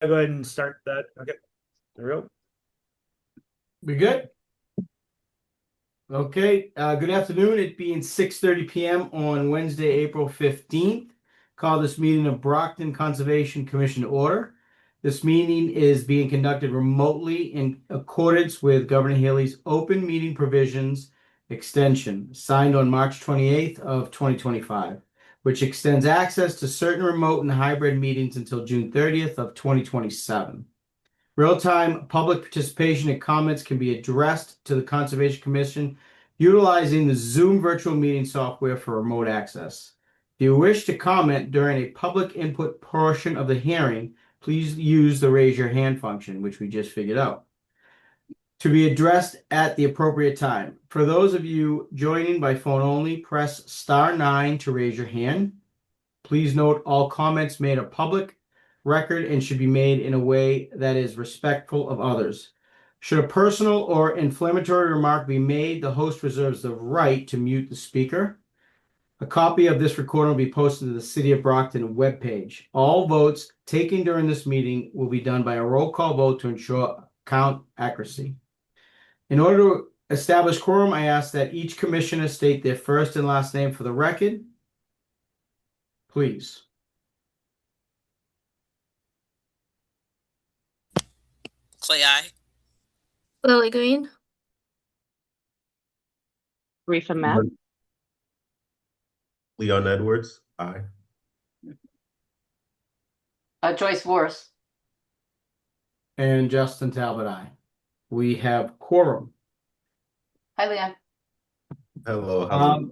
Go ahead and start that. Okay, there we go. We good? Okay. Good afternoon. It being 6:30 p.m. on Wednesday, April 15th. Call this meeting of Brockton Conservation Commission to order. This meeting is being conducted remotely in accordance with Governor Haley's open meeting provisions extension signed on March 28th of 2025, which extends access to certain remote and hybrid meetings until June 30th of 2027. Real-time public participation and comments can be addressed to the Conservation Commission utilizing the Zoom virtual meeting software for remote access. If you wish to comment during a public input portion of the hearing, please use the raise your hand function, which we just figured out, to be addressed at the appropriate time. For those of you joining by phone only, press *9 to raise your hand. Please note all comments made are public record and should be made in a way that is respectful of others. Should a personal or inflammatory remark be made, the host reserves the right to mute the speaker. A copy of this recording will be posted to the City of Brockton webpage. All votes taken during this meeting will be done by a roll call vote to ensure count accuracy. In order to establish quorum, I ask that each commissioner state their first and last name for the record. Please. Clay, aye. Lily Green. Reefa Matt. Leon Edwards, aye. Joyce Vorse. And Justin Talbot, aye. We have quorum. Hi, Leon. Hello.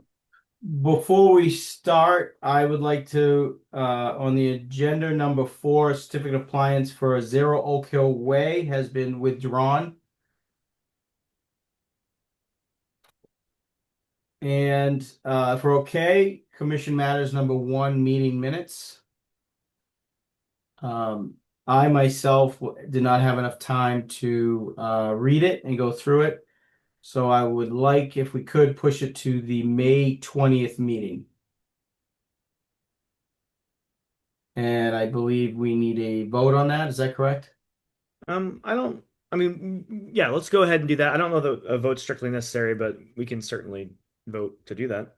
Before we start, I would like to, on the agenda number 4, certificate of compliance for Zero Oak Hill Way has been withdrawn. And if we're okay, commission matters number 1, meeting minutes. I myself did not have enough time to read it and go through it. So I would like, if we could, push it to the May 20th meeting. And I believe we need a vote on that. Is that correct? Yeah, let's go ahead and do that. I don't know that a vote's strictly necessary, but we can certainly vote to do that.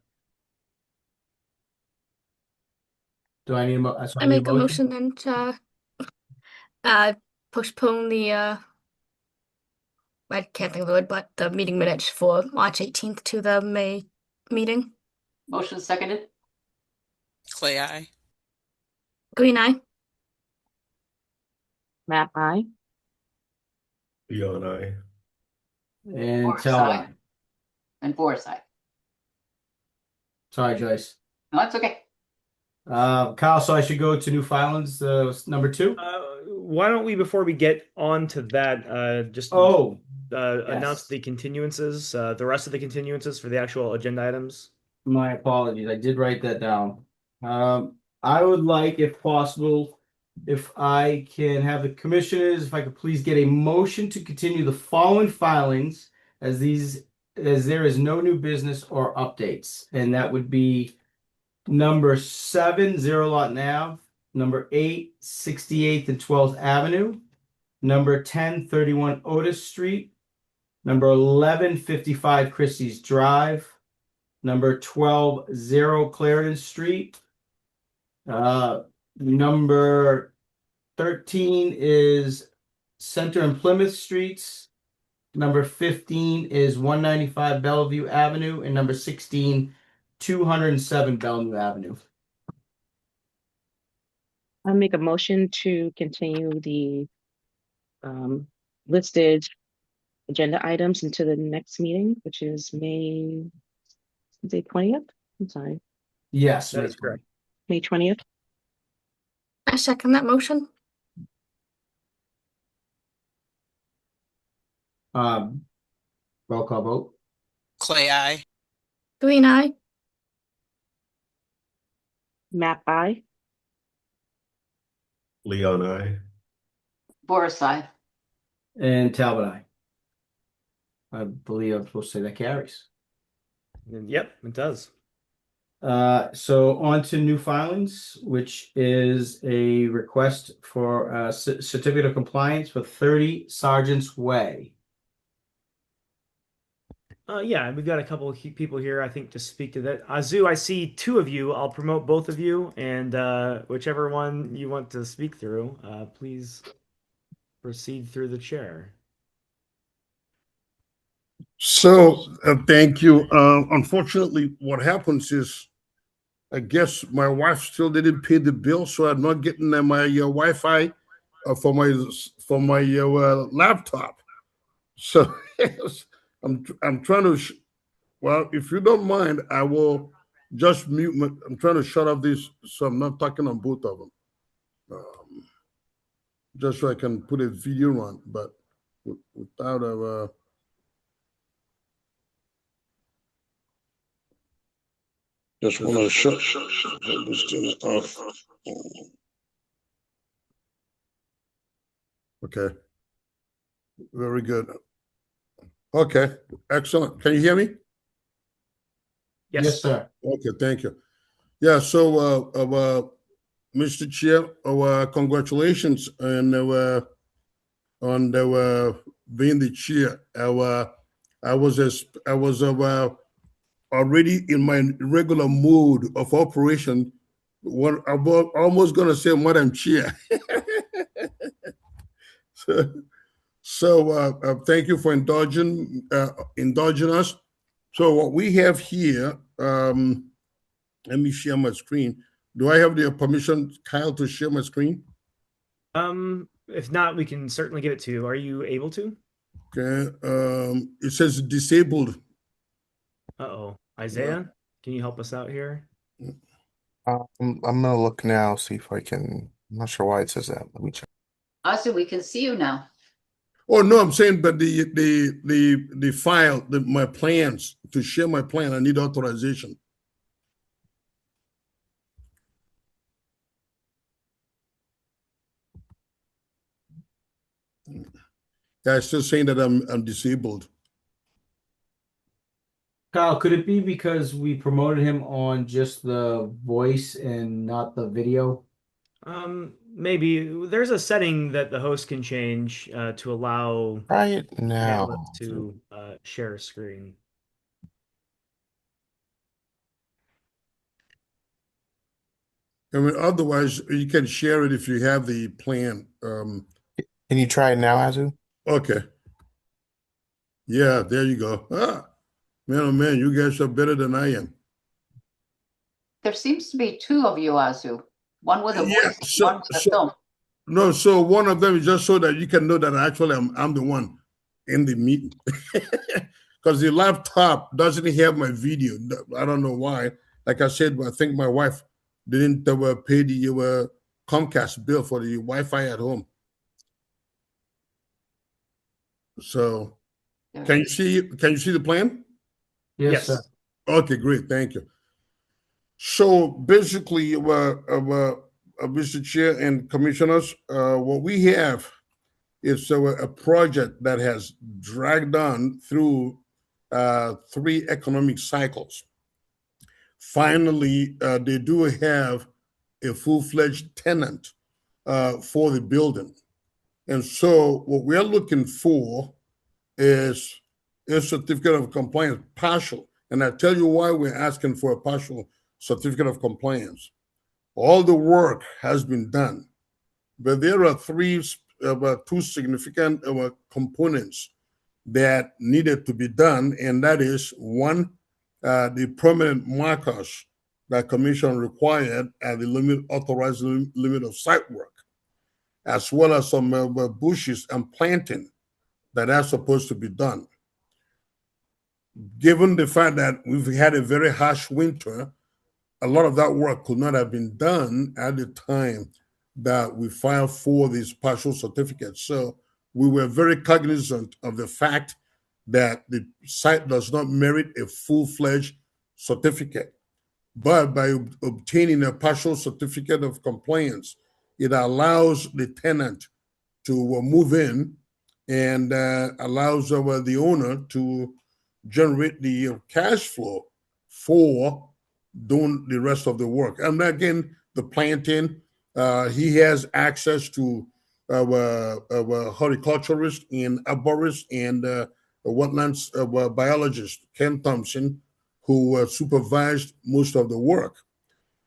Do I need a I make a motion then to postpone the I can't think of the word, but the meeting minutes for March 18th to the May meeting. Motion seconded. Clay, aye. Green eye. Matt, aye. Leon, aye. And Forsyth. Talbot. And Forsyth. Sorry, Joyce. No, that's okay. Kyle, so I should go to new filings, number 2? Why don't we, before we get on to that, just announce the continuances, the rest of the continuances for the actual agenda items? My apologies. I did write that down. I would like, if possible, if I can have the commissioners, if I could please get a motion to continue the following filings as there is no new business or updates. And that would be number 7, Zero Lot Nav, number 8, 68th and 12th Avenue, number 10, 31 Otis Street, number 11, 55 Christie's Drive, number 12, 0 Clarendon Street, number 13 is Center and Plymouth Streets, number 15 is 195 Bellevue Avenue, and number 16, 207 Bellevue Avenue. I'll make a motion to continue the listed agenda items into the next meeting, which is May 20th. I'm sorry. Yes, That is correct. May 20th. I second that motion. Roll call vote. Clay, aye. Green eye. Matt, aye. Leon, aye. Forsyth. And Talbot, aye. I believe I'm supposed to say that carries. Yep, it does. So on to new filings, which is a request for a certificate of compliance for 30 Sergeant's Way. Yeah, we've got a couple of people here, I think, to speak to that. Azu, I see two of you. I'll promote both of you, and whichever one you want to speak through, please proceed through the chair. So, thank you. Unfortunately, what happens is, I guess my wife still didn't pay the bill, so I'm not getting my Wi-Fi for my laptop. So I'm trying to. Well, if you don't mind, I will just mute. I'm trying to shut off this, so I'm not talking on both of them. Just so I can put a video on, but without a. Just want to shut this thing off. Okay. Very good. Okay. Excellent. Can you hear me? Yes. Yes, sir. Okay. Thank you. Yeah. So, Mr. Chair, congratulations on being the chair. I was already in my regular mode of operation. What I'm almost gonna say, Madam Chair. So, thank you for indulging us. So what we have here, let me share my screen. Do I have the permission, Kyle, to share my screen? If not, we can certainly give it to you. Are you able to? Okay. It says disabled. Uh-oh. Isaiah, can you help us out here? I'm gonna look now, see if I can. I'm not sure why it says that. Let me check. Also, we can see you now. Oh no, I'm saying, but the file, my plans to share my plan, I need authorization. Yeah, it's still saying that I'm disabled. Kyle, could it be because we promoted him on just the voice and not the video? Maybe there's a setting that the host can change to allow Try it now. panelists to share a screen. I mean, otherwise you can share it if you have the plan. Can you try it now, Azu? Okay. Yeah, there you go. Ah, man, oh man, you guys are better than I am. There seems to be two of you, Azu. One with a Yeah, voice, one with a film. No, so one of them is just so that you can know that actually I'm the one in the meeting. Because the laptop doesn't have my video. I don't know why. Like I said, I think my wife didn't pay the Comcast bill for the Wi-Fi at home. So can you see the plan? Yes, sir. Okay, great. Thank you. So basically, Mr. Chair and Commissioners, what we have is a project that has dragged on through 3 economic cycles. Finally, they do have a full-fledged tenant for the building. And so what we're looking for is a certificate of compliance, partial. And I tell you why we're asking for a partial certificate of compliance. All the work has been done, but there are two significant components that needed to be done, and that is one, the permanent markers that Commission required at the authorized limit of site work, as well as some bushes and planting that are supposed to be done. Given the fact that we've had a very harsh winter, a lot of that work could not have been done at the time that we filed for these partial certificates. So we were very cognizant of the fact that the site does not merit a full-fledged certificate. But by obtaining a partial certificate of compliance, it allows the tenant to move in and allows the owner to generate the cash flow for doing the rest of the work. And again, the planting, he has access to our horticulturist and arborist and a wetlands biologist, Ken Thompson, who supervised most of the work.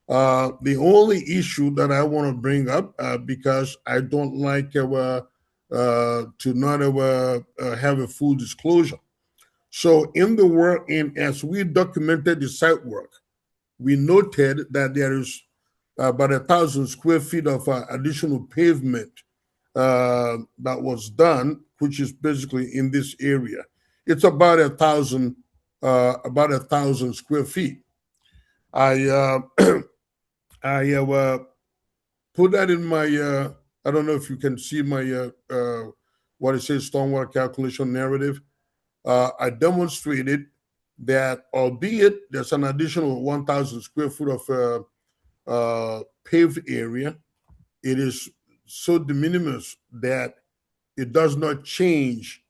The only issue that I want to bring up, because I don't like to not have a full disclosure. So in the work, and as we documented the site work, we noted that there is about 1,000 square feet of additional pavement that was done, which is basically in this area. It's about 1,000 square feet. I I put that in my. I don't know if you can see my what it says stormwater calculation narrative. I demonstrated that, albeit there's an additional 1,000 square foot of paved area, it is so de minimis that it does not change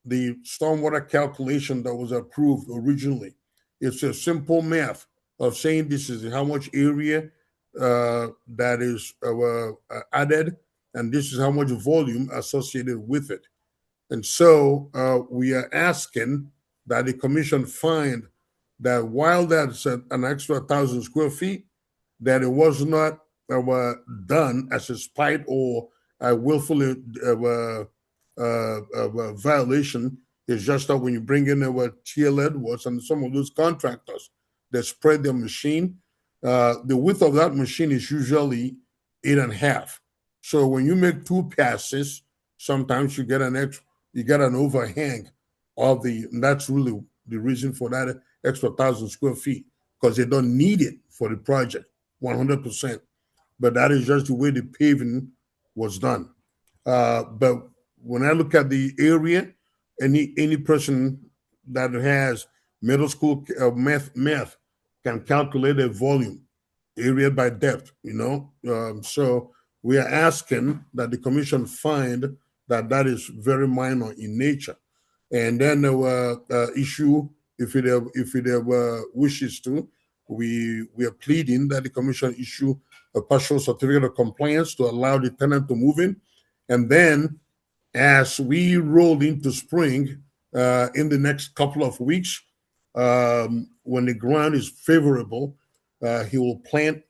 the stormwater calculation that was approved originally. It's a simple math of saying this is how much area that is added, and this is how much volume associated with it. And so we are asking that the commission find that while that's an extra 1,000 square feet, that it was not done as a spite or a willfully violation. It's just that when you bring in TL Edwards and some of those contractors that spread their machine, the width of that machine is usually 8.5. So when you make two passes, sometimes you get an overhang of and that's really the reason for that extra 1,000 square feet, because they don't need it for the project 100%. But that is just the way the paving was done. But when I look at the area, any person that has middle school math can calculate a volume, area by depth, so we are asking that the commission find that that is very minor in nature. And then issue, if it wishes to, we are pleading that the commission issue a partial certificate of compliance to allow the tenant to move in. And then as we roll into spring, in the next couple of weeks, when the ground is favorable, he will plant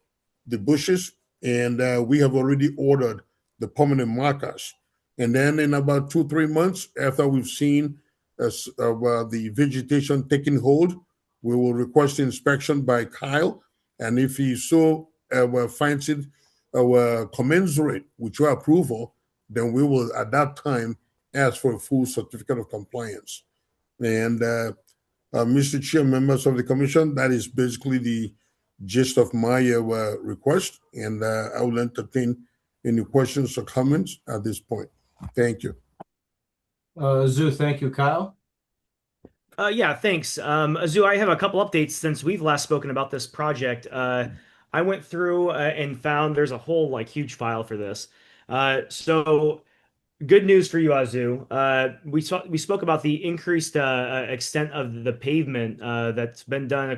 the bushes, and we have already ordered the permanent markers. And then in about 2-3 months, after we've seen the vegetation taking hold, we will request inspection by Kyle. And if he so finds it commensurate with your approval, then we will at that time ask for a full certificate of compliance. And Mr. Chair, members of the commission, that is basically the gist of my request, and I will entertain any questions or comments at this point. Thank you. Zoo, thank you, Kyle. Yeah, thanks. Azu, I have a couple updates since we've last spoken about this project. I went through and found there's a whole huge file for this. So good news for you, Azu. We spoke about the increased extent of the pavement that's been done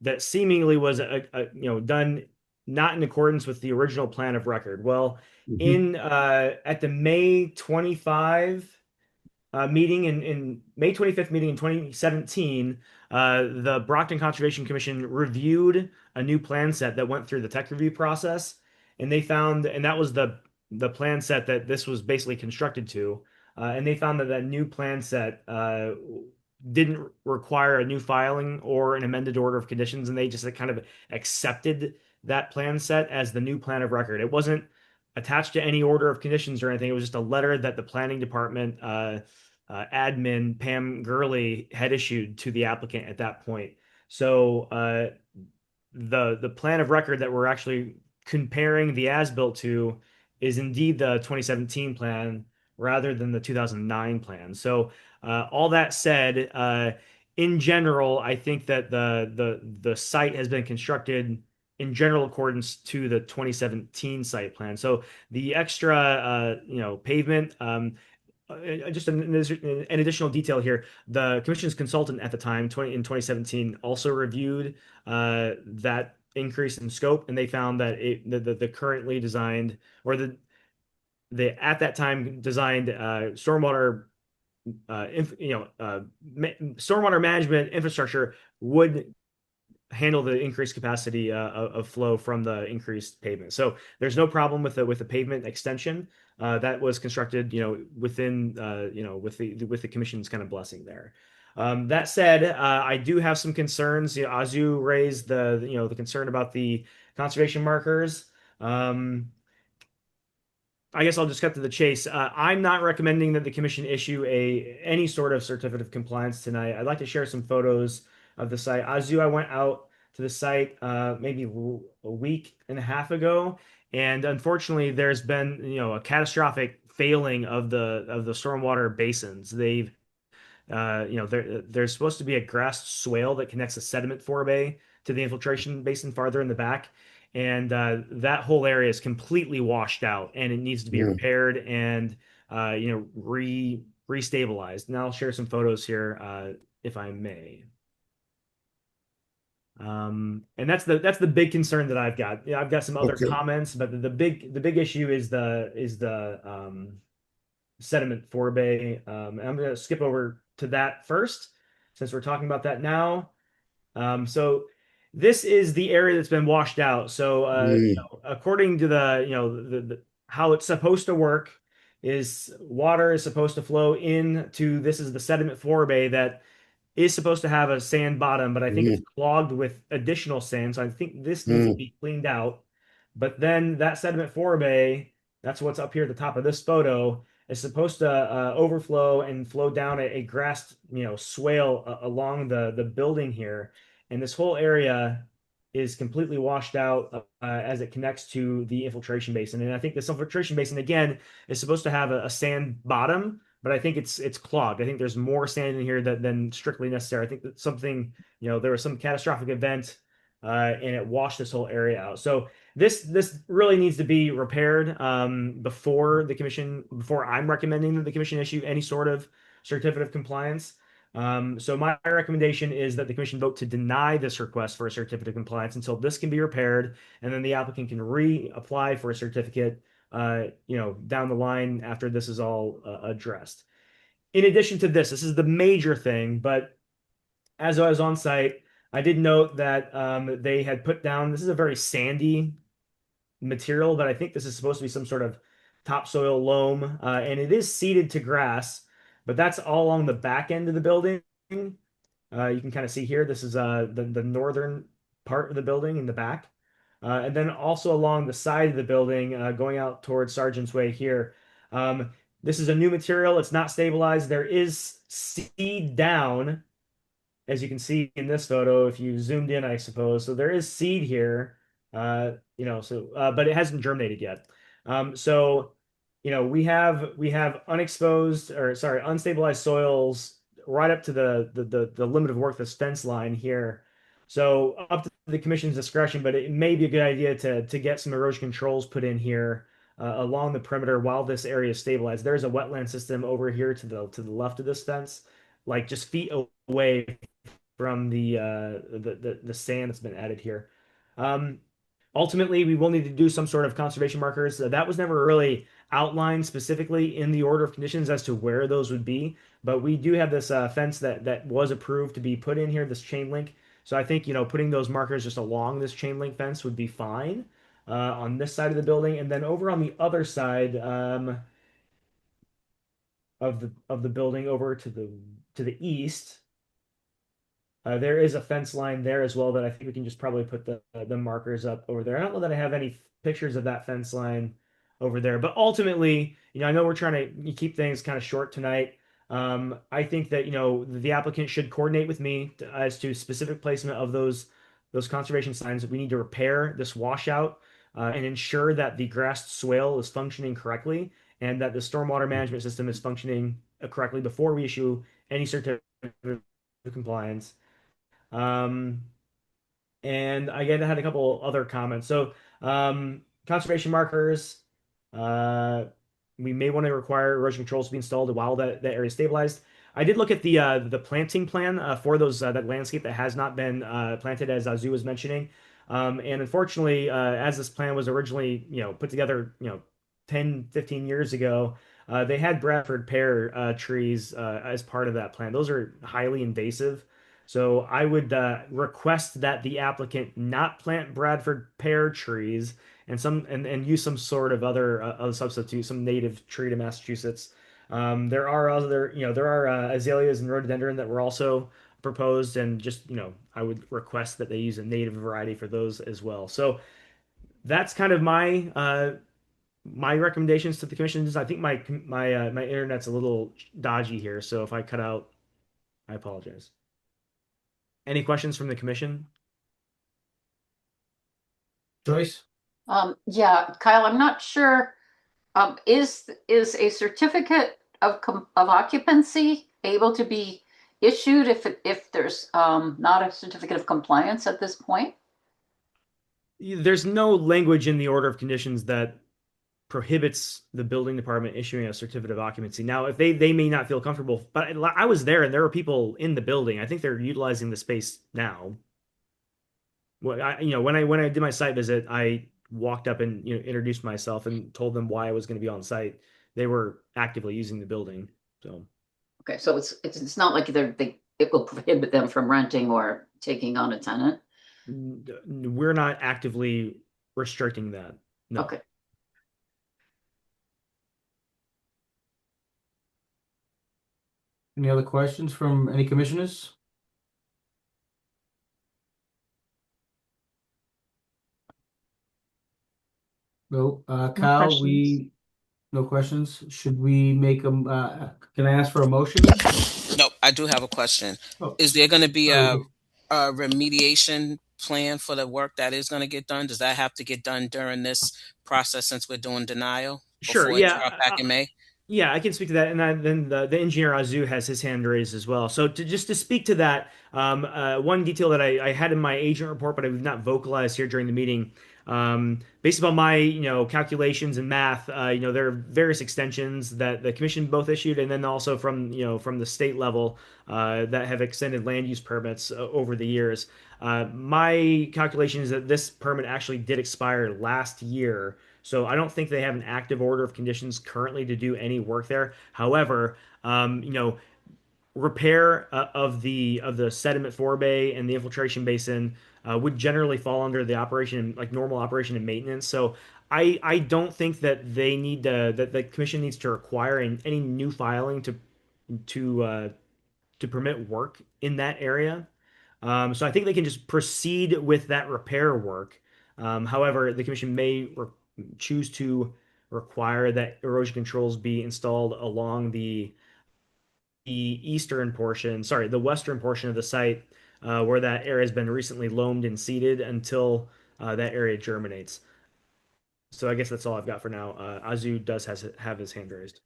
that seemingly was done not in accordance with the original plan of record. Well, in at the May 25 meeting in May 25th meeting in 2017, the Brockton Conservation Commission reviewed a new plan set that went through the tech review process, and they found, and that was the plan set that this was basically constructed to, and they found that that new plan set didn't require a new filing or an amended order of conditions, and they just kind of accepted that plan set as the new plan of record. It wasn't attached to any order of conditions or anything. It was just a letter that the planning department admin Pam Gurley had issued to the applicant at that point. So the plan of record that we're actually comparing the as-built to is indeed the 2017 plan rather than the 2009 plan. So all that said, in general, I think that the site has been constructed in general accordance to the 2017 site plan. So the extra pavement, just an additional detail here. The commission's consultant at the time, in 2017, also reviewed that increase in scope, and they found that the currently designed or the at that time designed stormwater stormwater management infrastructure would handle the increased capacity of flow from the increased pavement. So there's no problem with the pavement extension that was constructed, within with the commission's kind of blessing there. That said, I do have some concerns. Azu raised the concern about the conservation markers. I guess I'll just cut to the chase. I'm not recommending that the commission issue any sort of certificate of compliance tonight. I'd like to share some photos of the site. Azu, I went out to the site maybe a week and a half ago, and unfortunately, there's been a catastrophic failing of the stormwater basins. There's supposed to be a grass swale that connects the sediment forebay to the infiltration basin farther in the back. And that whole area is completely washed out and it needs to be Mm. repaired and, restabilized. And I'll share some photos here, if I may. And that's the big concern that I've got. Yeah, I've got some other Okay. comments, but the big issue is the sediment forebay. And I'm going to skip over to that first, since we're talking about that now. So this is the area that's been washed out. So Mm. according to how it's supposed to work, is water is supposed to flow into this is the sediment forebay that is supposed to have a sand bottom, but I think it's Mm. clogged with additional sand. So I think this needs to Mm. be cleaned out. But then that sediment forebay, that's what's up here at the top of this photo, is supposed to overflow and flow down a grassed, swale along the building here. And this whole area is completely washed out as it connects to the infiltration basin. And I think this infiltration basin, again, is supposed to have a sand bottom, but I think it's clogged. I think there's more sand in here than strictly necessary. I think that there was some catastrophic event and it washed this whole area out. So this really needs to be repaired before I'm recommending that the commission issue any sort of certificate of compliance. So my recommendation is that the commission vote to deny this request for a certificate of compliance until this can be repaired, and then the applicant can reapply for a certificate, down the line after this is all addressed. In addition to this is the major thing, but as I was on site, I did note that they had put down, this is a very sandy material, but I think this is supposed to be some sort of topsoil loam, and it is seeded to grass, but that's all along the back end of the building. You can kind of see here, this is the northern part of the building in the back. And then also along the side of the building, going out towards Sergeant's Way here. This is a new material. It's not stabilized. There is seed down, as you can see in this photo, if you zoomed in, I suppose. So there is seed here, but it hasn't germinated yet. So, we have unstabilized soils right up to the limit of work, this fence line here. So up to the commission's discretion, but it may be a good idea to get some erosion controls put in here along the perimeter while this area is stabilized. There's a wetland system over here to the left of this fence, like just feet away from the sand that's been added here. Ultimately, we will need to do some sort of conservation markers. That was never really outlined specifically in the order of conditions as to where those would be, but we do have this fence that was approved to be put in here, this chain link. So I think putting those markers just along this chain link fence would be fine on this side of the building, and then over on the other side of the building, over to the east. There is a fence line there as well that I think we can just probably put the markers up over there. I don't know that I have any pictures of that fence line over there, but ultimately, I know we're trying to keep things kind of short tonight. I think that the applicant should coordinate with me as to specific placement of those conservation signs. We need to repair this washout and ensure that the grassed swale is functioning correctly and that the stormwater management system is functioning correctly before we issue any certificate of compliance. Um, and I had a couple other comments. So, conservation markers, uh, we may want to require erosion controls to be installed while that area is stabilized. I did look at the planting plan for those that landscape that has not been planted, as Azu was mentioning. And unfortunately, as this plan was originally, put together, 10, 15 years ago, they had Bradford pear trees as part of that plan. Those are highly invasive. So I would request that the applicant not plant Bradford pear trees and use some sort of other substitute, some native tree to Massachusetts. There are azaleas and rhododendron that were also proposed, and just I would request that they use a native variety for those as well. So that's kind of my recommendations to the commission. I think my internet's a little dodgy here, so if I cut out, I apologize. Any questions from the commission? Joyce? Yeah, Kyle, I'm not sure. Is a certificate of occupancy able to be issued if there's not a certificate of compliance at this point? There's no language in the order of conditions that prohibits the building department issuing a certificate of occupancy. Now, if they may not feel comfortable, but I was there and there were people in the building. I think they're utilizing the space now. Well, when I did my site visit, I walked up and introduced myself and told them why I was going to be on site. They were actively using the building, so Okay, so it's not like it will prohibit them from renting or taking on a tenant. we're not actively restricting that. No. Okay. Any other questions from any commissioners? No, Kyle, questions. no questions. Should we make them, can I ask for a motion? Nope, I do have a question. Oh, Is there going to be a sorry. remediation plan for the work that is going to get done? Does that have to get done during this process since we're doing denial Sure. before it Yeah. start back in May? Yeah, I can speak to that, and then the engineer Azu has his hand raised as well. So to speak to that, one detail that I had in my agent report, but I have not vocalized here during the meeting, based upon my calculations and math, there are various extensions that the commission both issued, and then also from the state level that have extended land use permits over the years. My calculation is that this permit actually did expire last year. So I don't think they have an active order of conditions currently to do any work there. However, repair of the sediment forebay and the infiltration basin would generally fall under the operation, like normal operation and maintenance. So I don't think that that the commission needs to require any new filing to to permit work in that area. So I think they can just proceed with that repair work. However, the commission may choose to require that erosion controls be installed along the western portion of the site, where that area has been recently loamed and seeded until that area germinates. So I guess that's all I've got for now. Azu does have his hand raised.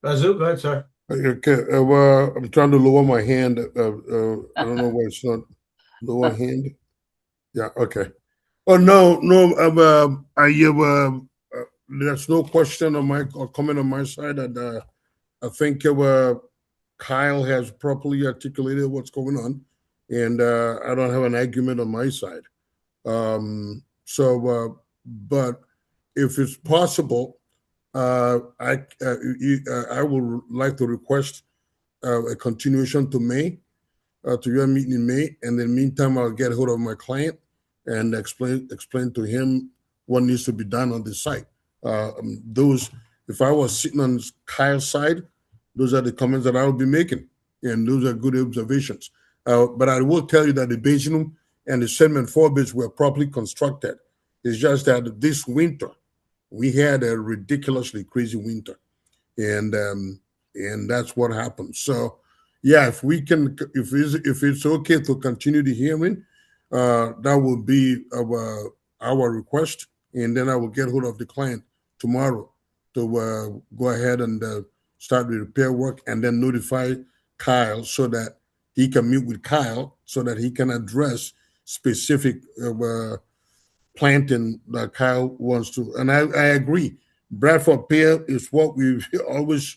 Azu, go ahead, sir. Okay, well, I'm trying to lower my hand. I don't know why it's not lower hand. Yeah, okay. Oh, no, no, there's no question on my, or comment on my side that I think Kyle has properly articulated what's going on, and I don't have an argument on my side. But if it's possible, I would like to request a continuation to May, to your meeting in May, and in the meantime, I'll get hold of my client and explain to him what needs to be done on the site. If I was sitting on Kyle's side, those are the comments that I would be making, and those are good observations. But I will tell you that the basin and the sediment forebays were properly constructed. It's just that this winter, we had a ridiculously crazy winter, and that's what happened. So, yeah, if it's okay to continue the hearing, that will be our request, and then I will get hold of the client tomorrow to go ahead and start the repair work, and then notify Kyle so that he can meet with Kyle so that he can address specific planting that Kyle wants to. And I agree. Bradford Pier is what we've always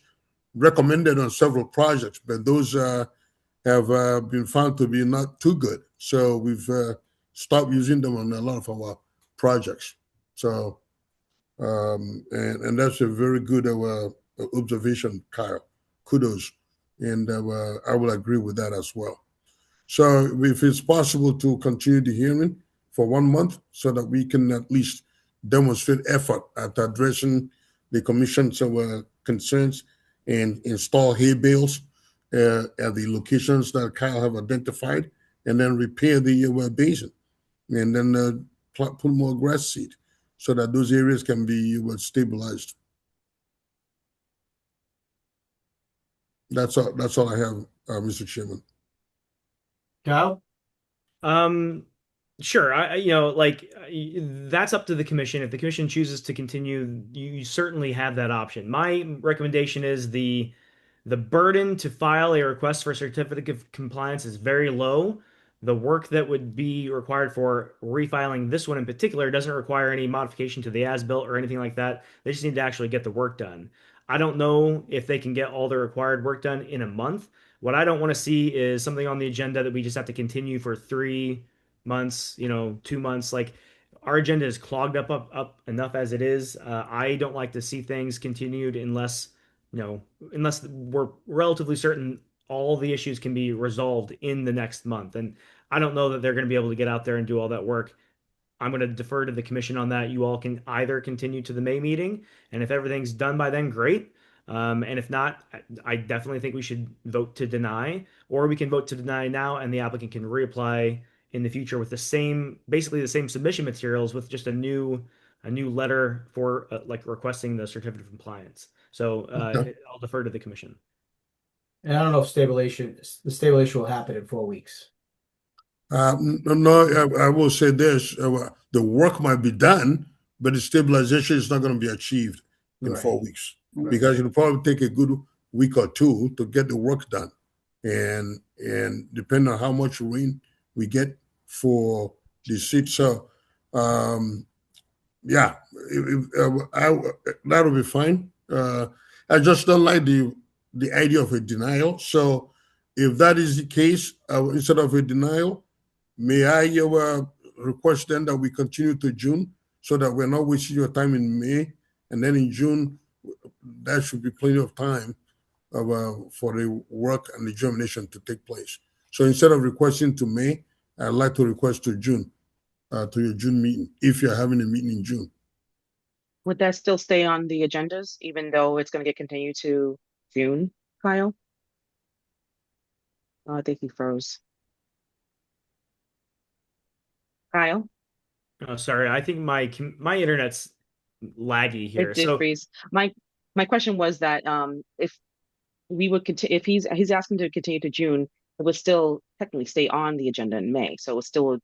recommended on several projects, but those have been found to be not too good. So we've stopped using them on a lot of our projects. So, and that's a very good observation, Kyle. Kudos. And I will agree with that as well. So if it's possible to continue the hearing for 1 month so that we can at least demonstrate effort at addressing the commission's concerns and install hay bales at the locations that Kyle have identified, and then repair the basin, and then put more grass seed so that those areas can be stabilized. That's all. That's all I have, Mr. Chairman. Kyle? Um, sure. That's up to the commission. If the commission chooses to continue, you certainly have that option. My recommendation is the burden to file a request for a certificate of compliance is very low. The work that would be required for refiling this one in particular doesn't require any modification to the as-built or anything like that. They just need to actually get the work done. I don't know if they can get all the required work done in a month. What I don't want to see is something on the agenda that we just have to continue for 3 months, 2 months. Like our agenda is clogged up enough as it is. I don't like to see things continued unless we're relatively certain all the issues can be resolved in the next month. And I don't know that they're going to be able to get out there and do all that work. I'm going to defer to the commission on that. You all can either continue to the May meeting, and if everything's done by then, great. And if not, I definitely think we should vote to deny, or we can vote to deny now, and the applicant can reapply in the future with basically the same submission materials with just a new letter for like requesting the certificate of compliance. So Okay. I'll defer to the commission. And I don't know if the stabilization will happen in 4 weeks. No, I will say this: the work might be done, but the stabilization is not going to be achieved in Right. 4 weeks Right. because it'll probably take a good week or two to get the work done, and depending on how much rain we get for the seat. So, yeah, that'll be fine. I just don't like the idea of a denial. So, if that is the case, instead of a denial, may I request then that we continue to June so that we're not wasting your time in May, and then in June, there should be plenty of time for the work and the germination to take place. So instead of requesting to May, I'd like to request to June, to your June meeting, if you're having a meeting in June. Would that still stay on the agendas, even though it's going to get continued to June, Kyle? Oh, I think he froze. Kyle, Oh, sorry, I think my internet's laggy here. it did So freeze. My question was that if we would continue, if he's asking to continue to June, it would still technically stay on the agenda in May, so it still would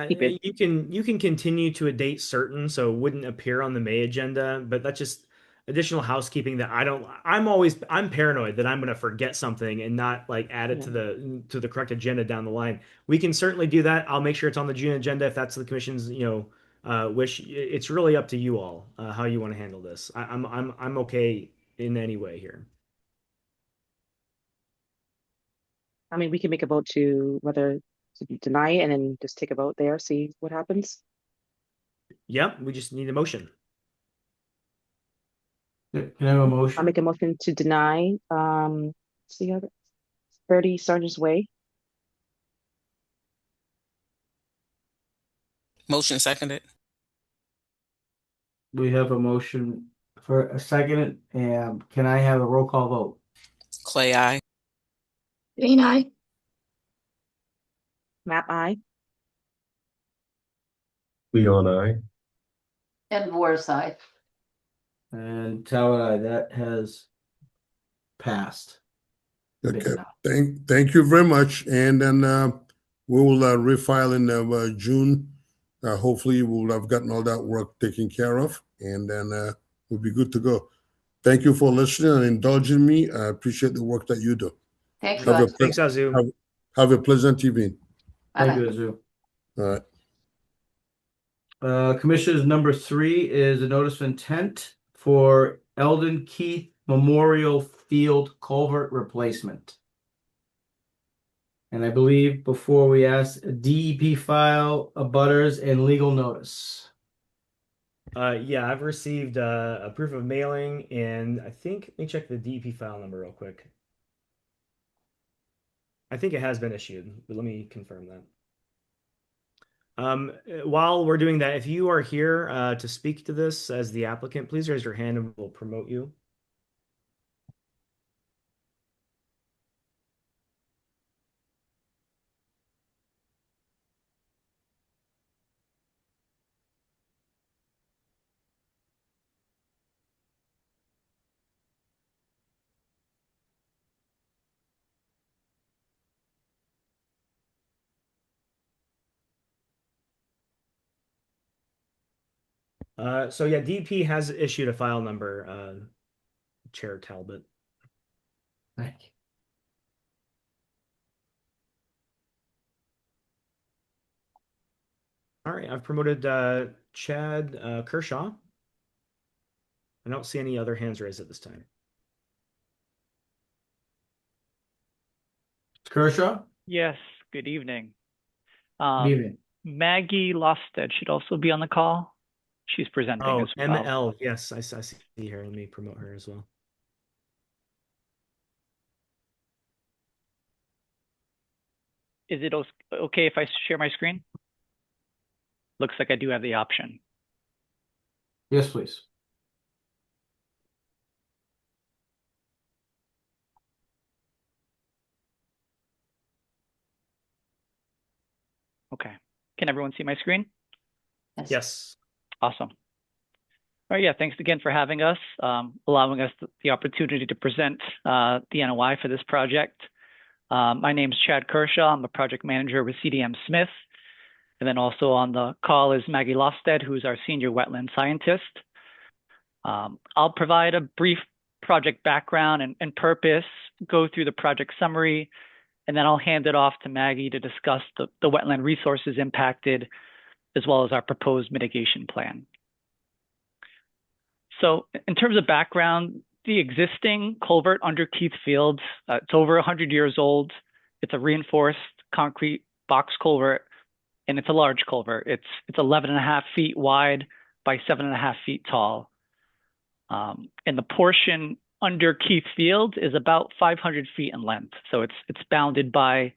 keep it. you can continue to a date certain, so it wouldn't appear on the May agenda, but that's just additional housekeeping that I'm paranoid that I'm going to forget something and not like add it Yeah. to the correct agenda down the line. We can certainly do that. I'll make sure it's on the June agenda if that's the commission's, wish. It's really up to you all how you want to handle this. I'm okay in any way here. I mean, we can make a vote to whether to deny it and then just take a vote there, see what happens. Yep, we just need a motion. Can I have a I'll motion? make a motion to deny, see how 30 Sergeant's Way. Motion seconded. We have a motion for a second, and can I have a roll call vote? Clay, aye. Jane, I. Map I. Leon, I. And War's side. And Talbot, aye. That has passed. Okay. Thank you very much. And then we will refile in June. Hopefully, we'll have gotten all that work taken care of, and then we'll be good to go. Thank you for listening and indulging me. I appreciate the work that you do. Thank Have you. a Thanks, Azu. have a pleasant evening. Thank you, Azu. All right. Commissioners, number 3 is a notice of intent for Eldon Keith Memorial Field culvert replacement. And I believe before we ask a DEP file, abutters, and legal notice. Yeah, I've received a proof of mailing, and I think let me check the DP file number real quick. I think it has been issued, but let me confirm that. While we're doing that, if you are here to speak to this as the applicant, please raise your hand and we'll promote you. So yeah, DP has issued a file number, Chair Talbot. Thank you. All right, I've promoted Chad Kershaw. I don't see any other hands raised at this time. Kershaw? Yes, good evening. Good evening. Maggie Losted should also be on the call. She's presenting Oh, as well. ML. Yes, I see her. Let me promote her as well. Is it okay if I share my screen? Looks like I do have the option. Yes, please. Okay. Can everyone see my screen? Yes. Awesome. All right, yeah, thanks again for having us, allowing us the opportunity to present the NOI for this project. My name is Chad Kershaw. I'm the project manager with CDM Smith. And then also on the call is Maggie Losted, who's our senior wetland scientist. I'll provide a brief project background and purpose, go through the project summary, and then I'll hand it off to Maggie to discuss the wetland resources impacted, as well as our proposed mitigation plan. So in terms of background, the existing culvert under Keith Field, it's over 100 years old. It's a reinforced concrete box culvert, and it's a large culvert. It's 11.5 feet wide by 7.5 feet tall. And the portion under Keith Field is about 500 feet in length. So it's bounded by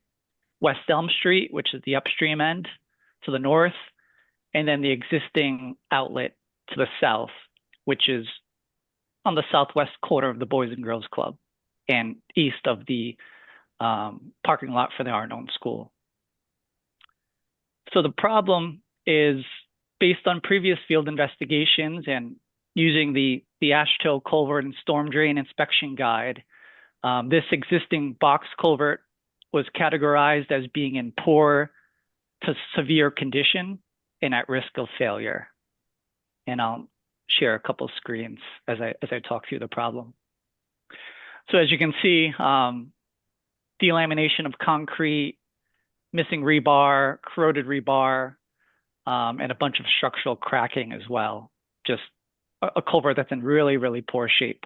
West Elm Street, which is the upstream end to the north, and then the existing outlet to the south, which is on the southwest corner of the Boys and Girls Club and east of the parking lot for the Arnone School. So the problem is, based on previous field investigations and using the AASHTO culvert and storm drain inspection guide, this existing box culvert was categorized as being in poor to severe condition and at risk of failure. And I'll share a couple screens as I talk through the problem. So as you can see, delamination of concrete, missing rebar, corroded rebar, and a bunch of structural cracking as well. Just a culvert that's in really, really poor shape.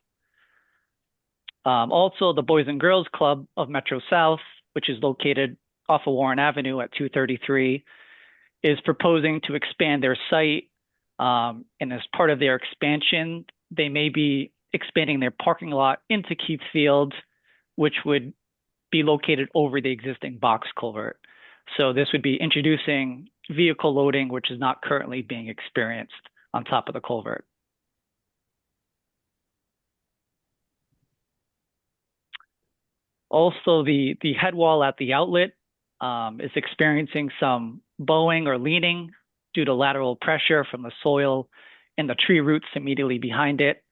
Also, the Boys and Girls Club of Metro South, which is located off of Warren Avenue at 233, is proposing to expand their site. And as part of their expansion, they may be expanding their parking lot into Keith Field, which would be located over the existing box culvert. So this would be introducing vehicle loading, which is not currently being experienced on top of the culvert. Also, the head wall at the outlet is experiencing some bowing or leaning due to lateral pressure from the soil and the tree roots immediately behind it.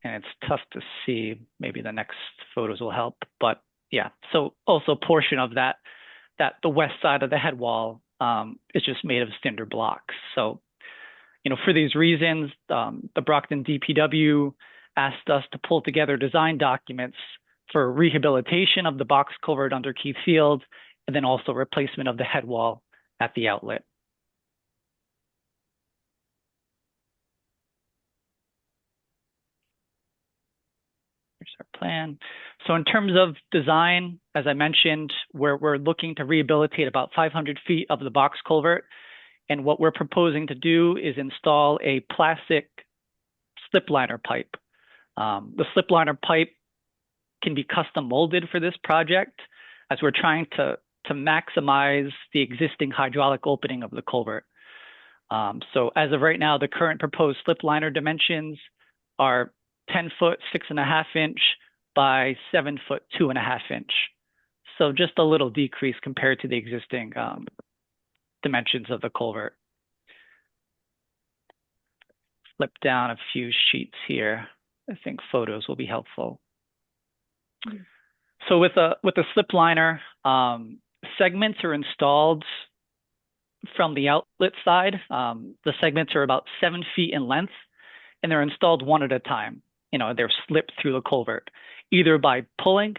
And it's tough to see. Maybe the next photos will help. But yeah, so also a portion of that the west side of the head wall is just made of cinder blocks. So, for these reasons, the Brockton DPW asked us to pull together design documents for rehabilitation of the box culvert under Keith Field, and then also replacement of the head wall at the outlet. Here's our plan. So in terms of design, as I mentioned, we're looking to rehabilitate about 500 feet of the box culvert. And what we're proposing to do is install a plastic slip liner pipe. The slip liner pipe can be custom molded for this project, as we're trying to maximize the existing hydraulic opening of the culvert. So as of right now, the current proposed slip liner dimensions are 10 foot, 6.5 inch by 7 foot, 2.5 inch. So just a little decrease compared to the existing dimensions of the culvert. Flip down a few sheets here. I think photos will be helpful. So with a slip liner, segments are installed from the outlet side. The segments are about 7 feet in length, and they're installed one at a time. You know, they're slipped through the culvert, either by pulling,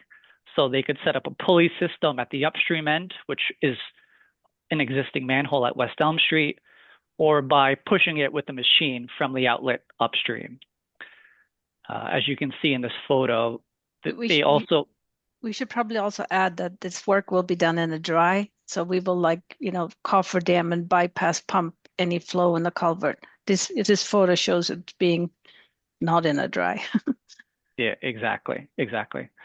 so they could set up a pulley system at the upstream end, which is an existing manhole at West Elm Street, or by pushing it with the machine from the outlet upstream. As you can see in this photo, we should probably also add that this work will be done in a dry. So we will, like, you know, coffer dam and bypass pump any flow in the culvert. This photo shows it being not in a dry. Yeah, exactly. There's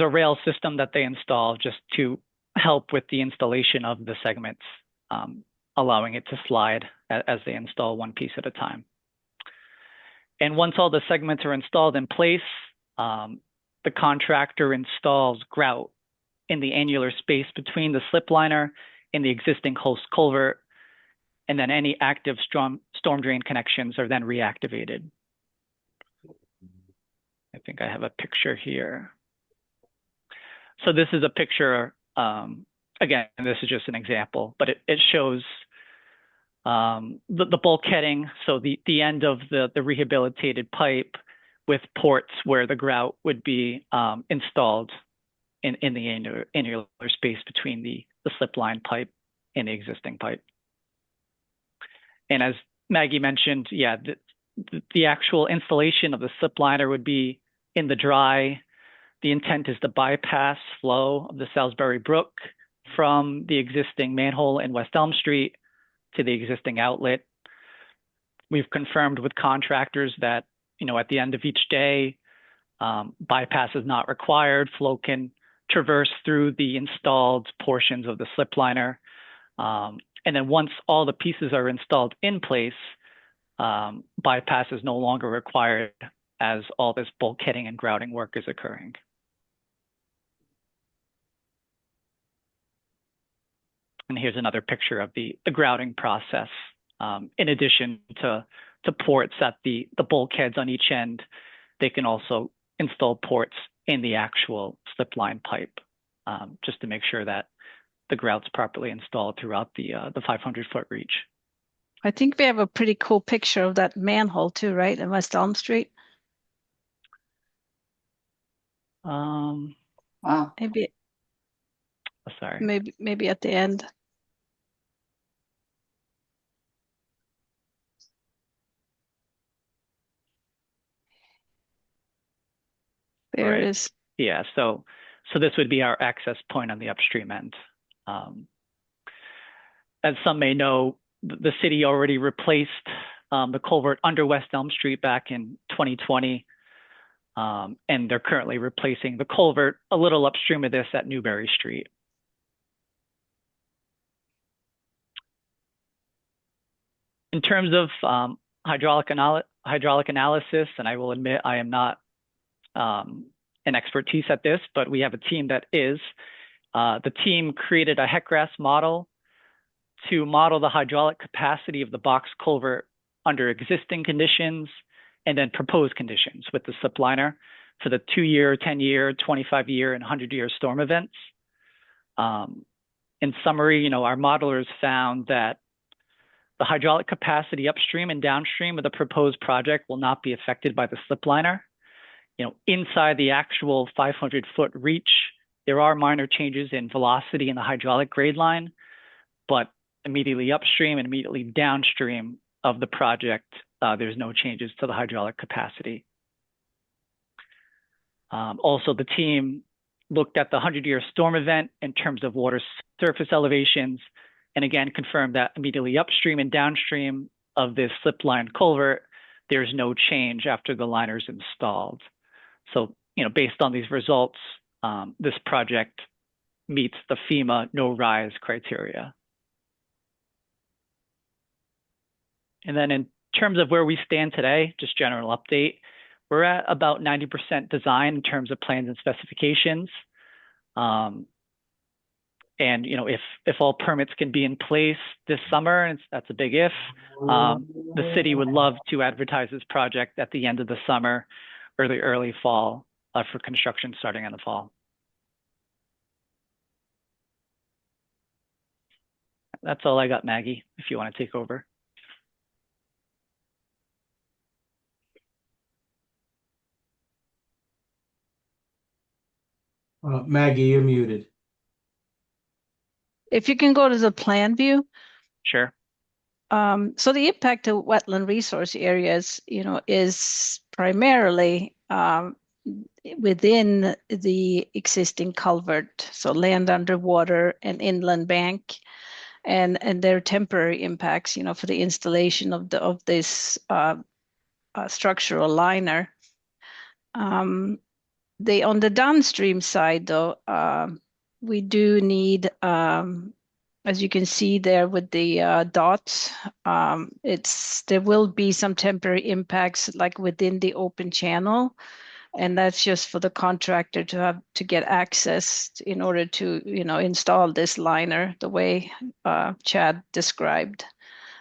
a rail system that they install just to help with the installation of the segments, allowing it to slide as they install one piece at a time. And once all the segments are installed in place, the contractor installs grout in the annular space between the slip liner and the existing host culvert, and then any active storm drain connections are then reactivated. I think I have a picture here. So this is a picture, again, this is just an example, but it shows the bulkheading, so the end of the rehabilitated pipe with ports where the grout would be installed in the annular space between the slip line pipe and the existing pipe. And as Maggie mentioned, yeah, the actual installation of the slip liner would be in the dry. The intent is to bypass flow of the Salisbury Brook from the existing manhole in West Elm Street to the existing outlet. We've confirmed with contractors that, you know, at the end of each day, bypass is not required. Flow can traverse through the installed portions of the slip liner. And then once all the pieces are installed in place, bypass is no longer required as all this bulkheading and grouting work is occurring. And here's another picture of the grouting process. In addition to ports at the bulkheads on each end, they can also install ports in the actual slip line pipe, just to make sure that the grout's properly installed throughout the 500-foot reach. I think we have a pretty cool picture of that manhole too, right, in West Elm Street. Wow. Maybe. Oh, sorry. Maybe at the end. There Right. it is. Yeah, so this would be our access point on the upstream end. As some may know, the city already replaced the culvert under West Elm Street back in 2020, and they're currently replacing the culvert a little upstream of this at Newberry Street. In terms of hydraulic analysis, and I will admit I am not an expertise at this, but we have a team that is. The team created a HECRAS model to model the hydraulic capacity of the box culvert under existing conditions and then proposed conditions with the slip liner for the 2-year, 10-year, 25-year, and 100-year storm events. In summary, you know, our modelers found that the hydraulic capacity upstream and downstream of the proposed project will not be affected by the slip liner. You know, inside the actual 500-foot reach, there are minor changes in velocity in the hydraulic grade line, but immediately upstream and immediately downstream of the project, there's no changes to the hydraulic capacity Also, the team looked at the 100-year storm event in terms of water surface elevations, and again confirmed that immediately upstream and downstream of this slip line culvert, there's no change after the liner's installed. So, based on these results, this project meets the FEMA no rise criteria. And then in terms of where we stand today, just general update, we're at about 90% design in terms of plans and specifications. And if all permits can be in place this summer, and that's a big if, the city would love to advertise this project at the end of the summer or the early fall for construction starting in the fall. That's all I got, Maggie, if you want to take over. Maggie, you're muted. If you can go to the plan view. Sure. So the impact to wetland resource areas, is primarily within the existing culvert, so land underwater and inland bank, and their temporary impacts, for the installation of this structural liner. On the downstream side, though, we do need, as you can see there with the dots, there will be some temporary impacts like within the open channel, and that's just for the contractor to get access in order to install this liner the way Chad described,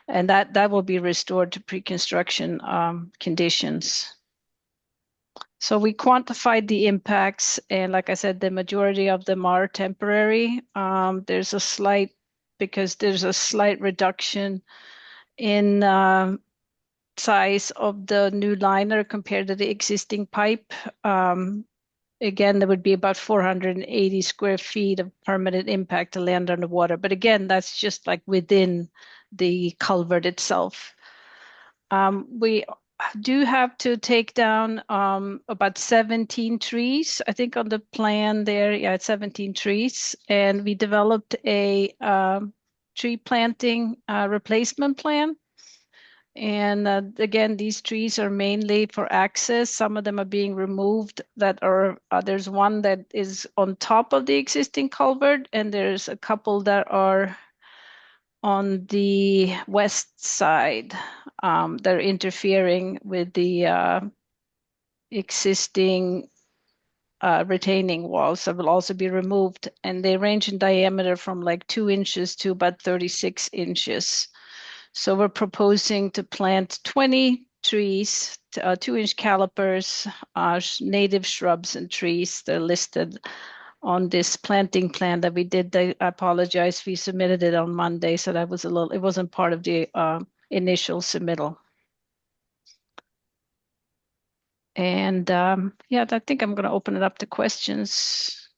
and that will be restored to pre-construction conditions. So we quantified the impacts, and like I said, the majority of them are temporary. There's a slight reduction in size of the new liner compared to the existing pipe. Again, there would be about 480 square feet of permanent impact to land underwater. But again, that's just like within the culvert itself. We do have to take down about 17 trees. I think on the plan there, it's 17 trees. And we developed a tree planting replacement plan. And again, these trees are mainly for access. Some of them are being removed there's one that is on top of the existing culvert, and there's a couple that are on the west side that are interfering with the existing retaining walls that will also be removed. And they range in diameter from like 2 inches to about 36 inches. So we're proposing to plant 20 trees, 2-inch calipers, native shrubs and trees. They're listed on this planting plan that we did. I apologize, we submitted it on Monday, so that was it wasn't part of the initial submittal. And yeah, I think I'm going to open it up to questions.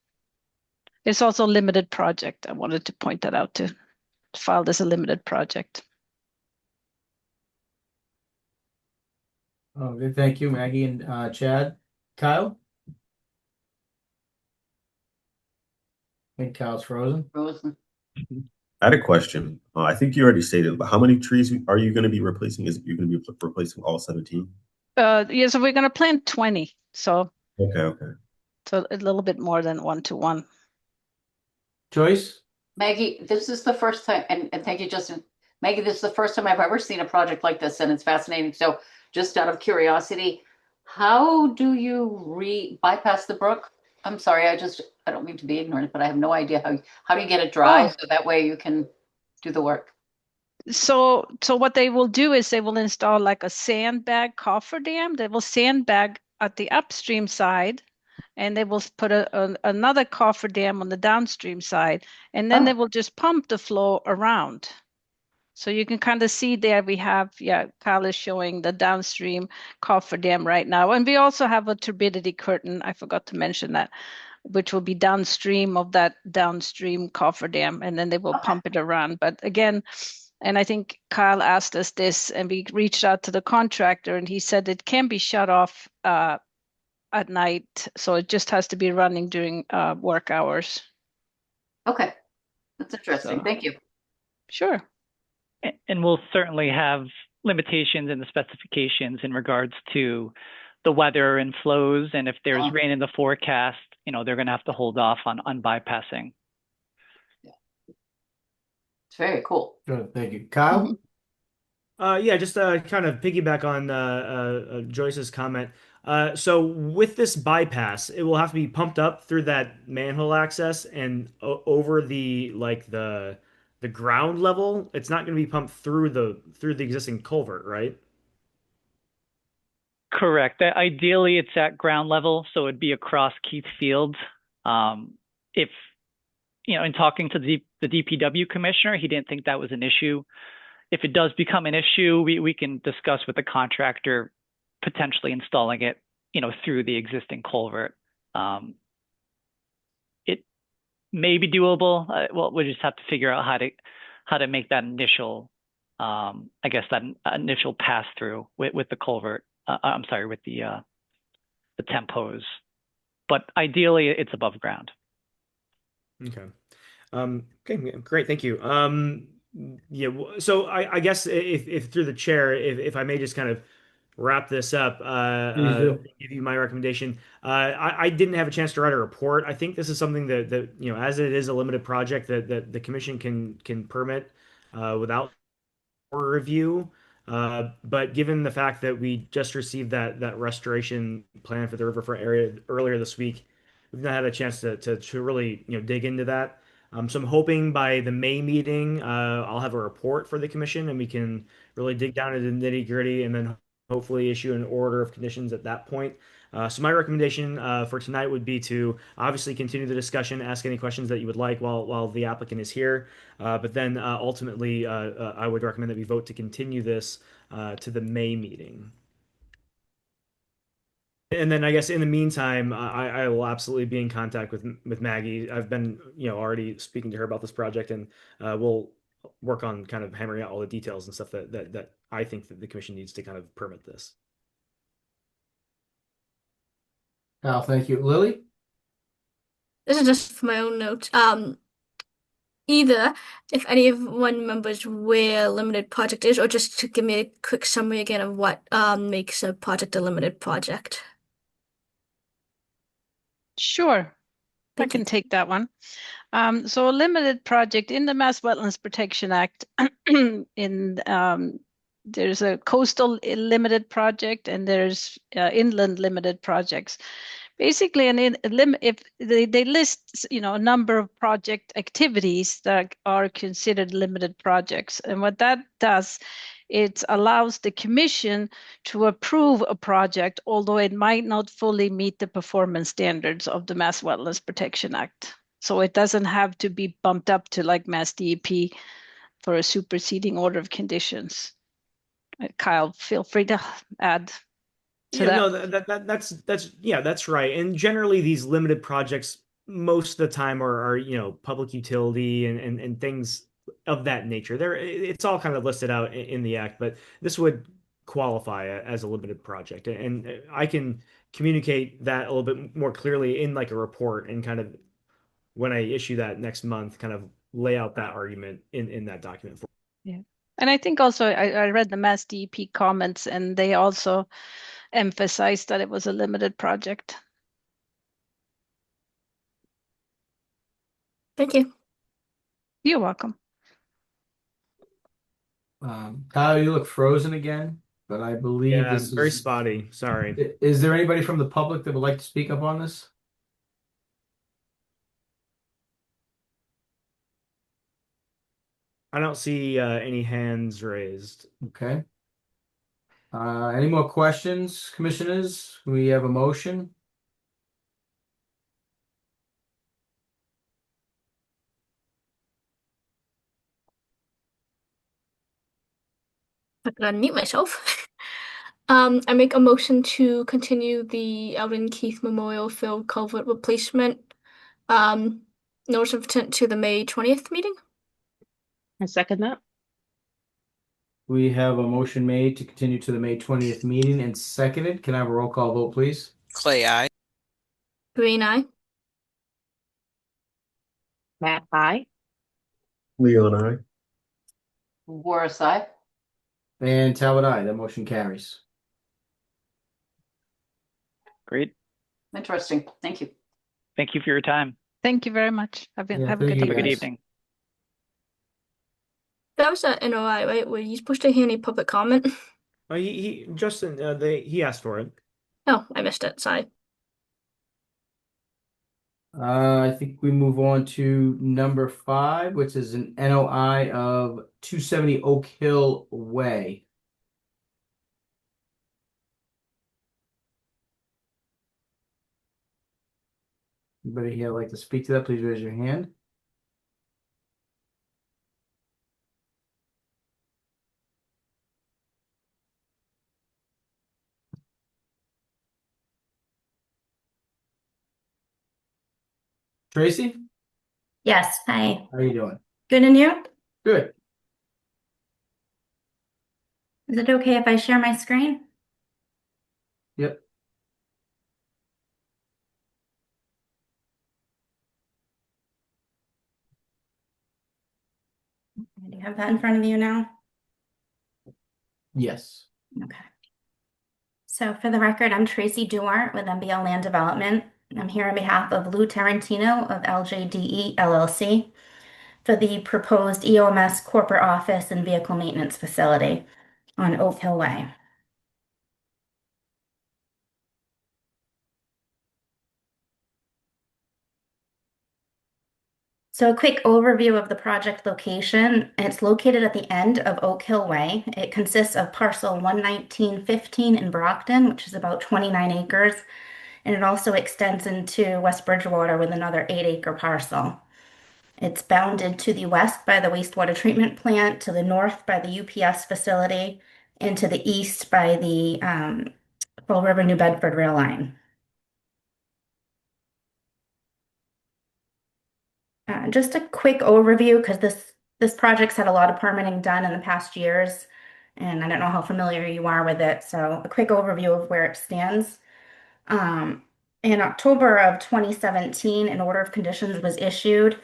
It's also a limited project. I wanted to point that out, to file as a limited project. Okay, thank you, Maggie and Chad. Kyle? I think Kyle's frozen. Frozen. I had a question. I think you already stated, but how many trees are you going to be replacing? Is it you're going to be replacing all 17? Yeah, so we're going to plant 20. So Okay. So a little bit more than 1-to-1. Joyce? Maggie, this is the first time, and thank you, Justin. Maggie, this is the first time I've ever seen a project like this, and it's fascinating. So just out of curiosity, how do you bypass the brook? I'm sorry, I don't mean to be ignorant, but I have no idea how do you get it dry so that way you can do the work? So what they will do is they will install like a sandbag cofferdam. They will sandbag at the upstream side, and they will put another cofferdam on the downstream side, and then they will just pump the flow around. So you can kind of see there we have, Kyle is showing the downstream cofferdam right now. And we also have a turbidity curtain, I forgot to mention that, which will be downstream of that downstream cofferdam, and then they will pump it around. But again, and I think Kyle asked us this, and we reached out to the contractor, and he said it can be shut off at night, so it just has to be running during work hours. Okay, that's interesting. So- Thank you. Sure. And we'll certainly have limitations in the specifications in regards to the weather and flows. And if there's rain in the forecast, they're going to have to hold off on bypassing. It's very cool. Good, thank you. Kyle? Yeah, just kind of piggyback on Joyce's comment. So with this bypass, it will have to be pumped up through that manhole access and over the ground level. It's not going to be pumped through the existing culvert, right? Correct. Ideally, it's at ground level, so it'd be across Keith Field. If, in talking to the DPW commissioner, he didn't think that was an issue. If it does become an issue, we can discuss with the contractor potentially installing it, through the existing culvert. It may be doable. Well, we just have to figure out how to make that initial, that initial pass through with the culvert. I'm sorry, with the temp hose. But ideally, it's above ground. Okay. Okay, great. Thank you. Yeah, so I guess if through the chair, if I may just kind of wrap this up, Please do. give you my recommendation. I didn't have a chance to write a report. I think this is something that as it is a limited project that the commission can permit without review. But given the fact that we just received that restoration plan for the riverfront area earlier this week, we've not had a chance to really dig into that. So I'm hoping by the May meeting, I'll have a report for the commission and we can really dig down into the nitty gritty and then hopefully issue an order of conditions at that point. So my recommendation for tonight would be to obviously continue the discussion, ask any questions that you would like while the applicant is here. But then ultimately, I would recommend that we vote to continue this to the May meeting. And then I guess in the meantime, I will absolutely be in contact with Maggie. I've been, already speaking to her about this project, and we'll work on kind of hammering out all the details and stuff that I think that the commission needs to kind of permit this. Kyle, thank you. Lily? This is just for my own note. Either if any of one members where limited project is, or just to give me a quick summary again of what makes a project a limited project. Sure. I Thank can you. take that one. So a limited project in the Mass Wetlands Protection Act, there's a coastal limited project and there's inland limited projects. Basically, if they list, a number of project activities that are considered limited projects, and what that does, it allows the commission to approve a project, although it might not fully meet the performance standards of the Mass Wetlands Protection Act. So it doesn't have to be bumped up to like Mass DEP for a superseding order of conditions. Kyle, feel free to add to Yeah, that. no, that's right. And generally, these limited projects most of the time are public utility and things of that nature. It's all kind of listed out in the act, but this would qualify as a limited project, and I can communicate that a little bit more clearly in like a report and kind of when I issue that next month, kind of lay out that argument in that document. Yeah. And I think also I read the Mass DEP comments and they also emphasized that it was a limited project. Thank you. You're welcome. Kyle, you look frozen again, but I believe Yeah, this very is. spotty. Sorry. Is there anybody from the public that would like to speak up on this? I don't see any hands raised. Okay. Any more questions, commissioners? We have a motion. I can unmute myself. I make a motion to continue the Eldon Keith Memorial Field culvert replacement notice of intent to the May 20th meeting. I second that. We have a motion made to continue to the May 20th meeting and seconded. Can I have a roll call vote, please? Clay, aye. Green eye. Matt, aye. Leon, I. Boris, I. And Talbot, aye. That motion carries. Great. Interesting. Thank you. Thank you for your time. Thank you very much. Have a Yeah, good thank you, Have a good guys. evening. That was at NOI, right? Were you supposed to hear any public comment? Justin, he asked for it. Oh, I missed it. Sorry. I think we move on to number 5, which is an NOI of 270 Oak Hill Way. Anybody here like to speak to that? Please raise your hand. Tracy, Yes, hi. how are you doing? Good, and you? Good. Is it okay if I share my screen? Yep. Do you have that in front of you now? Yes. Okay. So for the record, I'm Tracy Duart with MBL Land Development. I'm here on behalf of Lou Tarantino of LJDE LLC for the proposed EOMS corporate office and vehicle maintenance facility on Oak Hill Way. So a quick overview of the project location. It's located at the end of Oak Hill Way. It consists of parcel 11915 in Brockton, which is about 29 acres, and it also extends into West Bridgewater with another 8-acre parcel. It's bounded to the west by the wastewater treatment plant, to the north by the UPS facility, and to the east by the Fall River New Bedford rail line. Just a quick overview, because this project's had a lot of permitting done in the past years, and I don't know how familiar you are with it. So a quick overview of where it stands. In October of 2017, an order of conditions was issued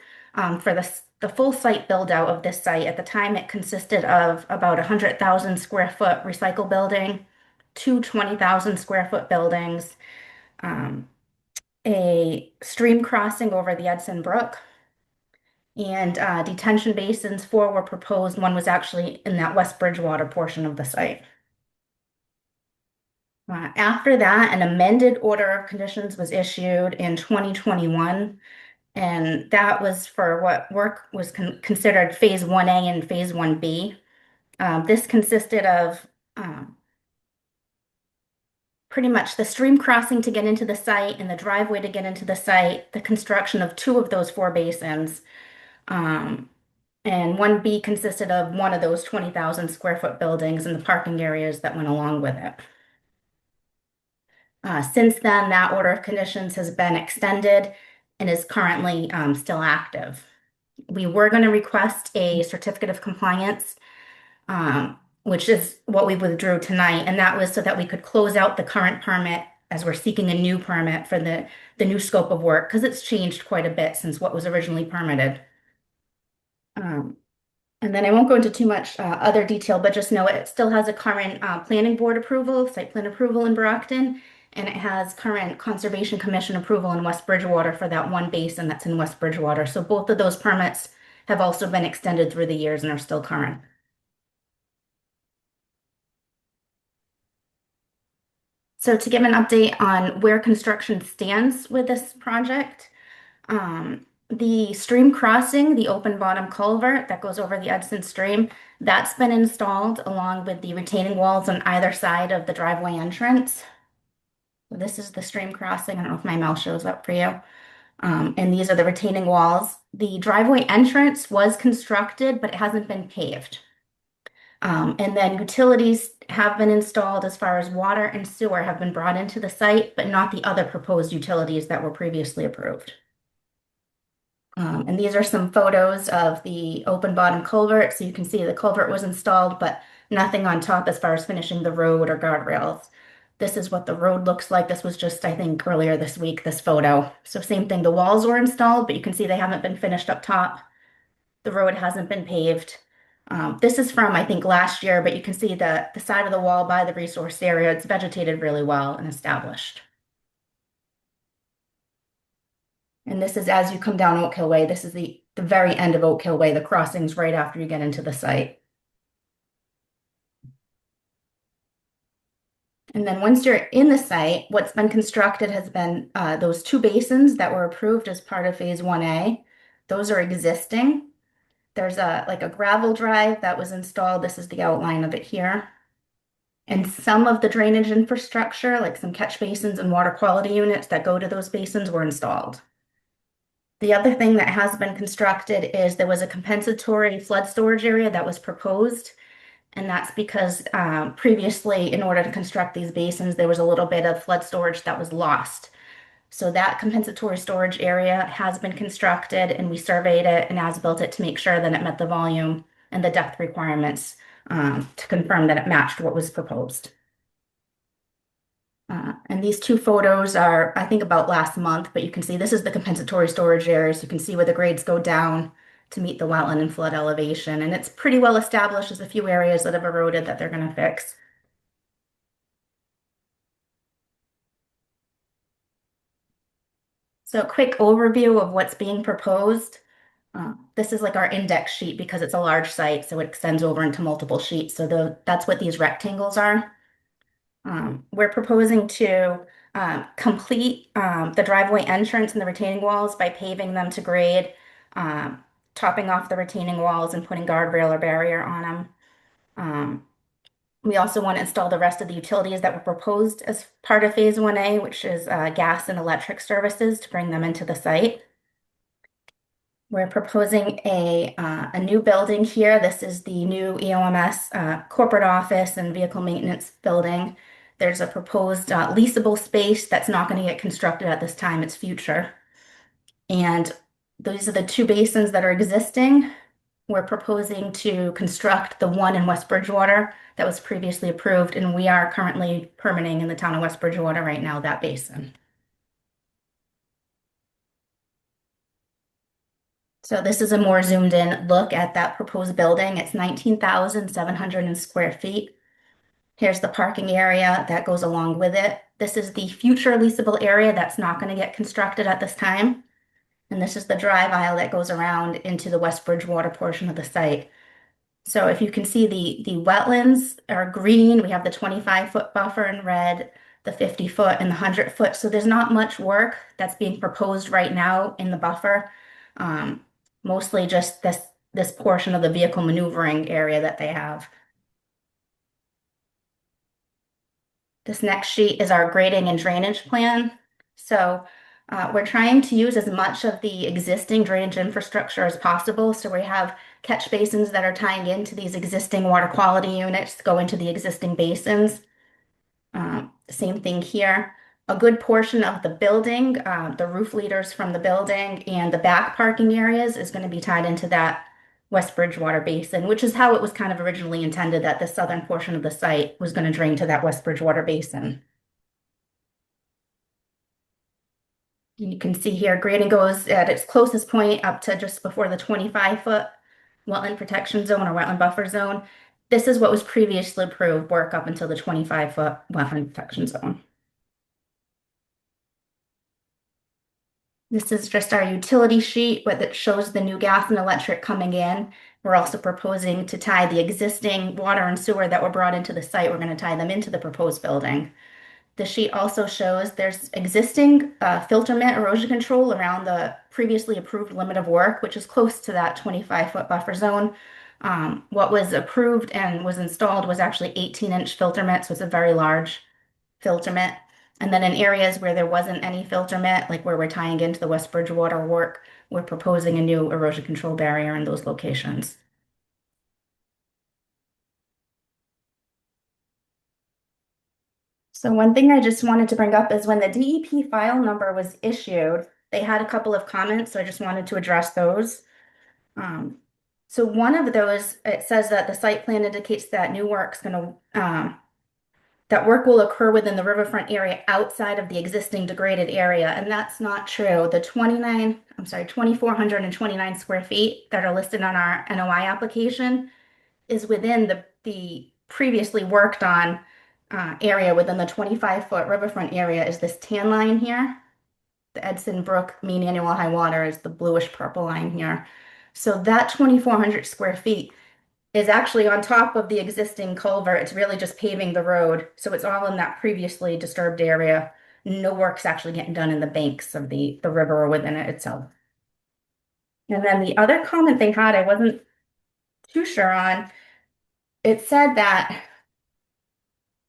for the full site build out of this site. At the time, it consisted of about 100,000 square foot recycle building, two 20,000 square foot buildings, a stream crossing over the Edson Brook, and detention basins. 4 were proposed. 1 was actually in that West Bridgewater portion of the site. After that, an amended order of conditions was issued in 2021, and that was for what work was considered Phase 1A and Phase 1B. This consisted of pretty much the stream crossing to get into the site and the driveway to get into the site, the construction of 2 of those 4 basins, and 1B consisted of 1 of those 20,000 square foot buildings and the parking areas that went along with it. Since then, that order of conditions has been extended and is currently still active. We were going to request a certificate of compliance, which is what we withdrew tonight, and that was so that we could close out the current permit as we're seeking a new permit for the new scope of work, because it's changed quite a bit since what was originally permitted. And then I won't go into too much other detail, but just know it still has a current planning board approval, site plan approval in Brockton, and it has current Conservation Commission approval in West Bridgewater for that 1 basin that's in West Bridgewater. So both of those permits have also been extended through the years and are still current. So to give an update on where construction stands with this project, the stream crossing, the open bottom culvert that goes over the Edson Stream, that's been installed along with the retaining walls on either side of the driveway entrance. So this is the stream crossing. I don't know if my mouse shows up for you. And these are the retaining walls. The driveway entrance was constructed, but it hasn't been paved. And then utilities have been installed as far as water and sewer have been brought into the site, but not the other proposed utilities that were previously approved. And these are some photos of the open bottom culvert. So you can see the culvert was installed, but nothing on top as far as finishing the road or guardrails. This is what the road looks like. This was just, I think, earlier this week, this photo. So same thing, the walls were installed, but you can see they haven't been finished up top. The road hasn't been paved. This is from, I think, last year, but you can see the side of the wall by the resource area. It's vegetated really well and established. And this is as you come down Oak Hill Way. This is the very end of Oak Hill Way. The crossing's right after you get into the site. And then once you're in the site, what's been constructed has been those two basins that were approved as part of Phase 1A. Those are existing. There's like a gravel drive that was installed. This is the outline of it here. And some of the drainage infrastructure, like some catch basins and water quality units that go to those basins, were installed. The other thing that has been constructed is there was a compensatory flood storage area that was proposed. And that's because previously, in order to construct these basins, there was a little bit of flood storage that was lost. So that compensatory storage area has been constructed, and we surveyed it and as-built it to make sure that it met the volume and the depth requirements to confirm that it matched what was proposed. And these two photos are, I think, about last month, but you can see this is the compensatory storage area. So you can see where the grades go down to meet the wetland and flood elevation. And it's pretty well established. There's a few areas that have eroded that they're going to fix. So a quick overview of what's being proposed. This is like our index sheet because it's a large site, so it extends over into multiple sheets. So that's what these rectangles are. We're proposing to complete the driveway entrance and the retaining walls by paving them to grade, topping off the retaining walls and putting guardrail or barrier on them. We also want to install the rest of the utilities that were proposed as part of Phase 1A, which is gas and electric services to bring them into the site. We're proposing a new building here. This is the new EOMS corporate office and vehicle maintenance building. There's a proposed leasable space that's not going to get constructed at this time. It's future. And these are the two basins that are existing. We're proposing to construct the one in West Bridgewater that was previously approved, and we are currently permitting in the town of West Bridgewater right now that basin. So this is a more zoomed in look at that proposed building. It's 19,700 square feet. Here's the parking area that goes along with it. This is the future leasable area that's not going to get constructed at this time. And this is the drive aisle that goes around into the West Bridgewater portion of the site. So if you can see the wetlands are green, we have the 25-foot buffer in red, the 50-foot and the 100-foot. So there's not much work that's being proposed right now in the buffer. Mostly just this portion of the vehicle maneuvering area that they have. This next sheet is our grading and drainage plan. So we're trying to use as much of the existing drainage infrastructure as possible. So we have catch basins that are tying into these existing water quality units, go into the existing basins. Same thing here. A good portion of the building, the roof leaders from the building and the back parking areas is going to be tied into that West Bridgewater basin, which is how it was kind of originally intended, that the southern portion of the site was going to drain to that West Bridgewater basin. You can see here grading goes at its closest point up to just before the 25-foot wetland protection zone or wetland buffer zone. This is what was previously approved, work up until the 25-foot wetland protection zone. This is just our utility sheet that shows the new gas and electric coming in. We're also proposing to tie the existing water and sewer that were brought into the site. We're going to tie them into the proposed building. The sheet also shows there's existing filterment erosion control around the previously approved limit of work, which is close to that 25-foot buffer zone. What was approved and was installed was actually 18-inch filterment, so it's a very large filterment. And then in areas where there wasn't any filterment, like where we're tying into the West Bridgewater work, we're proposing a new erosion control barrier in those locations. So one thing I just wanted to bring up is when the DEP file number was issued, they had a couple of comments, so I just wanted to address those. So one of those, it says that the site plan indicates that new work's going to that work will occur within the riverfront area outside of the existing degraded area, and that's not true. The 2,429 square feet that are listed on our NOI application is within the previously worked on area within the 25-foot riverfront area is this tan line here. The Edson Brook mean annual high water is the bluish purple line here. So that 2,400 square feet is actually on top of the existing culvert. It's really just paving the road. So it's all in that previously disturbed area. No work's actually getting done in the banks of the river or within it itself. And then the other comment they had, I wasn't too sure on, it said that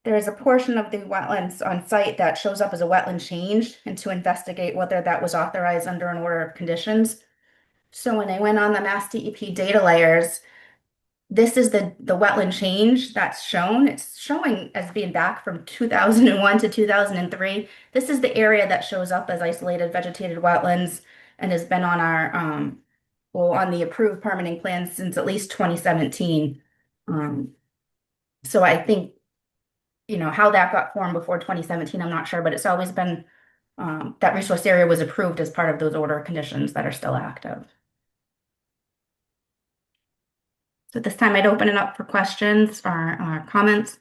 there is a portion of the wetlands on site that shows up as a wetland change and to investigate whether that was authorized under an order of conditions. So when I went on the Mass DEP data layers, this is the wetland change that's shown. It's showing as being back from 2001 to 2003. This is the area that shows up as isolated vegetated wetlands and has been on our on the approved permitting plan since at least 2017. So I think, how that got formed before 2017, I'm not sure, but it's always been that resource area was approved as part of those order conditions that are still active. So at this time, I'd open it up for questions or comments.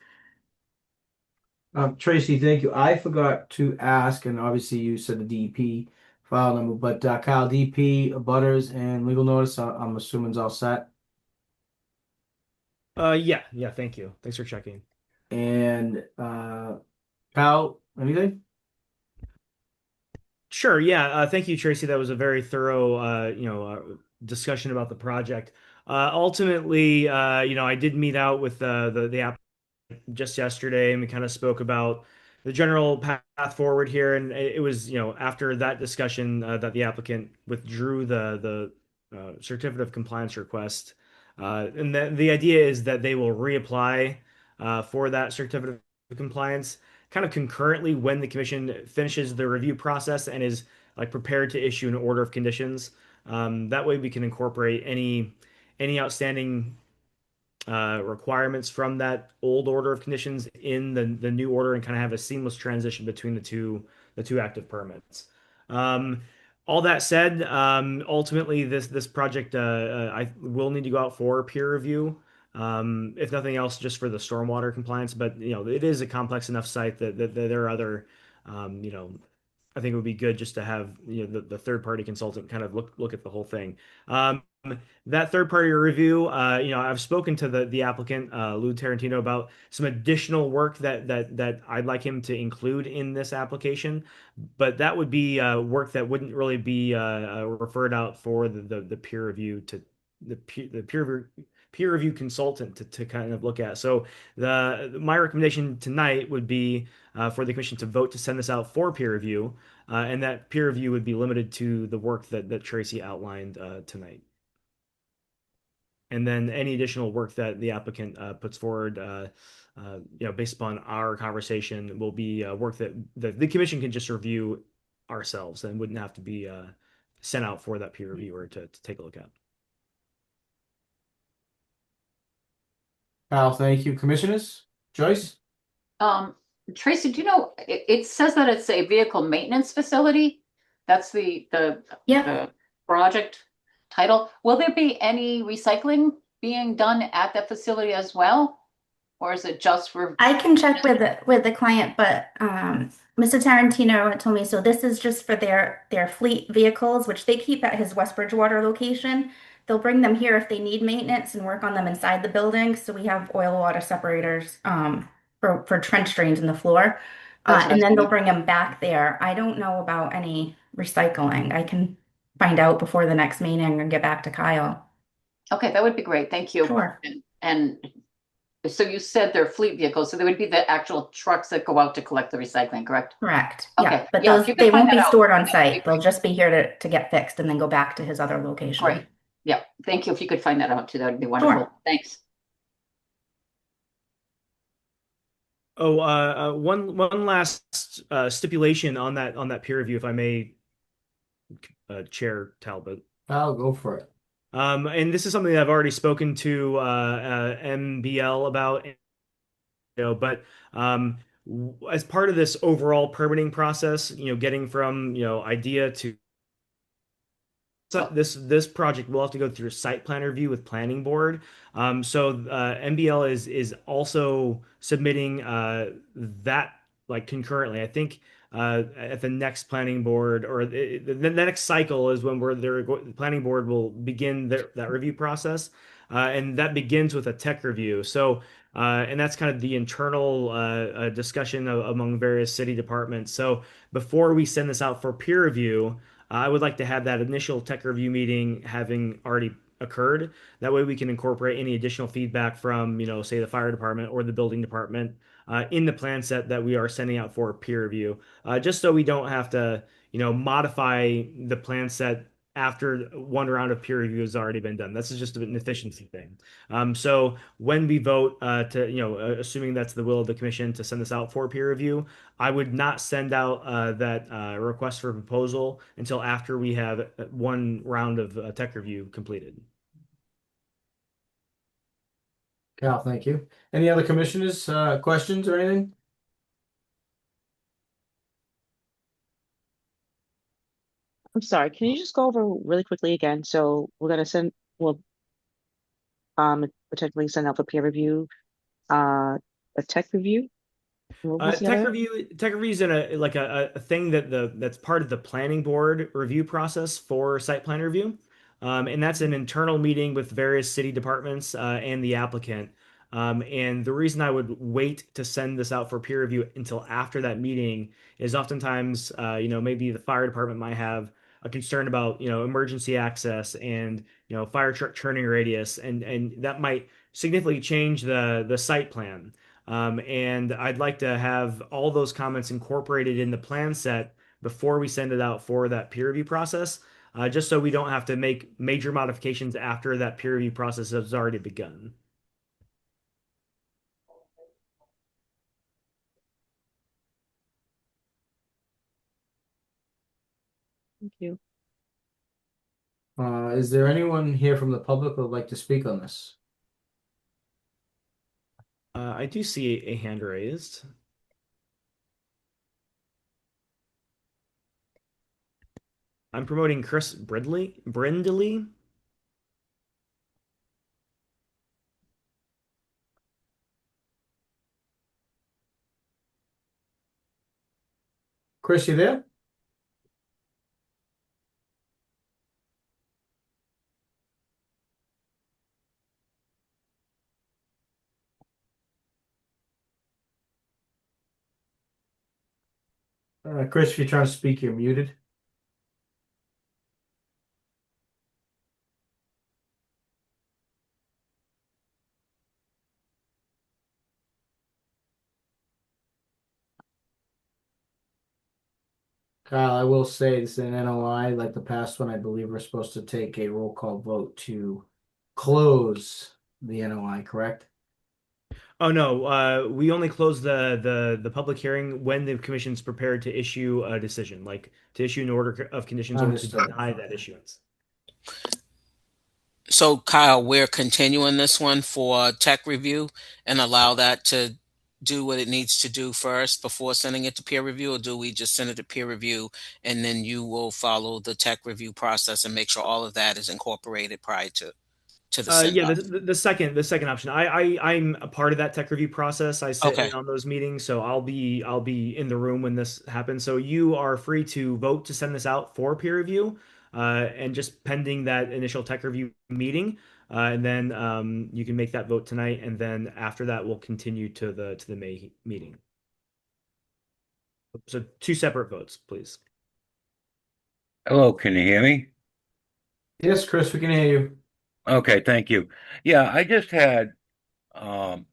Tracy, thank you. I forgot to ask, and obviously you said the DEP file number, but Kyle, DP, butters, and legal notice, I'm assuming is all set. Yeah, thank you. Thanks for checking. And Kyle, anything? Sure, yeah. Thank you, Tracy. That was a very thorough, discussion about the project. Ultimately, I did meet out with the app just yesterday, and we kind of spoke about the general path forward here. And it was, after that discussion that the applicant withdrew the certificate of compliance request. And the idea is that they will reapply for that certificate of compliance kind of concurrently when the commission finishes the review process and is like prepared to issue an order of conditions. That way we can incorporate any outstanding requirements from that old order of conditions in the new order and kind of have a seamless transition between the two active permits. Um, all that said, ultimately this project I will need to go out for peer review. If nothing else, just for the stormwater compliance, but it is a complex enough site that there are other, I think it would be good just to have the third party consultant kind of look at the whole thing. That third party review, I've spoken to the applicant, Lou Tarantino, about some additional work that I'd like him to include in this application, but that would be work that wouldn't really be referred out for the peer review to the peer review consultant to kind of look at. So my recommendation tonight would be for the commission to vote to send this out for peer review, and that peer review would be limited to the work that Tracy outlined tonight. And then any additional work that the applicant puts forward, based upon our conversation, will be work that the commission can just review ourselves and wouldn't have to be sent out for that peer reviewer to take a look at. Kyle, thank you. Commissioners, Joyce? Tracy, do you know, it says that it's a vehicle maintenance facility? That's the project title. Will there be any recycling being done at that facility as well? Or is it just for? I can check with the client, but Mr. Tarantino told me, so this is just for their fleet vehicles, which they keep at his West Bridgewater location. They'll bring them here if they need maintenance and work on them inside the building. So we have oil water separators for trench drains in the floor. And then they'll bring them back there. I don't know about any recycling. I can find out before the next meeting and get back to Kyle. Okay, that would be great. Thank you. Sure. And so you said they're fleet vehicles, so they would be the actual trucks that go out to collect the recycling, correct? Correct. Okay. Yeah, but Yeah, if you could they find won't be that out, stored on that would be site. They'll great. just be here to get fixed and then go back to his other location. Great. Yeah, thank you. If you could find that out too, that would be wonderful. Sure. Thanks. Oh, one last stipulation on that peer review, if I may, Chair Talbot. Kyle, go for it. And this is something that I've already spoken to MBL about, but as part of this overall permitting process, getting from, idea to this project will have to go through a site plan review with planning board. So MBL is also submitting that like concurrently. I think at the next planning board or the next cycle is when the planning board will begin that review process, and that begins with a tech review. And that's kind of the internal discussion among various city departments. So before we send this out for peer review. I would like to have that initial tech review meeting having already occurred. That way we can incorporate any additional feedback from, say the fire department or the building department in the plan set that we are sending out for peer review. Just so we don't have to, modify the plan set after one round of peer review has already been done. This is just an efficiency thing. So when we vote assuming that's the will of the commission to send this out for peer review, I would not send out that request for proposal until after we have one round of tech review completed. Cal, thank you. Any other commissioners, questions or anything? I'm sorry, can you just go over really quickly again? So we're gonna we'll potentially send out for peer review, a tech review. What was the other? Tech review is in a thing that's part of the planning board review process for site plan review, and that's an internal meeting with various city departments and the applicant. And the reason I would wait to send this out for peer review until after that meeting is oftentimes, maybe the fire department might have a concern about, emergency access and, fire truck turning radius, and that might significantly change the site plan. And I'd like to have all those comments incorporated in the plan set before we send it out for that peer review process, just so we don't have to make major modifications after that peer review process has already begun. Thank you. Is there anyone here from the public who would like to speak on this? I do see a hand raised. I'm promoting Chris Brindley. Chris, you there? Chris, if you're trying to speak, you're muted. Kyle, I will say this is an NOI, like the past one. I believe we're supposed to take a roll call vote to close the NOI, correct? Oh no, we only close the public hearing when the commission's prepared to issue a decision, like to issue an order of conditions or to Understood. deny that issuance. So Kyle, we're continuing this one for tech review and allow that to do what it needs to do first before sending it to peer review, or do we just send it to peer review and then you will follow the tech review process and make sure all of that is incorporated prior to the send Yeah, off? the second option. I'm a part of that tech review process. I sit Okay. in on those meetings, so I'll be in the room when this happens. So you are free to vote to send this out for peer review, and just pending that initial tech review meeting, and then you can make that vote tonight, and then after that we'll continue to the May meeting. So two separate votes, please. Hello, can you hear me? Yes, Chris, we can hear you. Okay, thank you. Yeah, I just had um,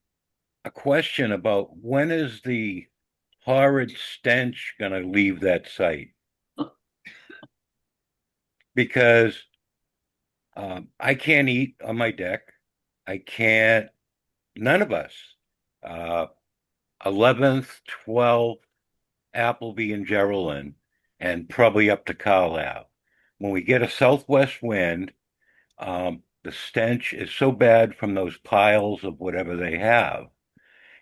a question about when is the horrid stench going to leave that site? Because I can't eat on my deck. I can't, none of us. Uh, 11th, 12th, Appleby and Geraldine, and probably up to Carlisle. When we get a southwest wind, the stench is so bad from those piles of whatever they have.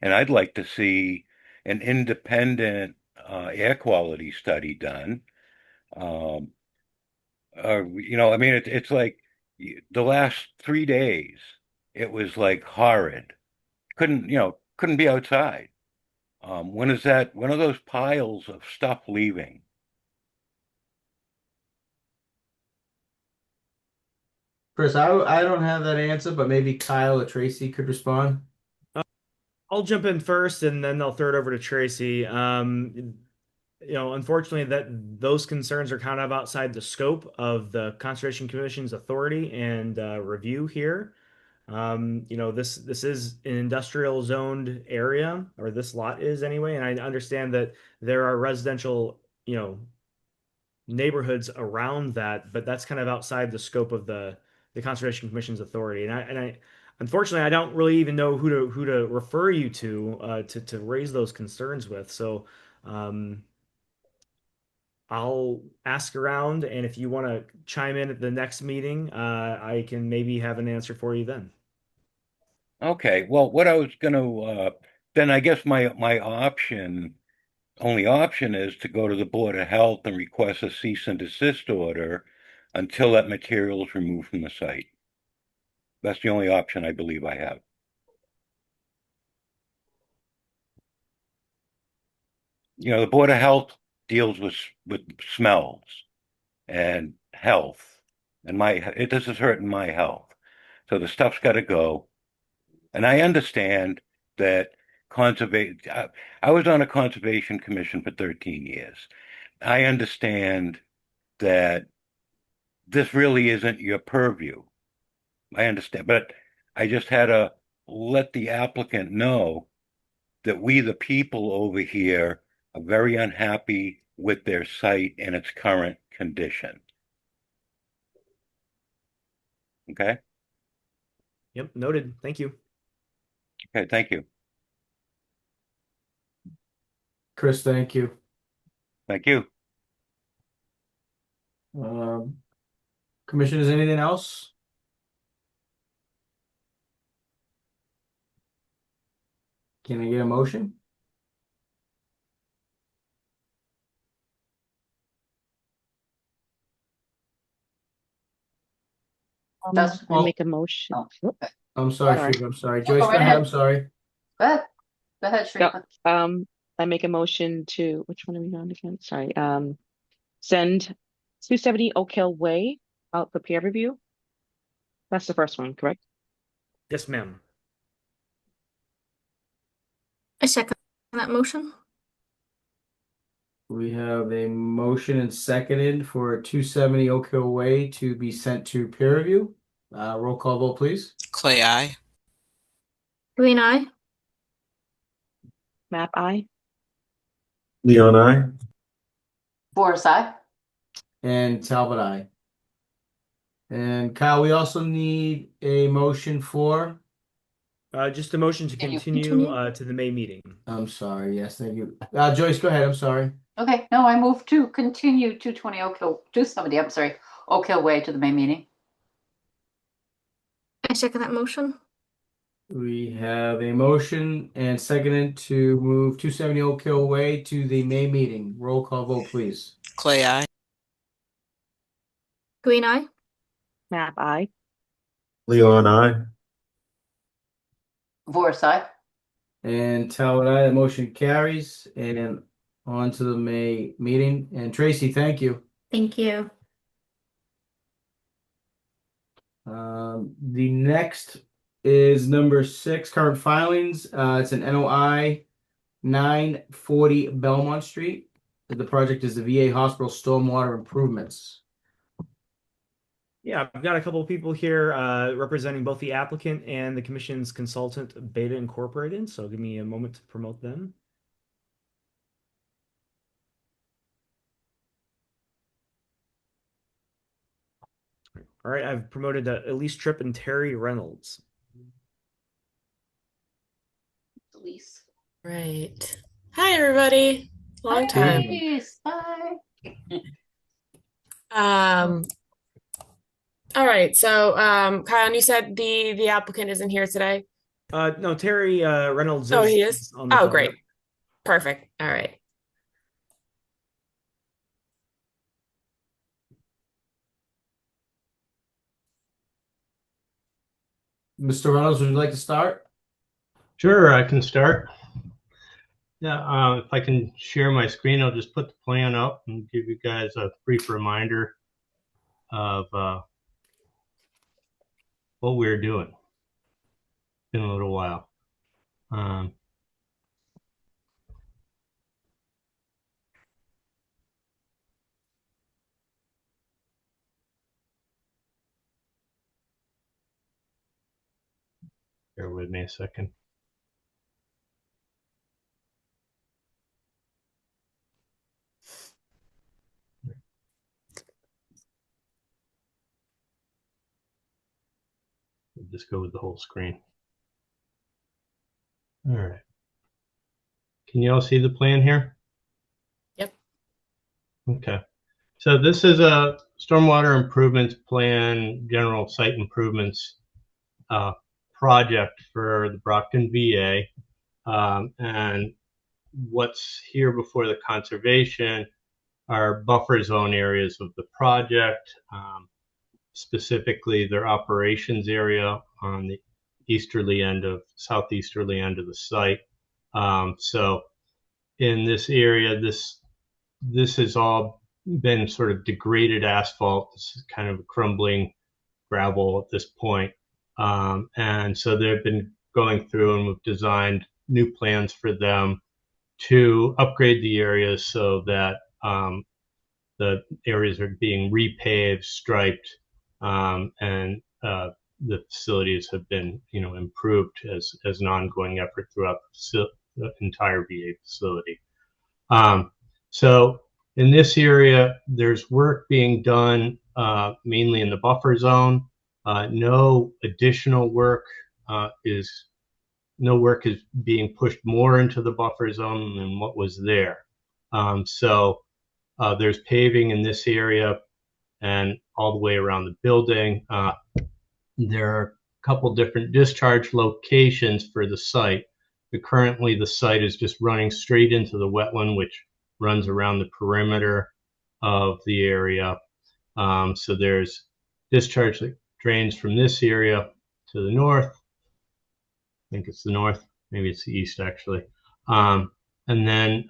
and I'd like to see an independent air quality study done. Um, I mean, it's like the last 3 days, it was like horrid. Couldn't be outside. When are those piles of stuff leaving? Chris, I don't have that answer, but maybe Kyle or Tracy could respond. I'll jump in first, and then I'll throw it over to Tracy. Unfortunately, that those concerns are kind of outside the scope of the Conservation Commission's authority and review here. This is an industrial zoned area, or this lot is anyway, and I understand that there are residential, neighborhoods around that, but that's kind of outside the scope of the Conservation Commission's authority. And I unfortunately I don't really even know who to refer you to raise those concerns with. So I'll ask around, and if you want to chime in at the next meeting, I can maybe have an answer for you then. Okay, well, what I was going to then I guess my only option is to go to the Board of Health and request a cease and desist order until that material is removed from the site. That's the only option I believe I have. The Board of Health deals with smells and health, and this is hurting my health. So the stuff's got to go. And I understand that conservation. I was on a conservation commission for 13 years. I understand that this really isn't your purview. I understand, but I just had to let the applicant know that we, the people over here, are very unhappy with their site and its current condition. Okay? Yep, noted. Thank you. Okay, thank you. Chris, thank you. Thank you. Commissioners, anything else? Can I get a motion? That's I make a motion. Oh. I'm sorry, Sorry. Shreepa, I'm sorry. Joyce, Go go right ahead, ahead. I'm sorry. Go ahead. Go ahead, Yep. Shreepa. I make a motion to, which one are we on again? Sorry. Send 270 Oak Hill Way out for peer review. That's the first one, correct? Yes, ma'am. I second that motion. We have a motion and seconded for 270 Oak Hill Way to be sent to peer review. Roll call vote, please. Clay, I. Green eye. Map I. Leon, I. Boris, aye. And Talbot, aye. And Kyle, we also need a motion for, Just a motion to continue to the May meeting. I'm sorry, yes, thank you. Joyce, go ahead, I'm sorry. Okay, no, I move to continue 270, I'm sorry, Oak Hill Way to the May meeting. I second that motion. We have a motion and seconded to move 270 Oak Hill Way to the May meeting. Roll call vote, please. Clay, I. Green eye. Map I. Leon, I. Boris, aye. And Talbot, aye. The motion carries. And on to the May meeting. And Tracy, thank you. Thank you. The next is number 6, current filings. It's an NOI 940 Belmont Street. The project is the VA Hospital Stormwater Improvements. Yeah, I've got a couple of people here representing both the applicant and the commission's consultant, Beta Incorporated. So give me a moment to promote them. All right, I've promoted Elise Tripp and Terry Reynolds. Elise. Right. Hi, everybody. Long time. Elise, bye. All right. So, Kyle, you said the applicant isn't here today. No, Terry Reynolds Oh, he is? is on the Oh, call. great. Yep. Perfect. All right. Mr. Reynolds, would you like to start? Sure, I can start. Yeah, if I can share my screen, I'll just put the plan up and give you guys a brief reminder of what we're doing. It's been a little while. Bear with me a second. We'll just go with the whole screen. All right. Can you all see the plan here? Yep. Okay. So this is a stormwater improvements plan, general site improvements project for the Brockton VA. And what's here before the conservation are buffer zone areas of the project, specifically their operations area on the southeasterly end of the site. So in this area, this has all been sort of degraded asphalt. This is kind of crumbling gravel at this point. And so they've been going through and we've designed new plans for them to upgrade the areas so that the areas are being repaved, striped, and the facilities have been, improved as an ongoing effort throughout the entire VA facility. So in this area, there's work being done mainly in the buffer zone. No additional work is being pushed more into the buffer zone than what was there. So there's paving in this area and all the way around the building. There are a couple different discharge locations for the site. But currently, the site is just running straight into the wetland, which runs around the perimeter of the area. So there's discharge that drains from this area to the north. I think it's the north, maybe it's the east actually. And then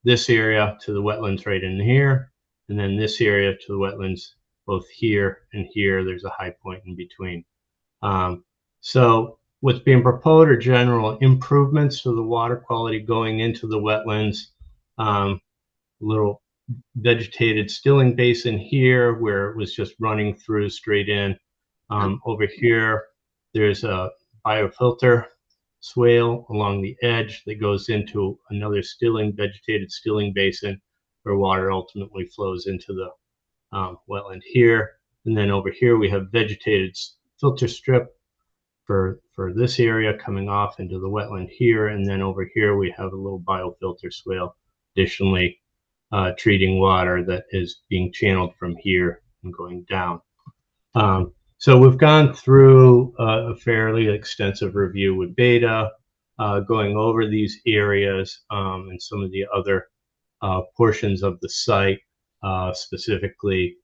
this area to the wetlands right in here, and then this area to the wetlands both here and here. There's a high point in between. So what's being proposed are general improvements to the water quality going into the wetlands. Little vegetated stilling basin here where it was just running through straight in. Over here, there's a biofilter swale along the edge that goes into another vegetated stilling basin where water ultimately flows into the wetland here. And then over here, we have vegetated filter strip for this area coming off into the wetland here. And then over here, we have a little biofilter swale, additionally treating water that is being channeled from here and going down. So we've gone through a fairly extensive review with Beta, going over these areas and some of the other portions of the site, specifically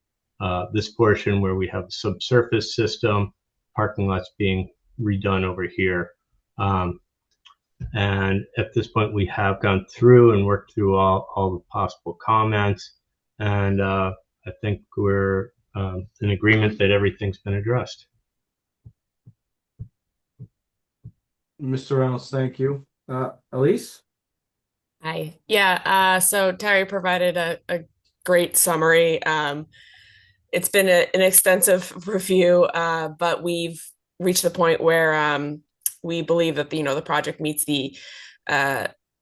this portion where we have the subsurface system, parking lots being redone over here. And at this point, we have gone through and worked through all the possible comments. And I think we're in agreement that everything's been addressed. Mr. Reynolds, thank you. Elise? Hi. Yeah. So Terry provided a great summary. It's been an extensive review, but we've reached the point where we believe that the project meets the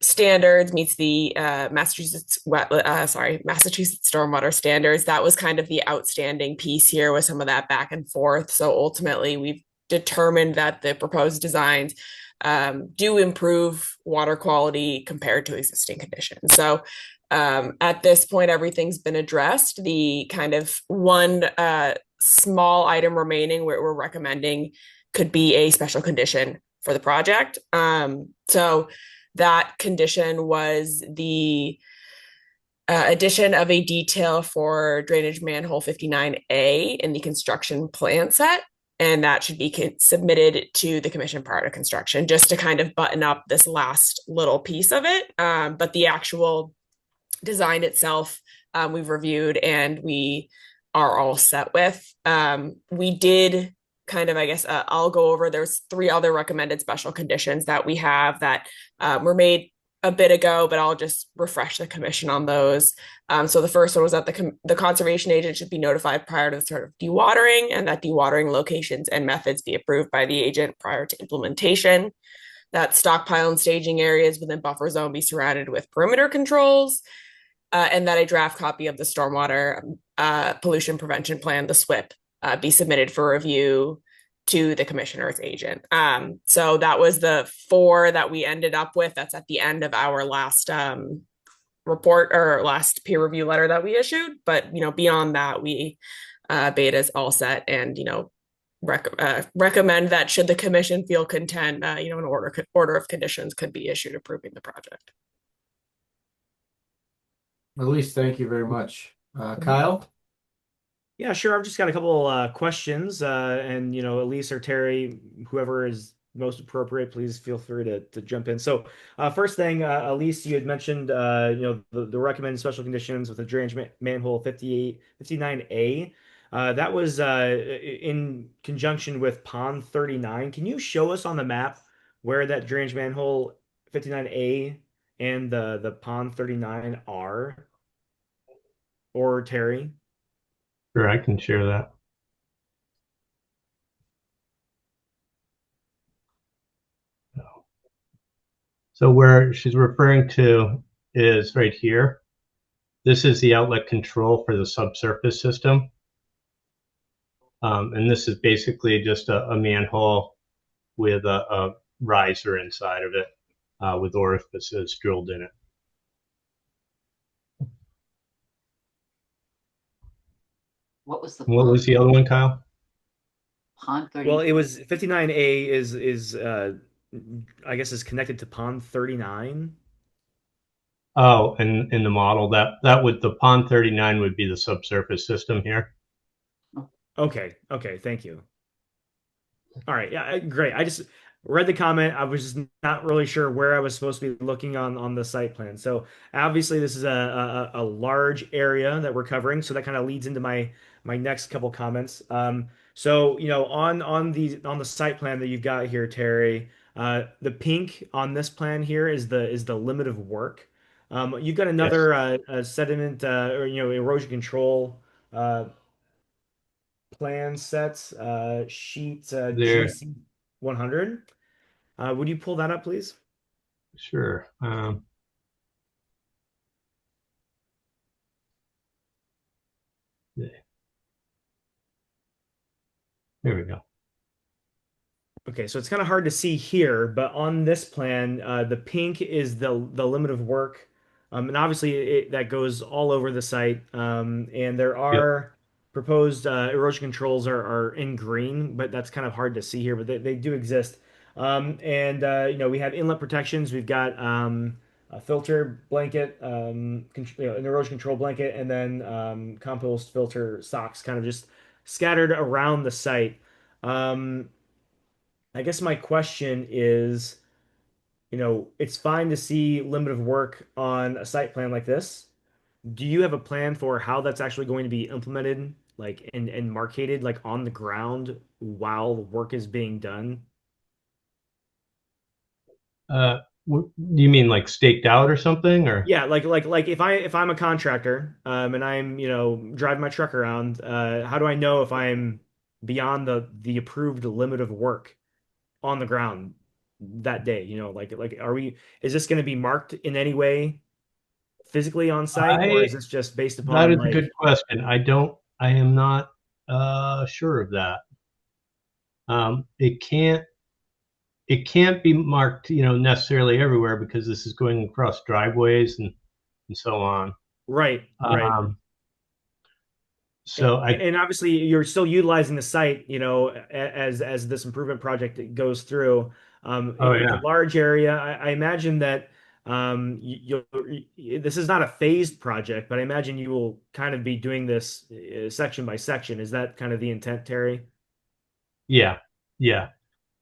standards, meets the Massachusetts stormwater standards. That was kind of the outstanding piece here with some of that back and forth. So ultimately, we've determined that the proposed designs do improve water quality compared to existing conditions. So at this point, everything's been addressed. The kind of one small item remaining where we're recommending could be a special condition for the project. So that condition was the addition of a detail for drainage manhole 59A in the construction plan set. And that should be submitted to the commission prior to construction, just to kind of button up this last little piece of it. But the actual design itself, we've reviewed and we are all set with. We did kind of, I guess, I'll go over, there's 3 other recommended special conditions that we have that were made a bit ago, but I'll just refresh the commission on those. So the first one was that the conservation agent should be notified prior to the start of dewatering, and that dewatering locations and methods be approved by the agent prior to implementation. That stockpile and staging areas within buffer zone be surrounded with perimeter controls, and that a draft copy of the stormwater pollution prevention plan, the SWIP, be submitted for review to the commissioner's agent. So that was the 4 that we ended up with. That's at the end of our last report or last peer review letter that we issued. But, beyond that, we Beta's all set, and, recommend that should the commission feel content, an order of conditions could be issued approving the project. Elise, thank you very much. Kyle? Yeah, sure. I've just got a couple questions, and Elise or Terry, whoever is most appropriate, please feel free to jump in. So, first thing, Elise, you had mentioned, the recommended special conditions with the drainage manhole 59A. That was in conjunction with pond 39. Can you show us on the map where that drainage manhole 59A and the pond 39 are? Or Terry? Sure, I can share that. So where she's referring to is right here. This is the outlet control for the subsurface system. And this is basically just a manhole with a riser inside of it with orifices drilled in it. What was the What was the other one, Kyle? pond 30? Well, it was 59A is I guess is connected to pond 39. Oh, and in the model that would the pond 39 would be the subsurface system here. Okay, thank you. All right, yeah, great. I just read the comment. I was just not really sure where I was supposed to be looking on the site plan. So obviously this is a large area that we're covering, so that kind of leads into my next couple comments. So on the site plan that you've got here, Terry, the pink on this plan here is the limit of work. You've got Yes. another sediment or erosion control plan sets sheet There. GC 100. Would you pull that up, please? Sure. There we go. Okay, so it's kind of hard to see here, but on this plan, the pink is the limit of work, and obviously that goes all over the site. And there Yep. are proposed erosion controls are in green, but that's kind of hard to see here, but they do exist. And we have inlet protections. We've got a filter blanket, an erosion control blanket, and then compost filter socks, kind of just scattered around the site. Um, I guess my question is, it's fine to see limit of work on a site plan like this. Do you have a plan for how that's actually going to be implemented, like and marketed like on the ground while work is being done? Do you mean like staked out or something, or? Yeah, like if I'm a contractor, and I'm, driving my truck around, how do I know if I'm beyond the approved limit of work on the ground that day? Like is this going to be marked in any way physically on site, or I is this just based That upon is a like good question. I am not sure of that. It can't be marked, necessarily everywhere because this is going across driveways and so on. right. Um, so I And obviously you're still utilizing the site, as this improvement project goes through. Oh It's a yeah. large area. I imagine that this is not a phased project, but I imagine you will kind of be doing this section by section. Is that kind of the intent, Terry? Yeah. Yeah.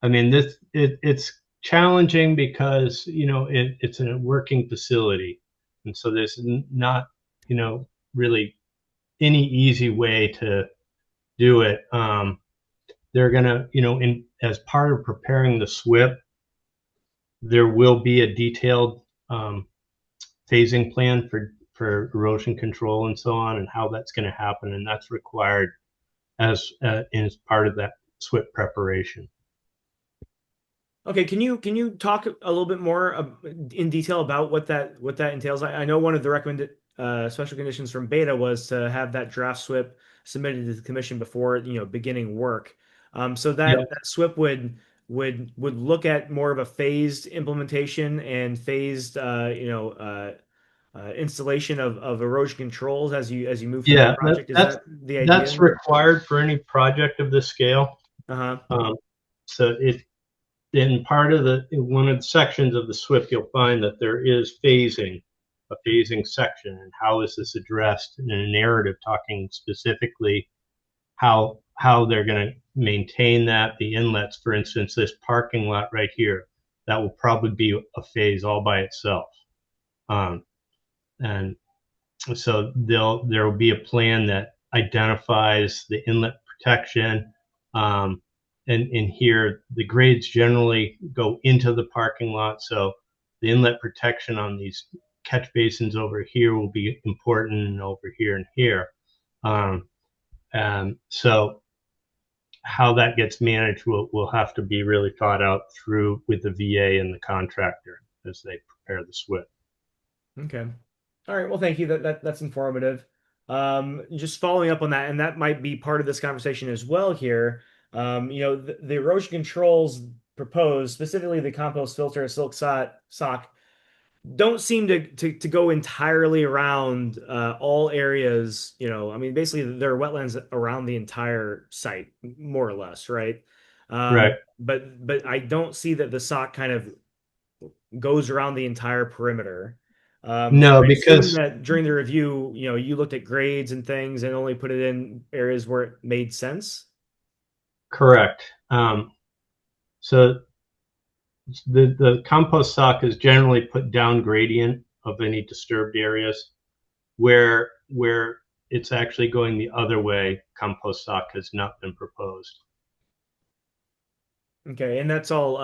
I mean, it's challenging because it's a working facility, and so there's not really any easy way to do it. They're gonna in as part of preparing the SWIP, there will be a detailed phasing plan for erosion control and so on, and how that's going to happen, and that's required as part of that SWIP preparation. Okay, can you talk a little bit more in detail about what that entails? I know one of the recommended special conditions from Beta was to have that draft SWIP submitted to the commission before beginning work. So Yeah. that SWIP would look at more of a phased implementation and phased installation of erosion controls as you move through the Yeah, project. Is that's that the that's idea? required for any project of this scale. Uh-huh. So it in part of the in one of the sections of the SWIFT, you'll find that there is a phasing section, and how is this addressed in a narrative talking specifically how they're going to maintain that the inlets, for instance, this parking lot right here, that will probably be a phase all by itself, and so there will be a plan that identifies the inlet protection. And here the grades generally go into the parking lot, so the inlet protection on these catch basins over here will be important, and over here and here. And so how that gets managed will have to be really thought out through with the VA and the contractor as they prepare the SWIP. Okay. All right. Well, thank you. That's informative. Just following up on that, and that might be part of this conversation as well here. The erosion controls proposed, specifically the compost filter, sock, don't seem to go entirely around all areas. I mean, basically there are wetlands around the entire site, more or less, right? Right. But I don't see that the sock kind of goes around the entire perimeter. So No, I assume because that during the review, you looked at grades and things and only put it in areas where it made sense. correct. So the compost sock is generally put down gradient of any disturbed areas. Where it's actually going the other way, compost sock has not been proposed. Okay, and that's all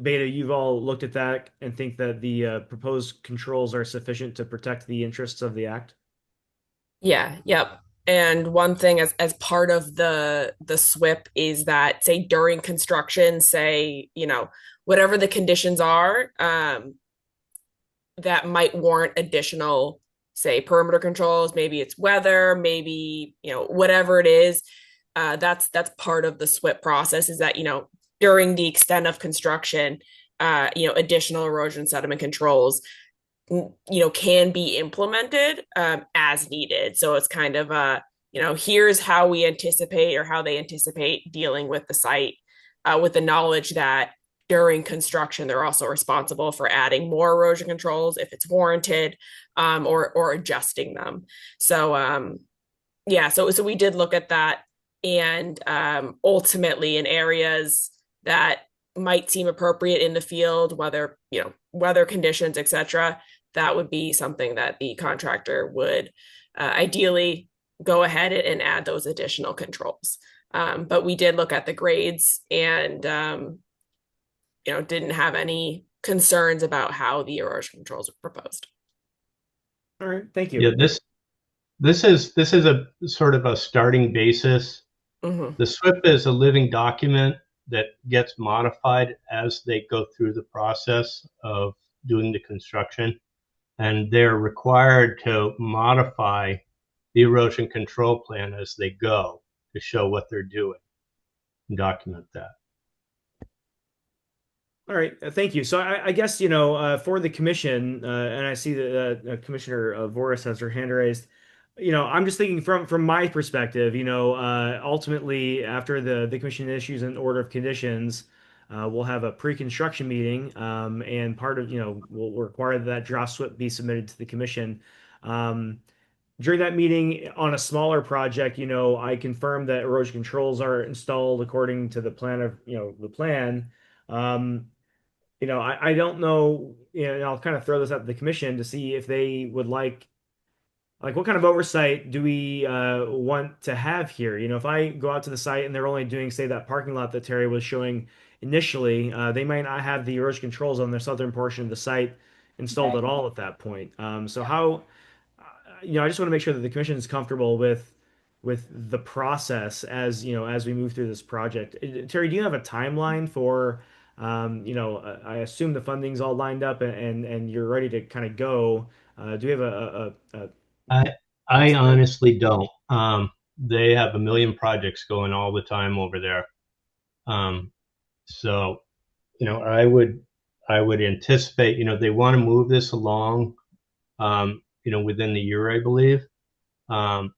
Beta, you've all looked at that and think that the proposed controls are sufficient to protect the interests of the act? Yeah, yep. And one thing as part of the SWIP is that say during construction, say, whatever the conditions are, that might warrant additional, say, perimeter controls, maybe it's weather, maybe, whatever it is. That's part of the SWIP process is that, during the extent of construction, additional erosion sediment controls can be implemented as needed. So it's kind of here's how we anticipate or how they anticipate dealing with the site, with the knowledge that during construction they're also responsible for adding more erosion controls if it's warranted, or adjusting them. So yeah, so we did look at that, and ultimately in areas that might seem appropriate in the field, whether weather conditions, etc., that would be something that the contractor would ideally go ahead and add those additional controls. But we did look at the grades and didn't have any concerns about how the erosion controls were proposed. All right, thank Yeah, you. this is a sort of a starting basis. Mm-hmm. The SWIP is a living document that gets modified as they go through the process of doing the construction, and they're required to modify the erosion control plan as they go to show what they're doing and document that. All right, thank you. So I guess for the commission, and I see that Commissioner Voris has her hand raised. I'm just thinking from my perspective. Ultimately after the commission issues an order of conditions, we'll have a pre-construction meeting, and part of, we'll require that draft SWIP be submitted to the commission. Um, During that meeting on a smaller project, I confirmed that erosion controls are installed according to the plan of, the plan. Um, I don't know, and I'll kind of throw this at the commission to see if they would like what kind of oversight do we want to have here? If I go out to the site and they're only doing, say, that parking lot that Terry was showing initially, they might not have the erosion controls on their southern portion of the site installed Right. at all at that point. So how, I just want to make sure that the commission is comfortable with the process as, as we move through this project. Terry, do you have a timeline for, I assume the funding's all lined up and you're ready to kind of go. Do we have a I I honestly don't. They have a million projects going all the time over there. Um, so I would anticipate, they want to move this along, within the year, I believe. Um,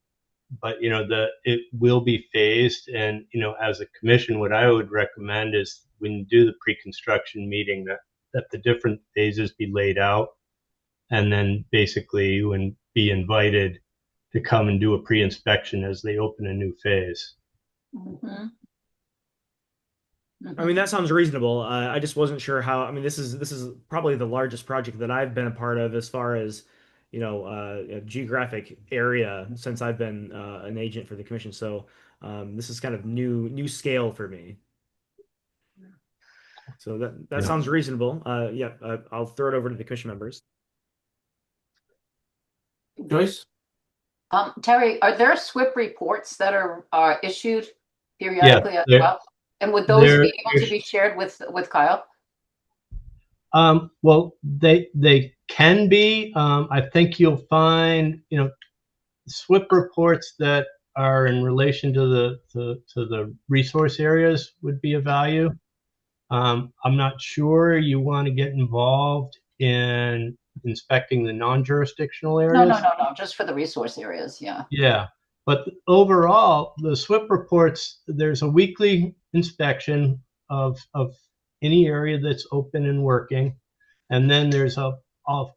but it will be phased, and as a commission, what I would recommend is when you do the pre-construction meeting that the different phases be laid out, and then basically you would be invited to come and do a pre-inspection as they open a new phase. Mm-hmm. I mean, that sounds reasonable. I just wasn't sure how. I mean, this is probably the largest project that I've been a part of as far as, a geographic area since I've been an agent for the commission. So this is kind of new scale for me. So that Yeah. sounds reasonable. Yeah, I'll throw it over to the commission members. Joyce? Terry, are there SWIP reports that are issued periodically as there, well? And would those there, be able to be shared with Kyle? well, they can be. I think you'll find, SWIP reports that are in relation to the resource areas would be of value. I'm not sure you want to get involved in inspecting the non-jurisdictional No, areas. no. Just for the resource areas. Yeah. Yeah, but overall, the SWIP reports, there's a weekly inspection of any area that's open and working, and then there's of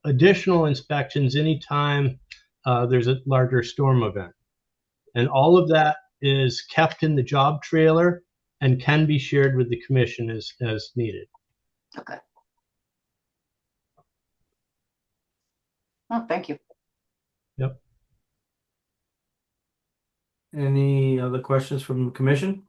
additional inspections anytime there's a larger storm event, and all of that is kept in the job trailer and can be shared with the commission as needed. Okay. Oh, thank you. Yep. Any other questions from the commission?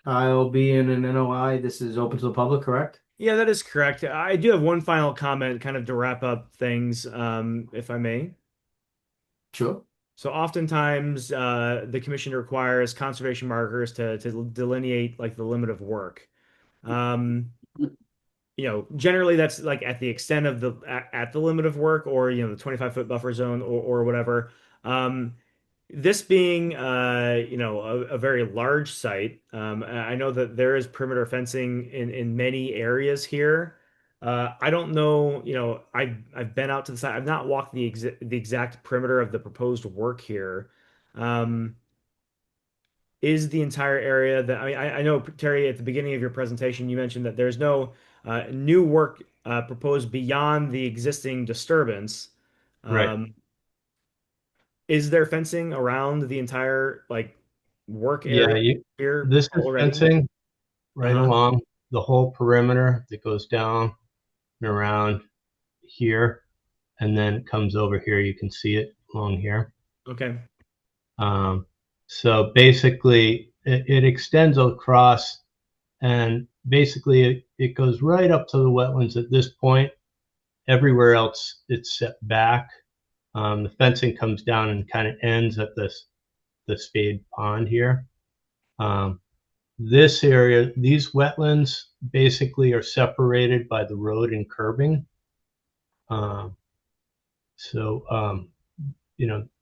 Kyle being an NOI, this is open to the public, correct? Yeah, that is correct. I do have one final comment, kind of to wrap up things, if I may. Sure. So oftentimes, the commission requires conservation markers to delineate like the limit of work. Um, generally that's like at the extent of at the limit of work, or the 25-foot buffer zone, or whatever. This being a very large site, I know that there is perimeter fencing in many areas here. I don't know, I've been out to the site. I've not walked the exact perimeter of the proposed work here. Um, is the entire area that, I mean, I know, Terry, at the beginning of your presentation, you mentioned that there's no new work proposed beyond the existing disturbance. Right. Is there fencing around the entire like work Yeah, area here this is already? fencing right Uh-huh. along the whole perimeter that goes down and around here, and then it comes over here. You can see it along here. Okay. Um, so basically, it extends across, and basically it goes right up to the wetlands at this point. Everywhere else, it's set back. The fencing comes down and kind of ends at the spade pond here. This area, these wetlands basically are separated by the road and curbing. Um, so,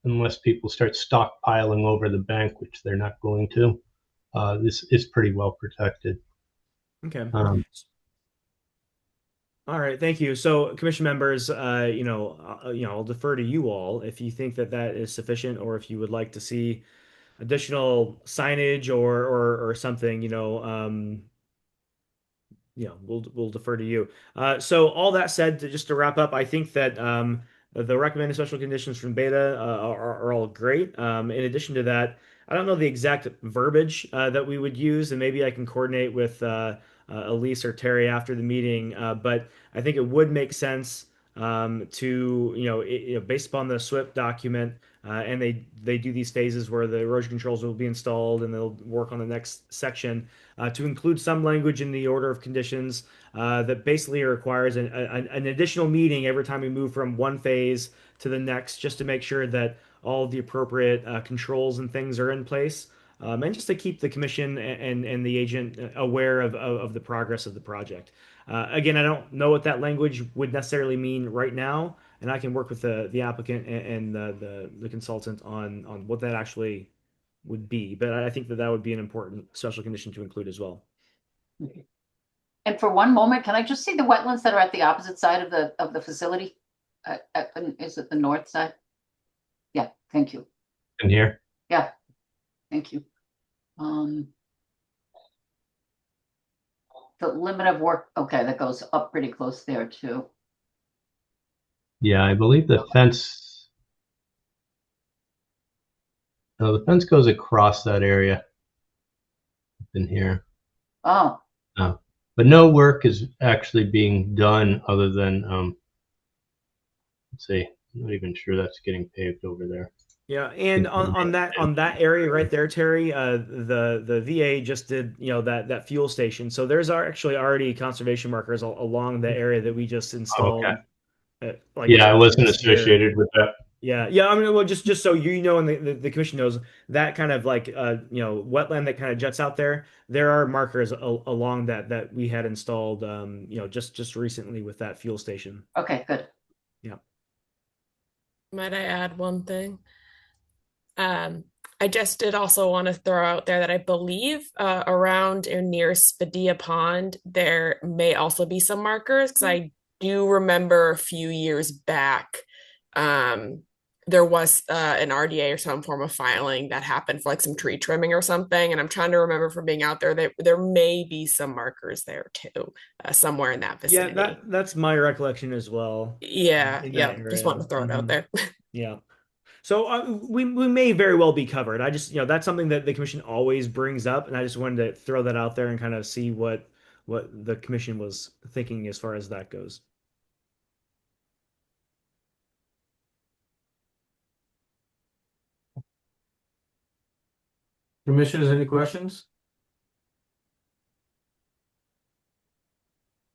unless people start stockpiling over the bank, which they're not going to, this is pretty well protected. Okay. Um, All right, thank you. So, commission members, I'll defer to you all if you think that that is sufficient, or if you would like to see additional signage or something, we'll defer to you. So all that said, just to wrap up, I think that the recommended special conditions from Beta are all great. In addition to that, I don't know the exact verbiage that we would use, and maybe I can coordinate with Elise or Terry after the meeting. But I think it would make sense to, based upon the SWIP document, and they do these phases where the erosion controls will be installed, and they'll work on the next section to include some language in the order of conditions that basically requires an additional meeting every time we move from one phase to the next, just to make sure that all of the appropriate controls and things are in place. And just to keep the commission and the agent aware of the progress of the project. Again, I don't know what that language would necessarily mean right now, and I can work with the applicant and the consultant on what that actually would be. But I think that that would be an important special condition to include as well. And for one moment, can I just see the wetlands that are at the opposite side of the facility? Is it the north side? Yeah, thank you. In here. Yeah, thank you. The limit of work, okay, that goes up pretty close there too. Yeah, I believe the fence. No, the fence goes across that area in here. Oh, But no work is actually being done other than let's see, I'm not even sure that's getting paved over there. Yeah, and on that area right there, Terry, the VA just did that fuel station. So there's actually already conservation markers along the area that we just installed. Okay. Like Yeah, I wasn't this year. associated with that. Yeah, yeah. I mean, well, just so you know, and the commission knows that kind of like wetland that kind of juts out there. There are markers along that we had installed, just recently with that fuel station. okay, good. Yeah. Might I add one thing? Um, I just did also want to throw out there that I believe around or near Spadea Pond, there may also be some markers because I do remember a few years back, um, there was an RDA or some form of filing that happened for like some tree trimming or something. And I'm trying to remember from being out there that there may be some markers there too, somewhere in that Yeah, vicinity. that's my recollection as well. Yeah, In that yeah, just area. wanted to throw it out there. Yeah. So we may very well be covered. I just, that's something that the commission always brings up, and I just wanted to throw that out there and kind of see what the commission was thinking as far as that goes. Commissioners, any questions?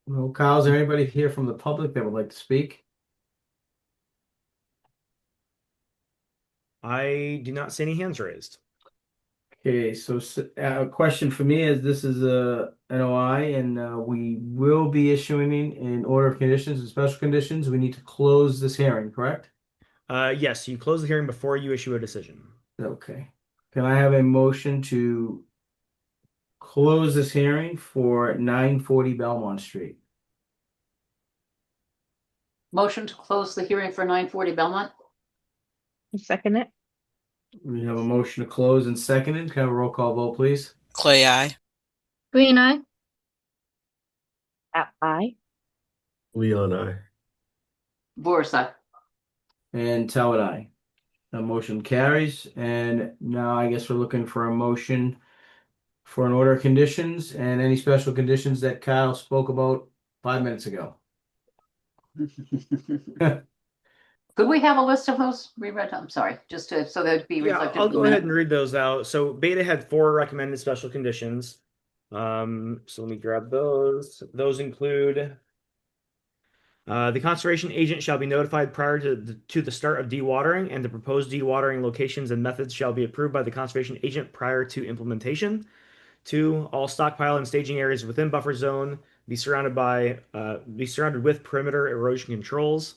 No, Kyle, is there anybody here from the public that would like to speak? I do not see any hands raised. Okay, so a question for me is this is a NOI and we will be issuing an order of conditions and special conditions. We need to close this hearing, correct? Yes, you close the hearing before you issue a decision. Okay. Can I have a motion to close this hearing for 940 Belmont Street? Motion to close the hearing for 940 Belmont. Second it. We have a motion to close and seconded. Can I have a roll call vote, please? Clay, aye. Green eye. Aye. Leon, I. Borsa. And Talbot, aye. The motion carries. And now I guess we're looking for a motion for an order of conditions and any special conditions that Kyle spoke about 5 minutes ago. Could we have a list of those reread? I'm sorry, just so they'd be Yeah, reflected. I'll go ahead and read those out. So Beta had 4 recommended special conditions. So let me grab those. Those include the conservation agent shall be notified prior to the start of dewatering, and the proposed dewatering locations and methods shall be approved by the conservation agent prior to implementation. 2, all stockpile and staging areas within buffer zone be surrounded with perimeter erosion controls.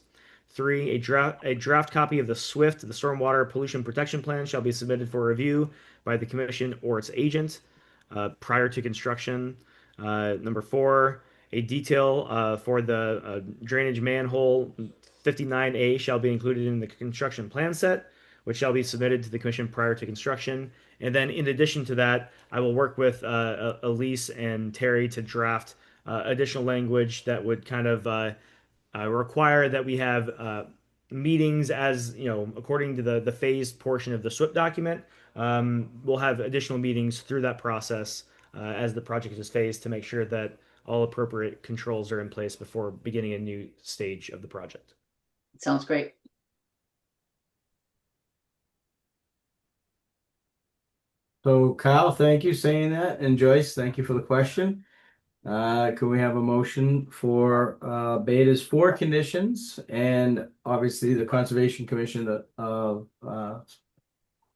3, a draft copy of the SWIFT, the Stormwater Pollution Protection Plan, shall be submitted for review by the commission or its agent prior to construction. Number 4, A detail for the drainage manhole 59A shall be included in the construction plan set, which shall be submitted to the commission prior to construction. And then in addition to that, I will work with Elise and Terry to draft additional language that would kind of require that we have meetings as, you know, according to the phased portion of the SWIP document. We'll have additional meetings through that process as the project is phased to make sure that all appropriate controls are in place before beginning a new stage of the project. Sounds great. So Kyle, thank you saying that, and Joyce, thank you for the question. Can we have a motion for Beta's 4 conditions and obviously the Conservation Commission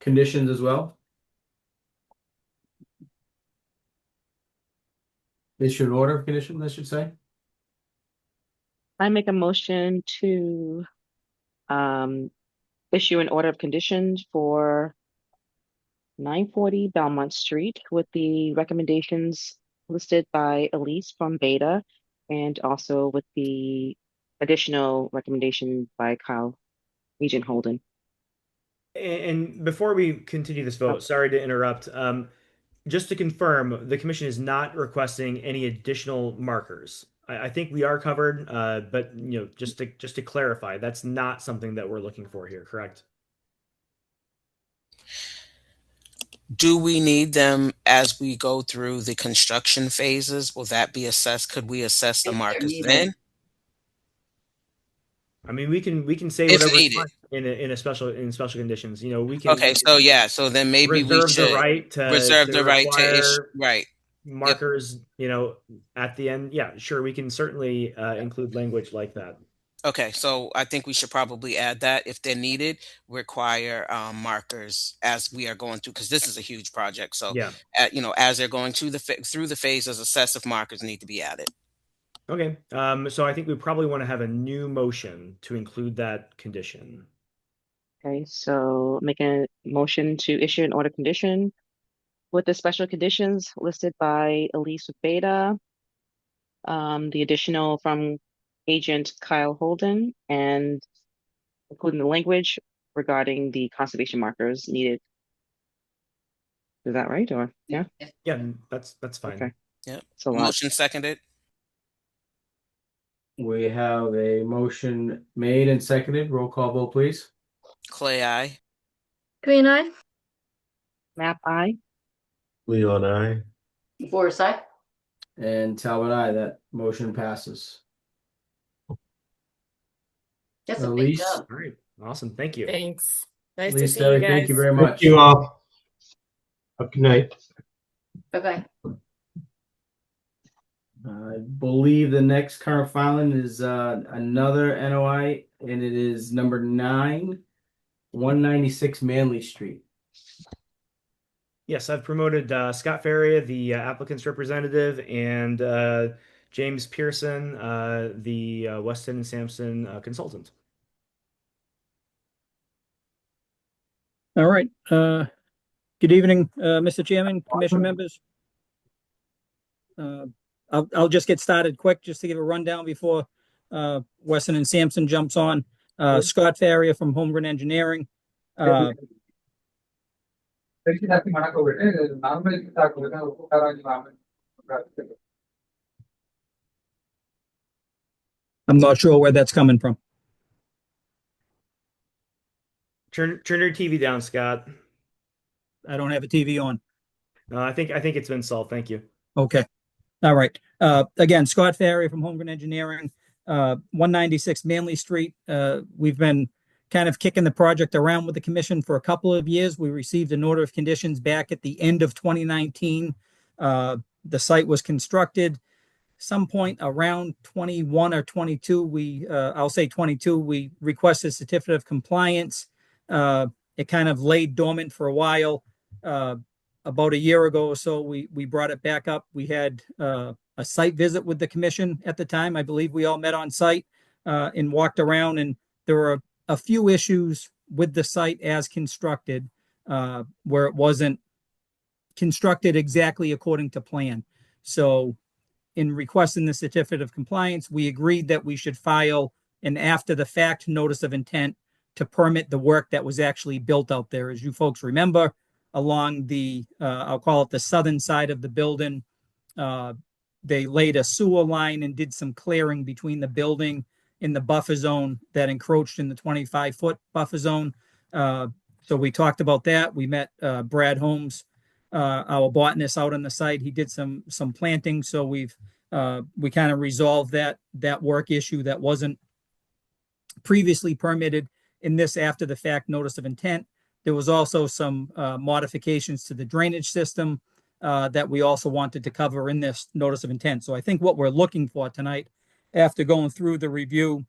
conditions as well? Issue an order of conditions, I should say. I make a motion to issue an order of conditions for 940 Belmont Street with the recommendations listed by Elise from Beta and also with the additional recommendation by Kyle, Regent Holden. And before we continue this vote, sorry to interrupt. Just to confirm, the commission is not requesting any additional markers. I think we are covered, but you know, just to clarify, that's not something that we're looking for here, correct? Do we need them as we go through the construction phases? Will that be assessed? Could we assess the markers then? I mean, we can say If whatever we needed. want in special conditions. You know, we can Okay, so yeah, so then maybe we reserve the should right to reserve the right to issue, require right. markers. You know, at the end. Yeah, sure, we can certainly include language like that. Okay, so I think we should probably add that if they're needed, require markers as we are going through, because this is a huge project. So, Yeah. you know, as they're going through through the phases, assessive markers need to be added. Okay. So I think we probably want to have a new motion to include that condition. Okay, so make a motion to issue an order condition with the special conditions listed by Elise with Beta, the additional from Agent Kyle Holden, and including the language regarding the conservation markers needed. Is that right? Or yeah? Yeah, that's fine. Okay. Yep. So Motion seconded. We have a motion made and seconded. Roll call vote, please. Clay, aye. Green eye. Map I. Leon, I. Forsyth. And Talbot, aye. That motion passes. That's a big Elise. job. All right. Awesome. Thank you. Thanks. Nice to Elise, see you Terry, thank guys. you very much. Thank you all. Have a good night. Bye-bye. I believe the next current filing is another NOI, and it is number 9, 196 Manley Street. Yes, I've promoted Scott Faria, the applicant's representative, and James Pearson, the Weston and Sampson consultant. All right. Good evening, Mr. Chairman, commission members. I'll just get started quick just to give a rundown before Weston and Sampson jumps on. Scott Faria from Holmgren Engineering. I'm not sure where that's coming from. Turn your TV down, Scott. I don't have a TV on. I think it's been solved. Thank you. Okay. All right. Again, Scott Faria from Holmgren Engineering, 196 Manley Street. We've been kind of kicking the project around with the commission for a couple of years. We received an order of conditions back at the end of 2019. The site was constructed some point around 21 or 22. I'll say 22, we requested certificate of compliance. It kind of laid dormant for a while. About a year ago or so, we brought it back up. We had a site visit with the commission at the time. I believe we all met on site and walked around, and there were a few issues with the site as constructed where it wasn't constructed exactly according to plan. So in requesting the certificate of compliance, we agreed that we should file an after the fact notice of intent to permit the work that was actually built out there. As you folks remember, along the, I'll call it the southern side of the building, they laid a sewer line and did some clearing between the building and the buffer zone that encroached in the 25-foot buffer zone. So we talked about that. We met Brad Holmes, our botanist out on the site. He did some planting. So we kind of resolved that work issue that wasn't previously permitted in this after the fact notice of intent. There was also some modifications to the drainage system that we also wanted to cover in this notice of intent. So I think what we're looking for tonight, after going through the review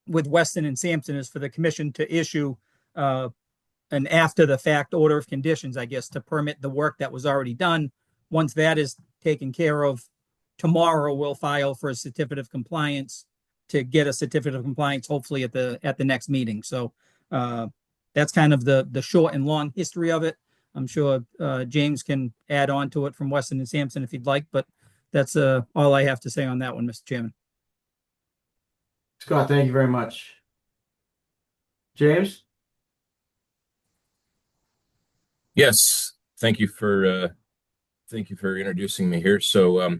with Weston and Sampson, is for the commission to issue an after the fact order of conditions, I guess, to permit the work that was already done. Once that is taken care of, tomorrow we'll file for a certificate of compliance to get a certificate of compliance, hopefully at the next meeting. So that's kind of the short and long history of it. I'm sure James can add on to it from Weston and Sampson if he'd like, but that's all I have to say on that one, Mr. Chairman. Scott, thank you very much. James? Yes, thank you for introducing me here. So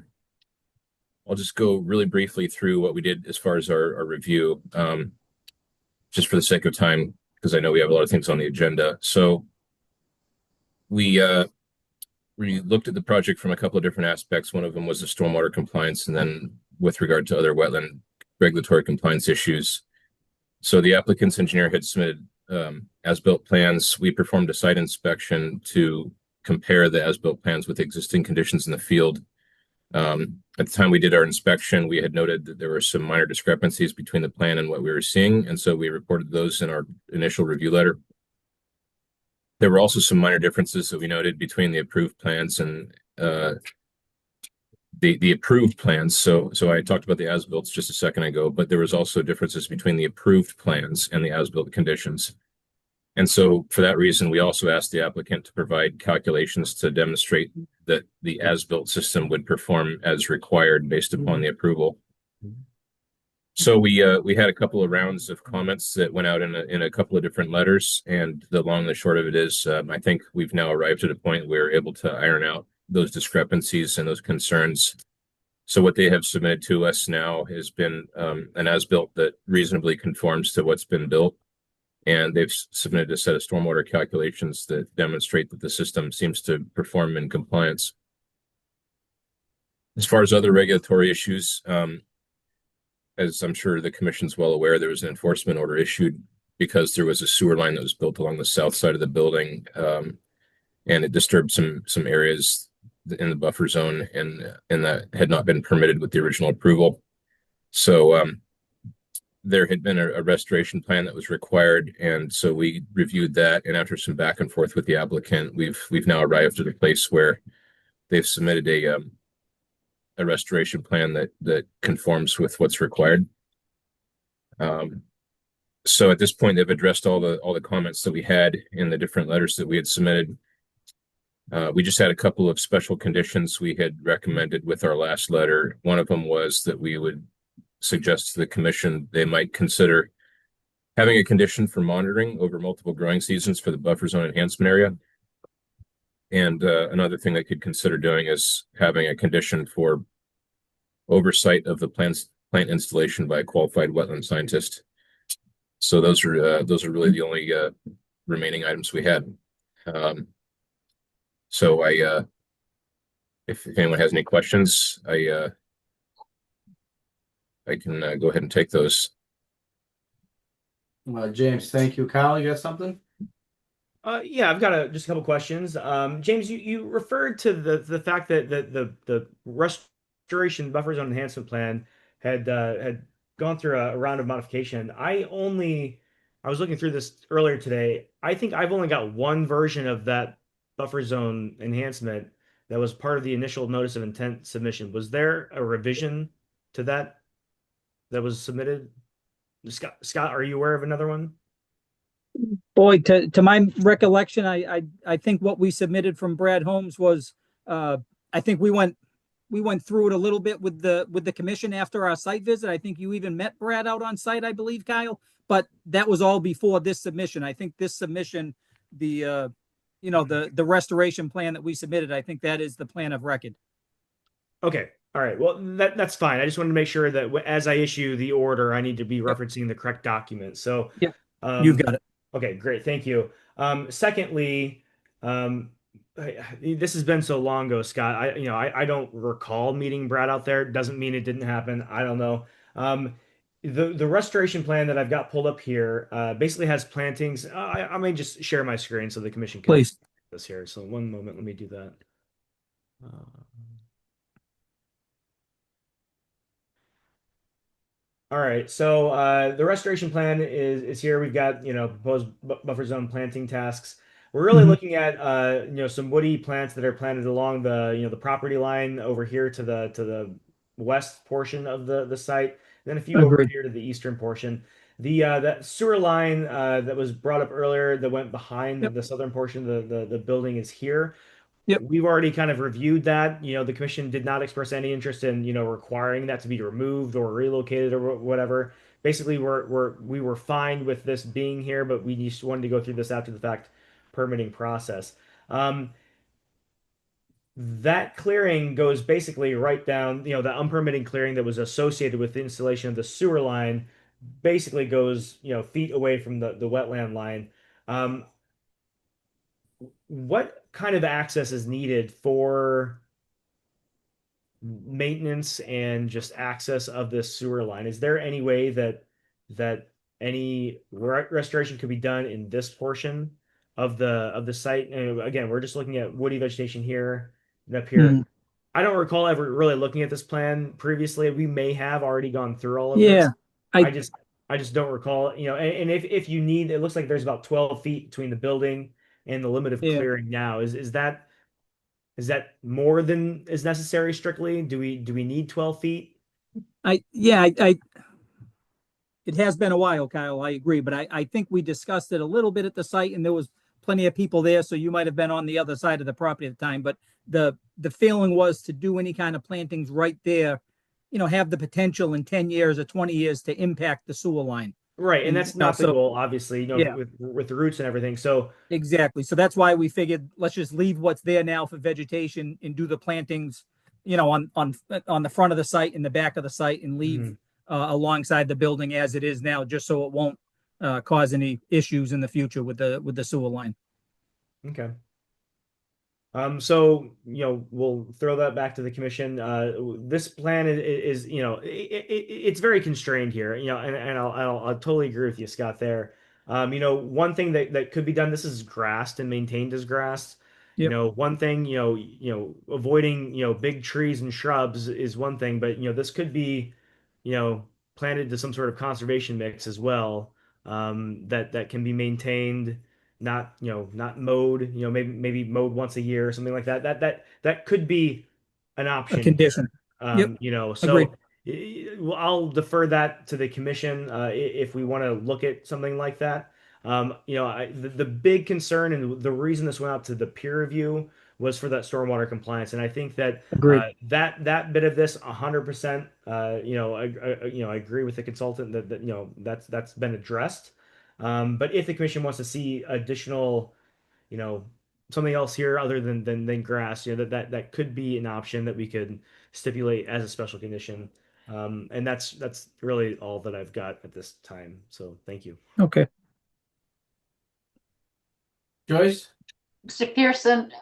I'll just go really briefly through what we did as far as our review, just for the sake of time, because I know we have a lot of things on the agenda. So we looked at the project from a couple of different aspects. One of them was the stormwater compliance, and then with regard to other wetland regulatory compliance issues. So the applicant's engineer had submitted as-built plans. We performed a site inspection to compare the as-built plans with existing conditions in the field. At the time we did our inspection, we had noted that there were some minor discrepancies between the plan and what we were seeing, and so we reported those in our initial review letter. There were also some minor differences that we noted between the approved plans and the approved plans. So I talked about the as-built just a second ago, but there was also differences between the approved plans and the as-built conditions. And so for that reason, we also asked the applicant to provide calculations to demonstrate that the as-built system would perform as required based upon the approval. So we had a couple of rounds of comments that went out in a couple of different letters, and the long and the short of it is, I think we've now arrived at a point where we're able to iron out those discrepancies and those concerns. So what they have submitted to us now has been an as-built that reasonably conforms to what's been built. And they've submitted a set of stormwater calculations that demonstrate that the system seems to perform in compliance. As far as other regulatory issues, as I'm sure the commission's well aware, there was an enforcement order issued because there was a sewer line that was built along the south side of the building, and it disturbed some areas in the buffer zone, and that had not been permitted with the original approval. So there had been a restoration plan that was required, and so we reviewed that, and after some back and forth with the applicant, we've now arrived at a place where they've submitted a restoration plan that conforms with what's required. So at this point, they've addressed all the comments that we had in the different letters that we had submitted. We just had a couple of special conditions we had recommended with our last letter. One of them was that we would suggest to the commission they might consider having a condition for monitoring over multiple growing seasons for the buffer zone enhancement area. And another thing they could consider doing is having a condition for oversight of the plant installation by a qualified wetland scientist. So those are really the only remaining items we had. So if anyone has any questions, I can go ahead and take those. James, thank you. Kyle, you got something? Yeah, I've got just a couple questions. James, you referred to the fact that the restoration buffer zone enhancement plan had gone through a round of modification. I was looking through this earlier today. I think I've only got one version of that buffer zone enhancement that was part of the initial notice of intent submission. Was there a revision to that was submitted? Scott, are you aware of another one? Boy, to my recollection, I think what we submitted from Brad Holmes was, I think we went went through it a little bit with the commission after our site visit. I think you even met Brad out on site, I believe, Kyle. But that was all before this submission. I think this submission, the the restoration plan that we submitted, I think that is the plan of record. Okay. All right. Well, that's fine. I just wanted to make sure that as I issue the order, I need to be Yep. referencing the correct document. So, Yep. You've got it. okay, great. Thank you. Secondly, um, this has been so long ago, Scott. I don't recall meeting Brad out there. Doesn't mean it didn't happen. I don't know. Um, the restoration plan that I've got pulled up here basically has plantings. I may just share my screen so the commission can Please. see this here. So one moment, let me do that. Uh, All right, so the restoration plan is here. We've got, proposed buffer zone planting tasks. We're really Mhm. looking at some woody plants that are planted along the property line over here to the west portion of the site, then a few over Agreed. here to the eastern portion. The that sewer line that was brought up earlier that went behind Yep. the southern portion of the building is here. Yep. We've already kind of reviewed that. The commission did not express any interest in, requiring that to be removed or relocated or whatever. Basically, we were fine with this being here, but we just wanted to go through this after the fact permitting process. That clearing goes basically right down, the unpermitted clearing that was associated with the installation of the sewer line basically goes, feet away from the wetland line. Um, what kind of access is needed for maintenance and just access of this sewer line? Is there any way that any restoration could be done in this portion of the site? And again, we're just looking at woody vegetation here and up here. Mhm. I don't recall ever really looking at this plan previously. We may have already gone through all of this. Yeah. I I just I just don't recall, and if you need, it looks like there's about 12 feet between the building and the limit of yeah. clearing now. Is that more than is necessary strictly? Do we need 12 feet? I yeah, I it has been a while, Kyle. I agree, but I think we discussed it a little bit at the site, and there was plenty of people there, so you might have been on the other side of the property at the time. But the feeling was to do any kind of plantings right there, have the potential in 10 years or 20 years to impact the sewer line. Right, and And that's not the so goal, obviously, yeah, with the roots and everything. So, exactly. So that's why we figured let's just leave what's there now for vegetation and do the plantings, on the front of the site and the back of the site, and leave mhm, alongside the building as it is now, just so it won't cause any issues in the future with the sewer line. okay. So, we'll throw that back to the commission. This plan is it's very constrained here, and I'll totally agree with you, Scott, there. One thing that could be done, this is grassed and maintained as grass. Yep. One thing, avoiding, big trees and shrubs is one thing, but, this could be, you know, planted to some sort of conservation mix as well, that can be maintained, not mowed, maybe mowed once a year or something like that. That could be an A option here. condition. Yep. Agreed. So well, I'll defer that to the commission if we want to look at something like that. The big concern and the reason this went out to the peer review was for that stormwater compliance, and I think that Agreed. that bit of this 100%, I agree with the consultant that's been addressed. But if the commission wants to see additional, you know, something else here other than grass, that could be an option that we could stipulate as a special condition. And that's really all that I've got at this time. So thank you. Okay. Joyce? Mr. Pearson,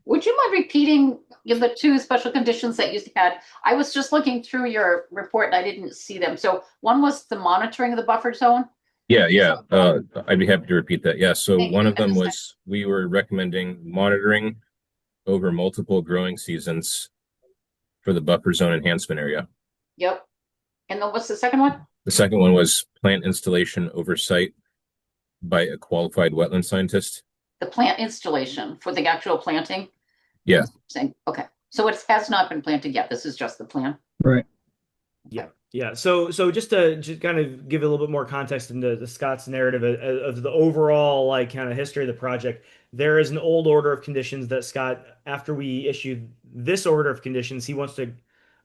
would you mind repeating the two special conditions that you had? I was just looking through your report and I didn't see them. So one was the monitoring of the buffer zone. Yeah. I'd be happy to repeat that. Yeah. So Thank one you. of them was we were recommending monitoring over multiple growing seasons for the buffer zone enhancement area. Yep. And then what's the second one? The second one was plant installation oversight by a qualified wetland scientist. The plant installation for the actual planting? Yeah. Saying, okay. So it has not been planted yet. This is just the plan. Right. Yeah. So just to kind of give a little bit more context into the Scott's narrative of the overall kind of history of the project, there is an old order of conditions that Scott, after we issued this order of conditions, he wants to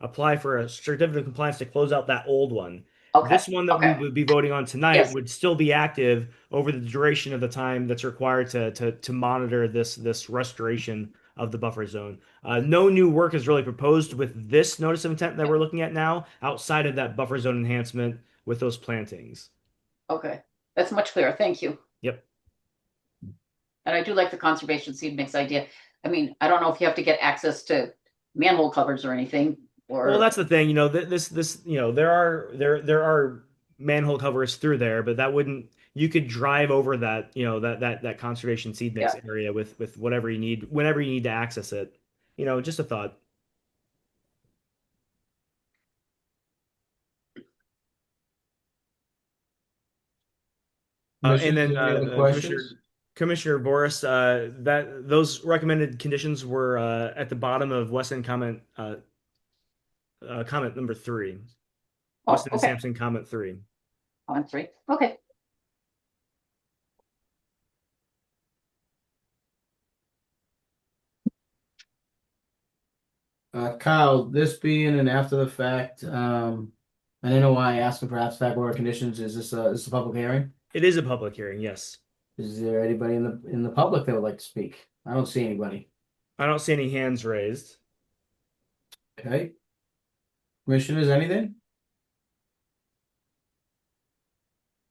apply for a certificate of compliance to close out that old one. Okay. This one that we Okay. would be voting on tonight Yes. would still be active over the duration of the time that's required to monitor this restoration of the buffer zone. No new work is really proposed with this notice of intent that we're looking at now, outside of that buffer zone enhancement with those plantings. Okay. That's much clearer. Thank you. Yep. And I do like the conservation seed mix idea. I mean, I don't know if you have to get access to manhole covers or anything, Well, or that's the thing, this, there are manhole covers through there, but that wouldn't, you could drive over that, that conservation seed mix Yeah. area with whatever you need, whenever you need to access it. Just a thought. And Commissioners, then any other questions? Commissioner Boris, that those recommended conditions were at the bottom of Weston comment number 3. Oh, Weston and okay. Sampson comment 3. On 3. Okay. Kyle, this being an after the fact, I don't know why I asked him for abstract order conditions. Is this a public hearing? It is a public hearing, yes. Is there anybody in the public that would like to speak? I don't see anybody. I don't see any hands raised. Okay. Commissioners, anything?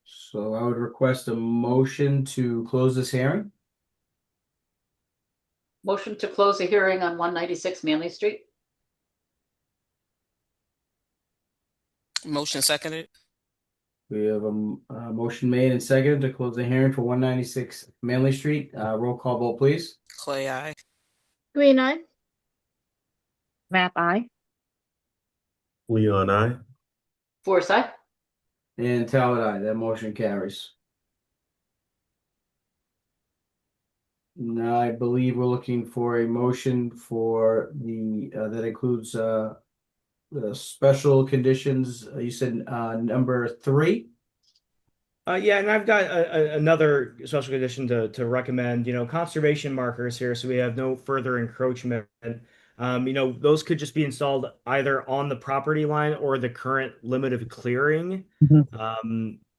So I would request a motion to close this hearing. Motion to close the hearing on 196 Manley Street. Motion seconded. We have a motion made and seconded to close the hearing for 196 Manley Street. Roll call vote, please. Clay, aye. Green eye. Map I. Leon, I. Forsyth. And Talbot, aye. That motion carries. Now, I believe we're looking for a motion for the that includes the special conditions. You said number 3. Yeah, and I've got another special condition to recommend. Conservation markers here, so we have no further encroachment. Those could just be installed either on the property line or the current limit of clearing.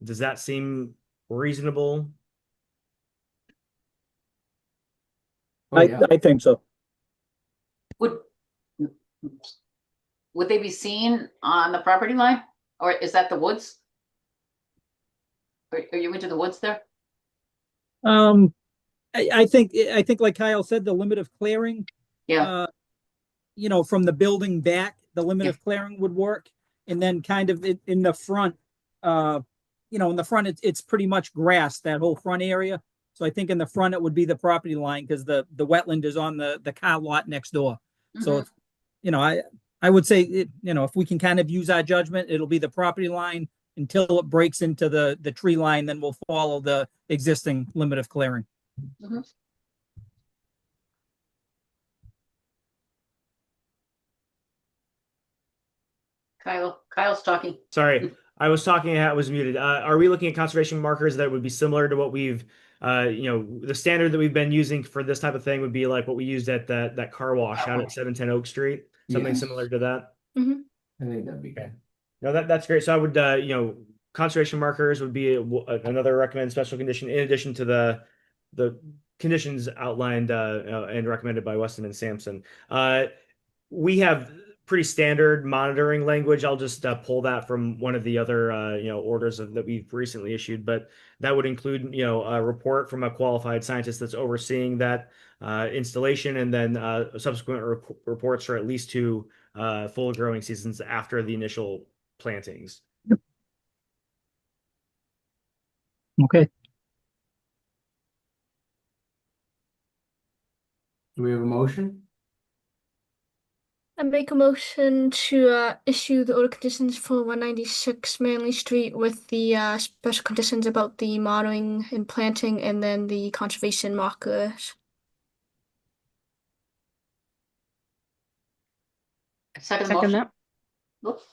Does that seem reasonable? Oh, yeah. I think so. Would they be seen on the property line, or is that the woods? Are you into the woods there? I think like Kyle said, the limit of clearing, Yeah. From the building back, the limit of clearing would work. And then kind of in the front, in the front, it's pretty much grass, that whole front area. So I think in the front, it would be the property line because the wetland is on the car lot next door. So, it's, I would say, if we can kind of use our judgment, it'll be the property line until it breaks into the tree line, then we'll follow the existing limit of clearing. Mm-hmm. Kyle's talking. Sorry, I was talking. I was muted. Are we looking at conservation markers that would be similar to what we've, the standard that we've been using for this type of thing would be like what we used at that car wash out at 710 Oak Street, something similar to that. Mm-hmm. I think that'd be good. No, that's great. So I would, conservation markers would be another recommended special condition in addition to the conditions outlined and recommended by Weston and Sampson. We have pretty standard monitoring language. I'll just pull that from one of the other orders that we've recently issued, but that would include a report from a qualified scientist that's overseeing that installation, and then subsequent reports for at least 2 full growing seasons after the initial plantings. Okay. Do we have a motion? I make a motion to issue the order conditions for 196 Manley Street with the special conditions about the monitoring and planting, and then the conservation markers. Second Second motion. that. Oops.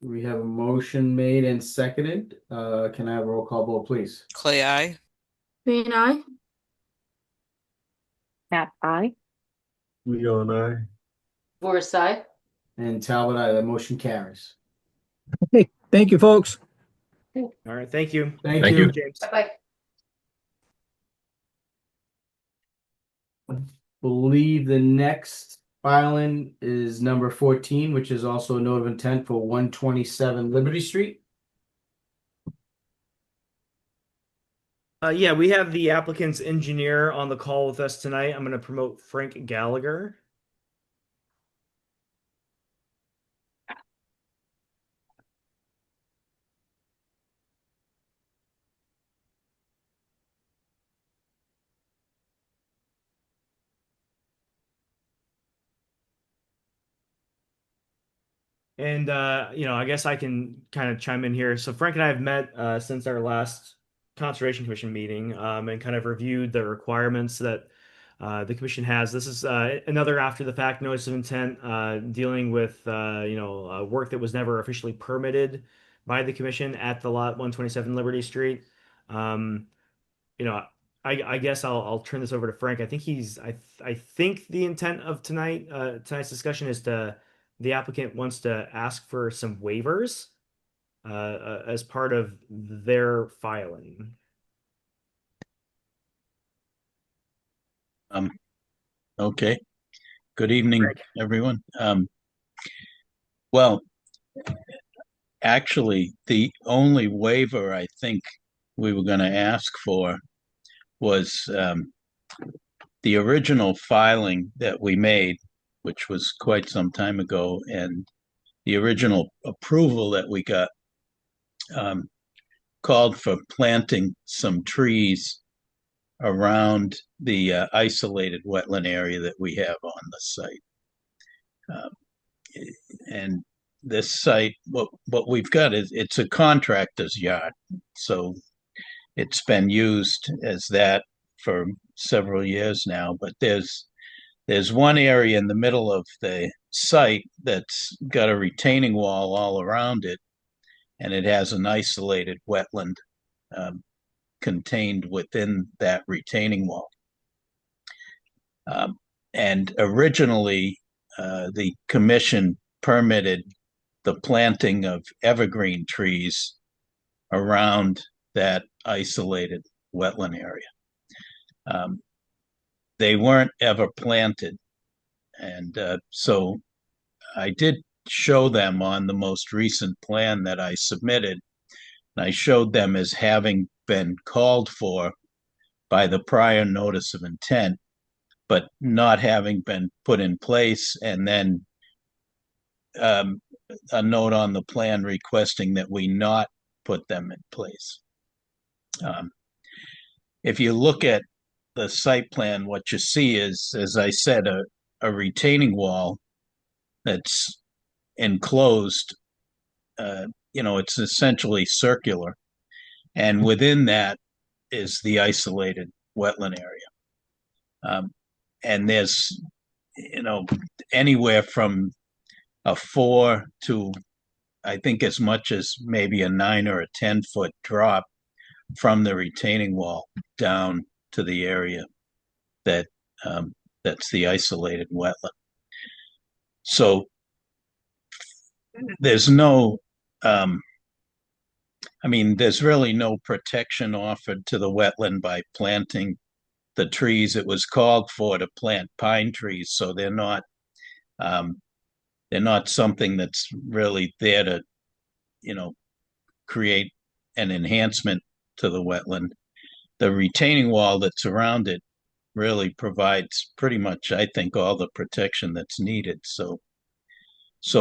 We have a motion made and seconded. Can I have a roll call vote, please? Clay, aye. Green eye. Map I. Leon, I. Forsyth. And Talbot, aye. The motion carries. Okay, thank you, folks. All right, thank you. Thank Thank you. you. James. Bye-bye. Believe the next filing is number 14, which is also a note of intent for 127 Liberty Street. Yeah, we have the applicant's engineer on the call with us tonight. I'm going to promote Frank Gallagher. And I guess I can kind of chime in here. So Frank and I have met since our last Conservation Commission meeting, and kind of reviewed the requirements that the commission has. This is another after the fact notice of intent dealing with work that was never officially permitted by the commission at the lot 127 Liberty Street. Um, you know, I guess I'll turn this over to Frank. I think I think the intent of tonight's discussion is the applicant wants to ask for some waivers as part of their filing. Okay. Good evening, Frank. everyone. Well, actually, the only waiver I think we were going to ask for was the original filing that we made, which was quite some time ago, and the original approval that we got um, called for planting some trees around the isolated wetland area that we have on the site. And this site, what we've got is it's a contractor's yard, so it's been used as that for several years now. But there's one area in the middle of the site that's got a retaining wall all around it, and it has an isolated wetland contained within that retaining wall. And originally, the commission permitted the planting of evergreen trees around that isolated wetland area. They weren't ever planted. And so I did show them on the most recent plan that I submitted. And I showed them as having been called for by the prior notice of intent, but not having been put in place, and then a note on the plan requesting that we not put them in place. If you look at the site plan, what you see is, as I said, a retaining wall that's enclosed. It's essentially circular, and within that is the isolated wetland area. And there's, anywhere from a 4 to, I think, as much as maybe a 9 or a 10-foot drop from the retaining wall down to the area that's the isolated wetland. So there's there's really no protection offered to the wetland by planting the trees. It was called for to plant pine trees, so they're not something that's really there to, create an enhancement to the wetland. The retaining wall that's around it really provides pretty much, I think, all the protection that's needed. So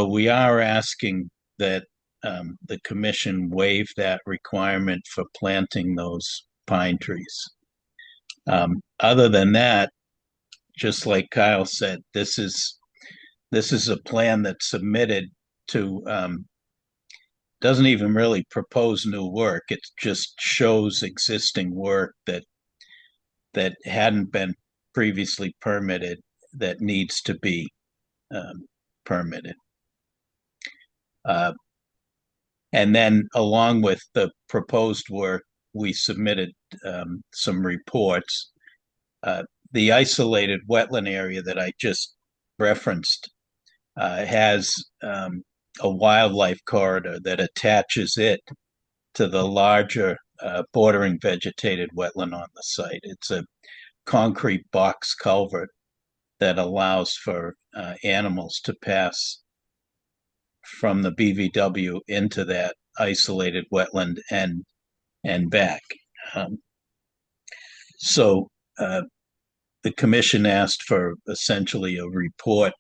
we are asking that the commission waive that requirement for planting those pine trees. Other than that, just like Kyle said, this is a plan that's submitted to doesn't even really propose new work. It just shows existing work that hadn't been previously permitted that needs to be permitted. And then along with the proposed work, we submitted some reports. The isolated wetland area that I just referenced has a wildlife corridor that attaches it to the larger bordering vegetated wetland on the site. It's a concrete box culvert that allows for animals to pass from the BVW into that isolated wetland and back. Um, so the commission asked for essentially a report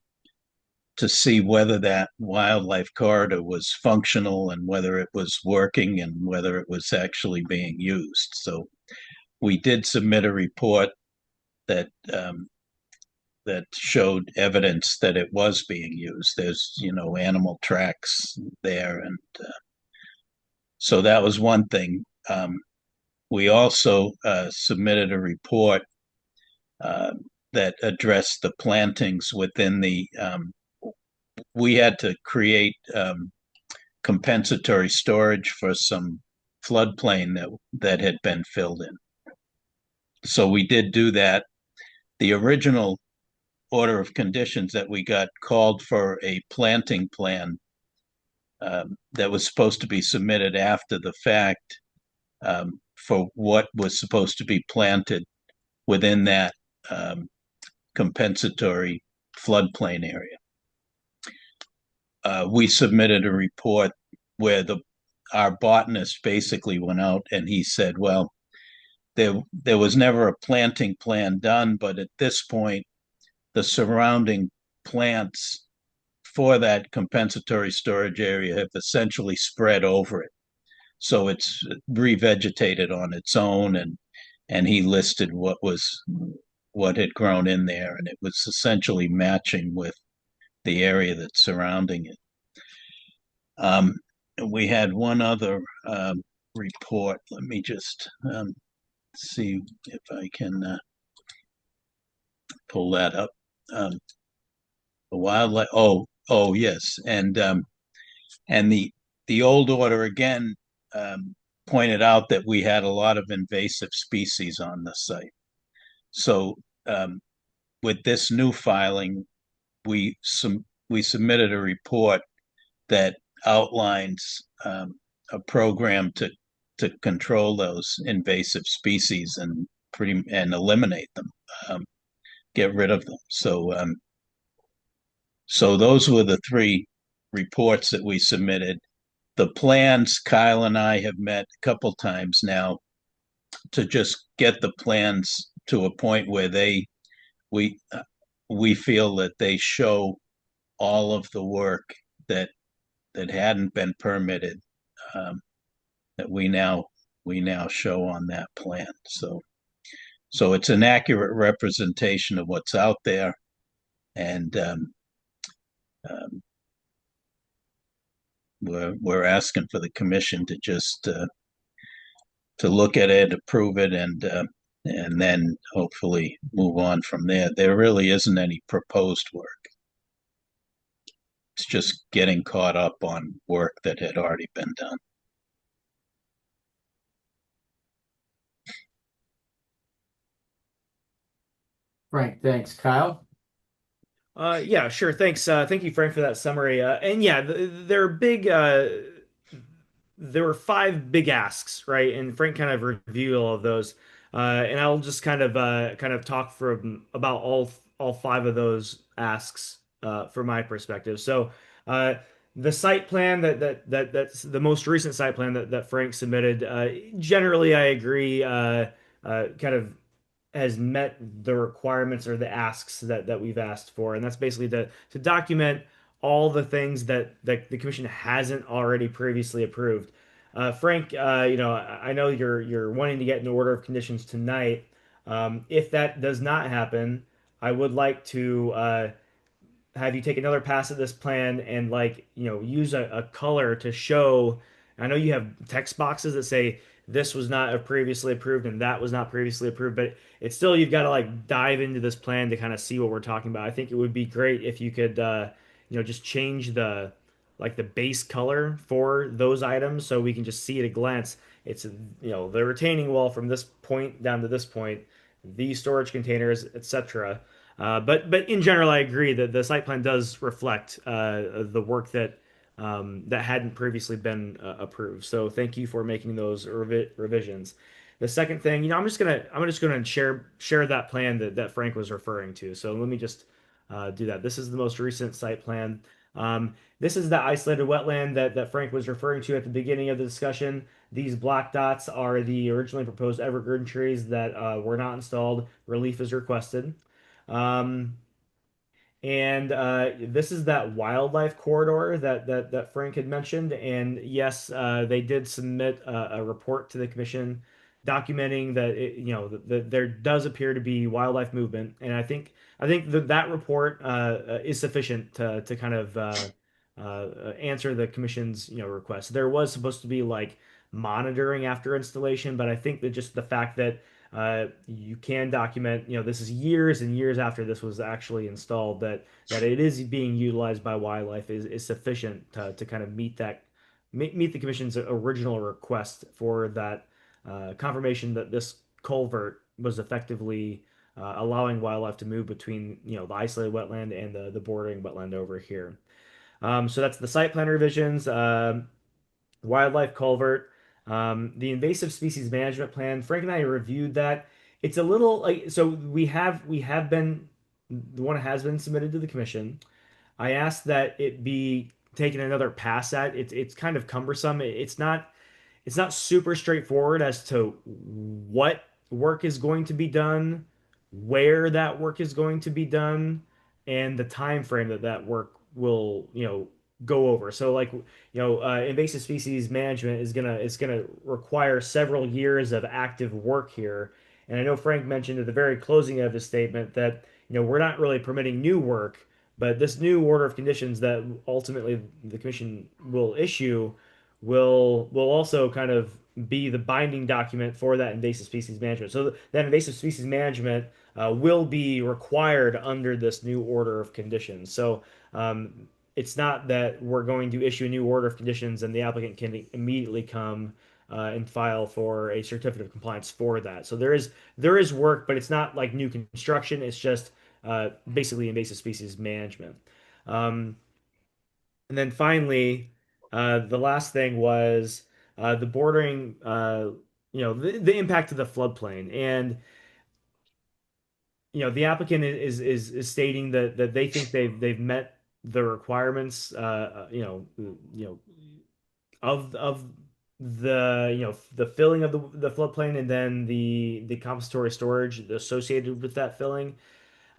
to see whether that wildlife corridor was functional and whether it was working and whether it was actually being used. So we did submit a report that that showed evidence that it was being used. There's, animal tracks there, and so that was one thing. We also submitted a report uh, that addressed the plantings within the. We had to create compensatory storage for some floodplain that had been filled in. So we did do that. The original order of conditions that we got called for a planting plan that was supposed to be submitted after the fact for what was supposed to be planted within that compensatory floodplain area. We submitted a report where our botanist basically went out and he said, well, there was never a planting plan done, but at this point, the surrounding plants for that compensatory storage area have essentially spread over it. So it's revegetated on its own, and he listed what had grown in there, and it was essentially matching with the area that's surrounding it. We had one other report. Let me just see if I can pull that up. The wildlife. Oh, yes, and the old order again pointed out that we had a lot of invasive species on the site. So with this new filing, we submitted a report that outlines a program to control those invasive species and eliminate them, get rid of them. So those were the three reports that we submitted. The plans, Kyle and I have met a couple times now to just get the plans to a point where we feel that they show all of the work that hadn't been permitted, that we now show on that plan. So it's an accurate representation of what's out there, and we're asking for the commission to just to look at it, approve it, and then hopefully move on from there. There really isn't any proposed work. It's just getting caught up on work that had already been done. Frank, thanks. Kyle? Yeah, sure. Thanks. Thank you, Frank, for that summary. And yeah, there are big. There were five big asks, right? And Frank kind of reviewed all of those. And I'll just kind of talk about all five of those asks from my perspective. So, the site plan that's the most recent site plan that Frank submitted. Generally, I agree. Kind of has met the requirements or the asks that we've asked for, and that's basically to document all the things that the commission hasn't already previously approved. Frank, I know you're wanting to get an order of conditions tonight. If that does not happen, I would like to have you take another pass at this plan and use a color to show. I know you have text boxes that say this was not previously approved and that was not previously approved, but it's still you've got to dive into this plan to kind of see what we're talking about. I think it would be great if you could just change the base color for those items so we can just see at a glance. It's the retaining wall from this point down to this point, these storage containers, etc. But in general, I agree that the site plan does reflect the work that that hadn't previously been approved. So thank you for making those revisions. The second thing, I'm just gonna share that plan that Frank was referring to. So let me just do that. This is the most recent site plan. This is the isolated wetland that Frank was referring to at the beginning of the discussion. These black dots are the originally proposed evergreen trees that were not installed. Relief is requested. Um, and this is that wildlife corridor that Frank had mentioned. And yes, they did submit a report to the commission documenting that that there does appear to be wildlife movement. And I think that report is sufficient to kind of answer the commission's request. There was supposed to be like monitoring after installation, but I think that just the fact that you can document, this is years and years after this was actually installed, that it is being utilized by wildlife is sufficient to kind of meet the commission's original request for that confirmation that this culvert was effectively allowing wildlife to move between, the isolated wetland and the bordering wetland over here. So that's the site plan revisions. Wildlife culvert, the invasive species management plan. Frank and I reviewed that. It's a little like so we have been the one has been submitted to the commission. I asked that it be taken another pass at. It's kind of cumbersome. It's not super straightforward as to what work is going to be done, where that work is going to be done, and the time frame that work will, go over. So like, invasive species management is gonna require several years of active work here. And I know Frank mentioned at the very closing of his statement that, we're not really permitting new work, but this new order of conditions that ultimately the commission will issue will also kind of be the binding document for that invasive species management. So that invasive species management will be required under this new order of conditions. So it's not that we're going to issue a new order of conditions and the applicant can immediately come and file for a certificate of compliance for that. So there is work, but it's not like new construction. It's just basically invasive species management. Um, and then finally, the last thing was the bordering, the impact of the floodplain. And, the applicant is stating that they think they've met the requirements, of the filling of the floodplain and then the compensatory storage associated with that filling.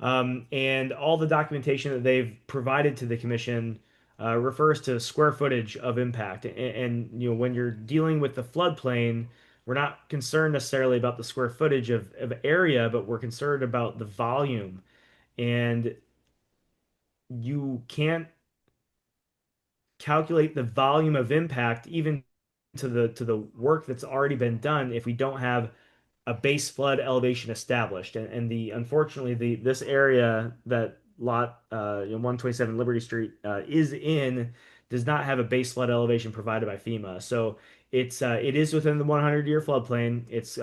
And all the documentation that they've provided to the commission refers to square footage of impact. And, when you're dealing with the floodplain, we're not concerned necessarily about the square footage of area, but we're concerned about the volume. And you can't calculate the volume of impact even to the work that's already been done if we don't have a base flood elevation established. And the unfortunately this area that lot 127 Liberty Street is in does not have a base flood elevation provided by FEMA. So it is within the 100-year floodplain. It's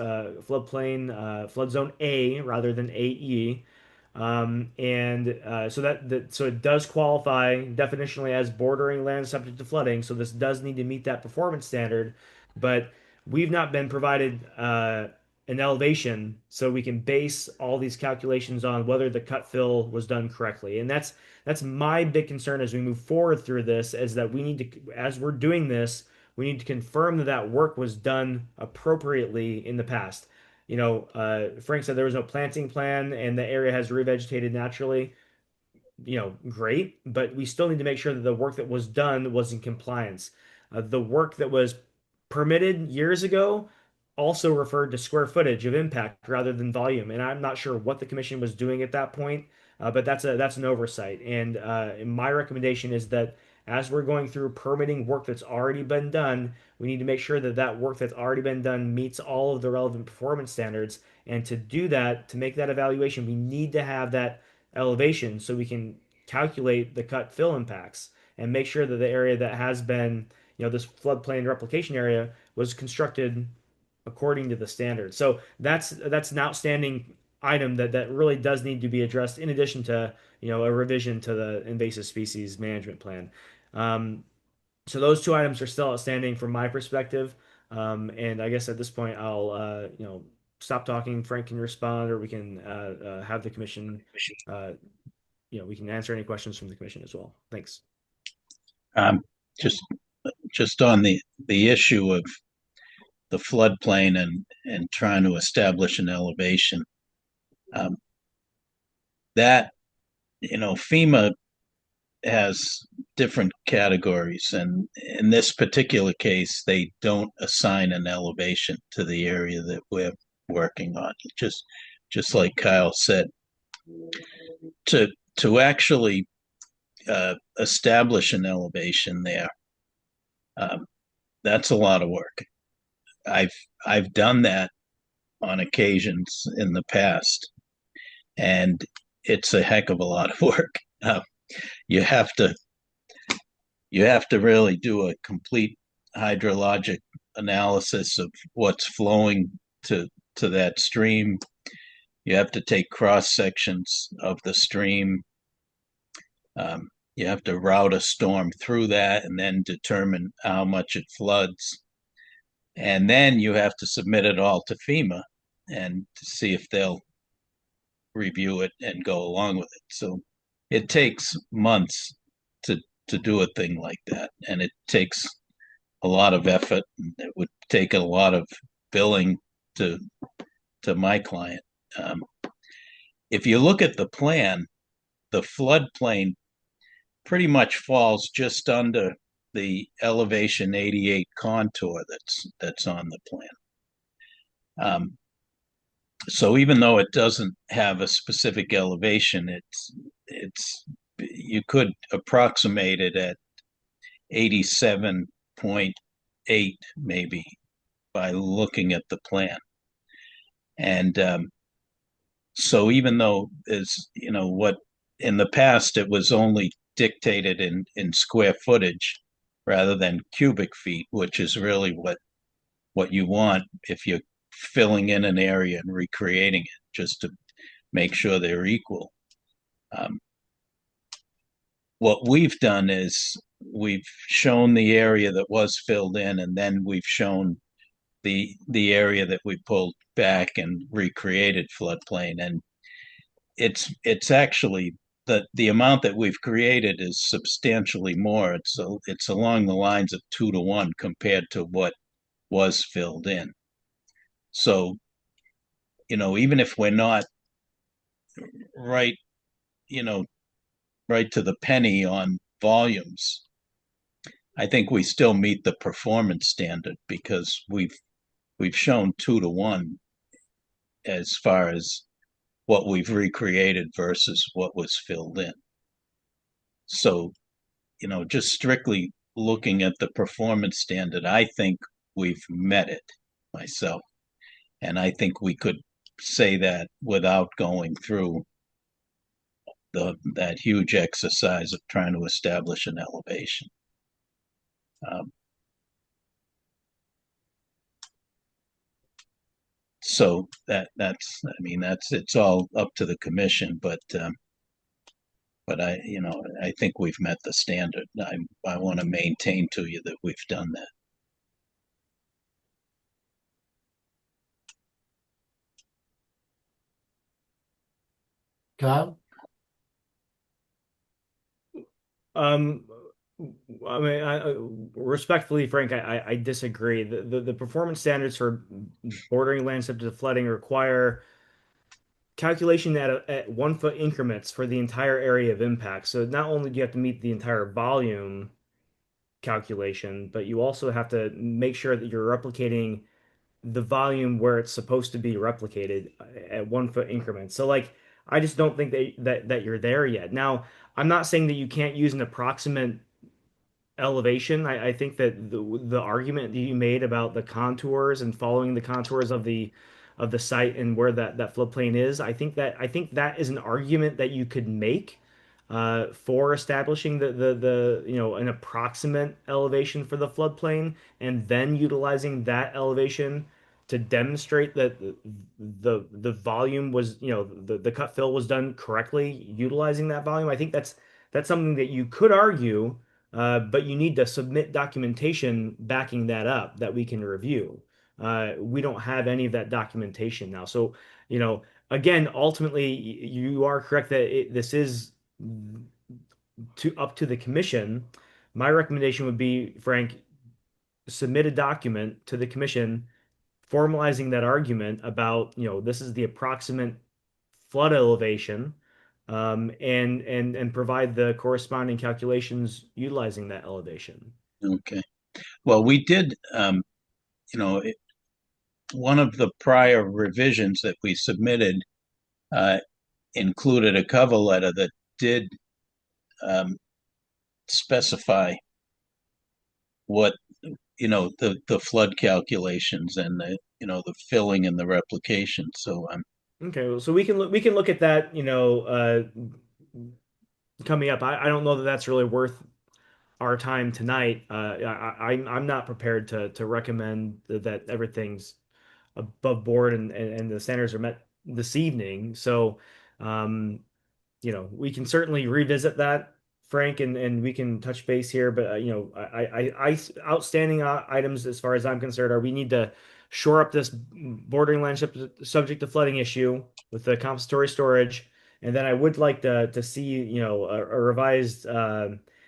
flood zone A rather than AE. And so it does qualify definitionally as bordering land subject to flooding. So this does need to meet that performance standard, but we've not been provided an elevation so we can base all these calculations on whether the cut fill was done correctly. And that's my big concern as we move forward through this, is that we need to, as we're doing this, we need to confirm that that work was done appropriately in the past. Frank said there was no planting plan and the area has revegetated naturally. Great, but we still need to make sure that the work that was done was in compliance. The work that was permitted years ago also referred to square footage of impact rather than volume, and I'm not sure what the commission was doing at that point, but that's an oversight. And my recommendation is that as we're going through permitting work that's already been done, we need to make sure that that work that's already been done meets all of the relevant performance standards. And to do that, to make that evaluation, we need to have that elevation so we can calculate the cut fill impacts and make sure that the area that has been, this floodplain replication area was constructed according to the standard. So that's an outstanding item that really does need to be addressed in addition to, a revision to the invasive species management plan. Um, so those two items are still outstanding from my perspective. And I guess at this point, I'll, stop talking. Frank can respond, or we can have the commission, uh, we can answer any questions from the commission as well. Thanks. Um, just just on the issue of the floodplain and trying to establish an elevation, um, that FEMA has different categories, and in this particular case, they don't assign an elevation to the area that we're working on. Just like Kyle said, to actually establish an elevation there, um, that's a lot of work. I've I've done that on occasions in the past, and it's a heck of a lot of work. You have to really do a complete hydrologic analysis of what's flowing to that stream. You have to take cross sections of the stream. You have to route a storm through that and then determine how much it floods. And then you have to submit it all to FEMA and to see if they'll review it and go along with it. So it takes months to do a thing like that, and it takes a lot of effort. It would take a lot of billing to my client. Um, if you look at the plan, the floodplain pretty much falls just under the elevation 88 contour that's on the plan. So even though it doesn't have a specific elevation, it's you could approximate it at 87.8 maybe by looking at the plan. And so even though is what in the past it was only dictated in square footage rather than cubic feet, which is really what you want if you're filling in an area and recreating it, just to make sure they're equal. Um, what we've done is we've shown the area that was filled in, and then we've shown the area that we pulled back and recreated floodplain. And it's actually the amount that we've created is substantially more. It's along the lines of 2 to 1 compared to what was filled in. So, even if we're not right, you know, right to the penny on volumes, I think we still meet the performance standard because we've shown 2 to 1 as far as what we've recreated versus what was filled in. So, just strictly looking at the performance standard, I think we've met it myself. And I think we could say that without going through that huge exercise of trying to establish an elevation. So that's it's all up to the commission, but I think we've met the standard. I want to maintain to you that we've done that. Kyle? Um, I mean, respectfully, Frank, I disagree. The performance standards for bordering land subject to flooding require calculation at 1 foot increments for the entire area of impact. So not only do you have to meet the entire volume calculation, but you also have to make sure that you're replicating the volume where it's supposed to be replicated at 1 foot increments. So like, I just don't think that you're there yet. Now, I'm not saying that you can't use an approximate elevation. I think that the argument that you made about the contours and following the contours of the site and where that floodplain is, I think that is an argument that you could make for establishing the an approximate elevation for the floodplain and then utilizing that elevation to demonstrate that the volume was, the cut fill was done correctly, utilizing that volume. I think that's something that you could argue, but you need to submit documentation backing that up that we can review. We don't have any of that documentation now. So, again, ultimately, you are correct that this is to up to the commission. My recommendation would be, Frank, submit a document to the commission formalizing that argument about, this is the approximate flood elevation, and provide the corresponding calculations utilizing that elevation. Okay. Well, we did, you know, one of the prior revisions that we submitted included a cover letter that did specify what, the flood calculations and the filling and the replication. So Okay, well, so we can look at that, coming up. I don't know that that's really worth our time tonight. I'm not prepared to recommend that everything's above board and the standards are met this evening. So, um, we can certainly revisit that, Frank, and we can touch base here. But outstanding items as far as I'm concerned are we need to shore up this bordering land subject to flooding issue with the compensatory storage, and then I would like to see a revised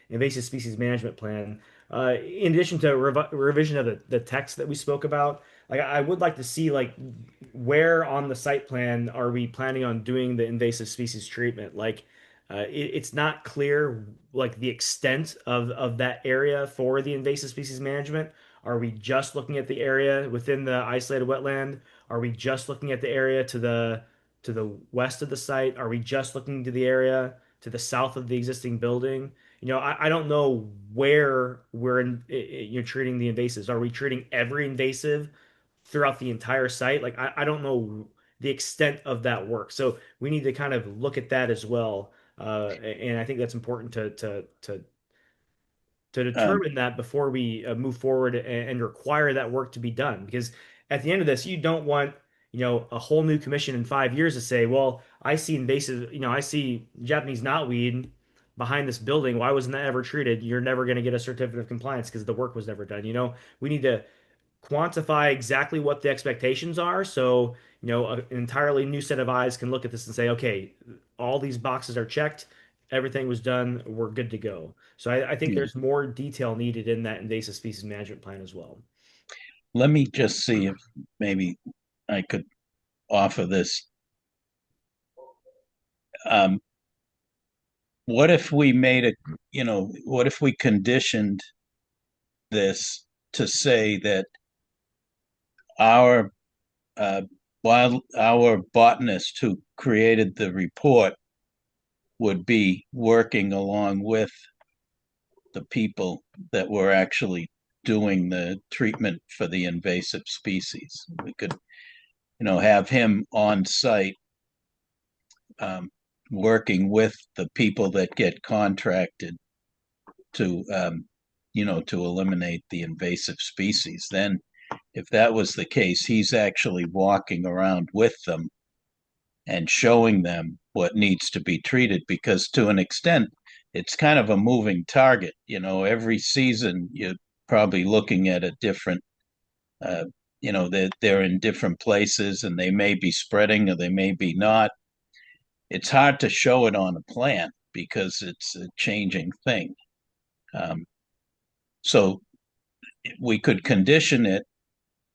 invasive species management plan. In addition to revision of the text that we spoke about, like I would like to see like where on the site plan are we planning on doing the invasive species treatment? Like, it's not clear like the extent of that area for the invasive species management. Are we just looking at the area within the isolated wetland? Are we just looking at the area to the west of the site? Are we just looking to the area to the south of the existing building? I don't know where you're treating the invasives. Are we treating every invasive throughout the entire site? Like I don't know the extent of that work. So we need to kind of look at that as well. And I think that's important to um, determine that before we move forward and require that work to be done. Because at the end of this, you don't want, a whole new commission in 5 years to say, well, I see invasive, I see Japanese knotweed behind this building. Why wasn't that ever treated? You're never going to get a certificate of compliance because the work was never done. We need to quantify exactly what the expectations are. So, an entirely new set of eyes can look at this and say, okay, all these boxes are checked, everything was done, we're good to go. So I think yeah. there's more detail needed in that invasive species management plan as well. Let me just see if maybe I could offer this. Um, what if we made what if we conditioned this to say that our while our botanist who created the report would be working along with the people that were actually doing the treatment for the invasive species. We could, have him on site, um, working with the people that get contracted to, to eliminate the invasive species. Then, if that was the case, he's actually walking around with them and showing them what needs to be treated because to an extent it's kind of a moving target. Every season you're probably looking at a different, uh, they're in different places and they may be spreading or they may be not. It's hard to show it on a plan because it's a changing thing. um, so we could condition it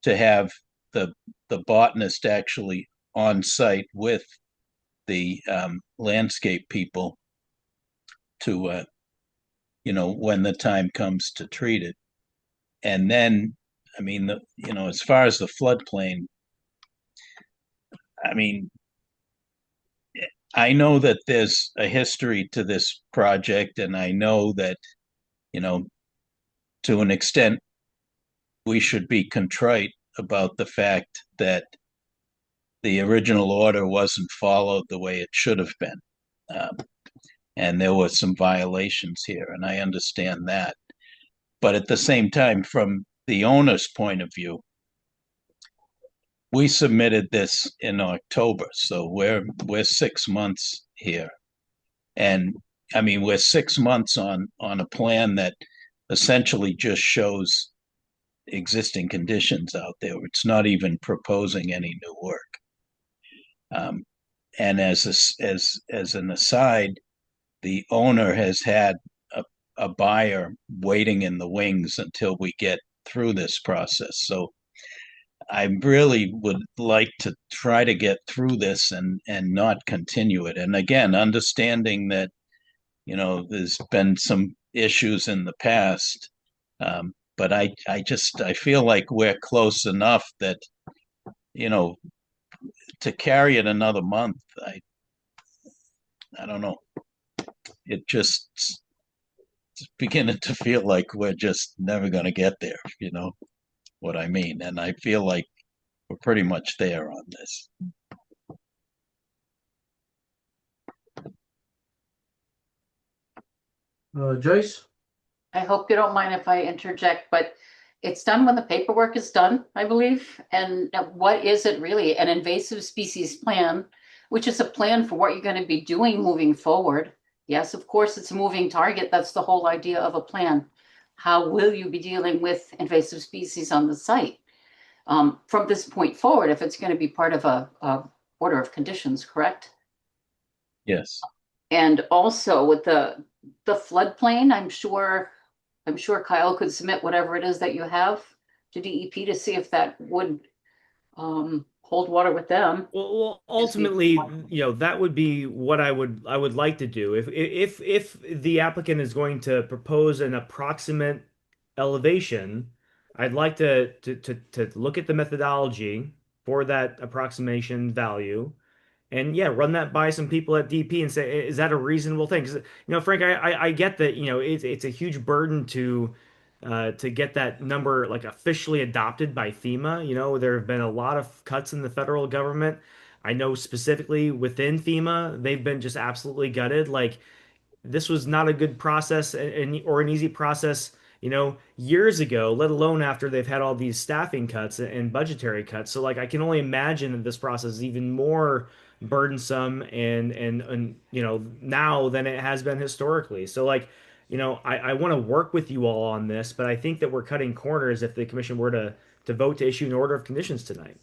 to have the botanist actually on site with the landscape people to when the time comes to treat it. And then, I mean, as far as the floodplain, I mean, I know that there's a history to this project, and I know that, you know, to an extent, we should be contrite about the fact that the original order wasn't followed the way it should have been. Um, and there were some violations here, and I understand that. But at the same time, from the owner's point of view, we submitted this in October, so we're 6 months here. And I mean, we're 6 months on a plan that essentially just shows existing conditions out there. It's not even proposing any new work. Um, and as an aside, the owner has had a buyer waiting in the wings until we get through this process. So I really would like to try to get through this and not continue it. And again, understanding that there's been some issues in the past, but I feel like we're close enough that you know to carry it another month. I don't know. It just it's beginning to feel like we're just never going to get there. You know what I mean? And I feel like we're pretty much there on this. Joyce? I hope you don't mind if I interject, but it's done when the paperwork is done, I believe. And what is it really? An invasive species plan, which is a plan for what you're going to be doing moving forward. Yes, of course, it's a moving target. That's the whole idea of a plan. How will you be dealing with invasive species on the site? From this point forward, if it's going to be part of a order of conditions, correct? Yes. And also with the floodplain, I'm sure Kyle could submit whatever it is that you have to DEP to see if that would hold water with them. Well, ultimately, that would be what I would like to do. If the applicant is going to propose an approximate elevation, I'd like to look at the methodology for that approximation value. And yeah, run that by some people at DP and say, is that a reasonable thing? Because Frank, I get that it's a huge burden to get that number like officially adopted by FEMA. There have been a lot of cuts in the federal government. I know specifically within FEMA, they've been just absolutely gutted. Like this was not a good process or an easy process, years ago, let alone after they've had all these staffing cuts and budgetary cuts. So like I can only imagine that this process is even more burdensome and now than it has been historically. So like, I want to work with you all on this, but I think that we're cutting corners if the commission were to vote to issue an order of conditions tonight.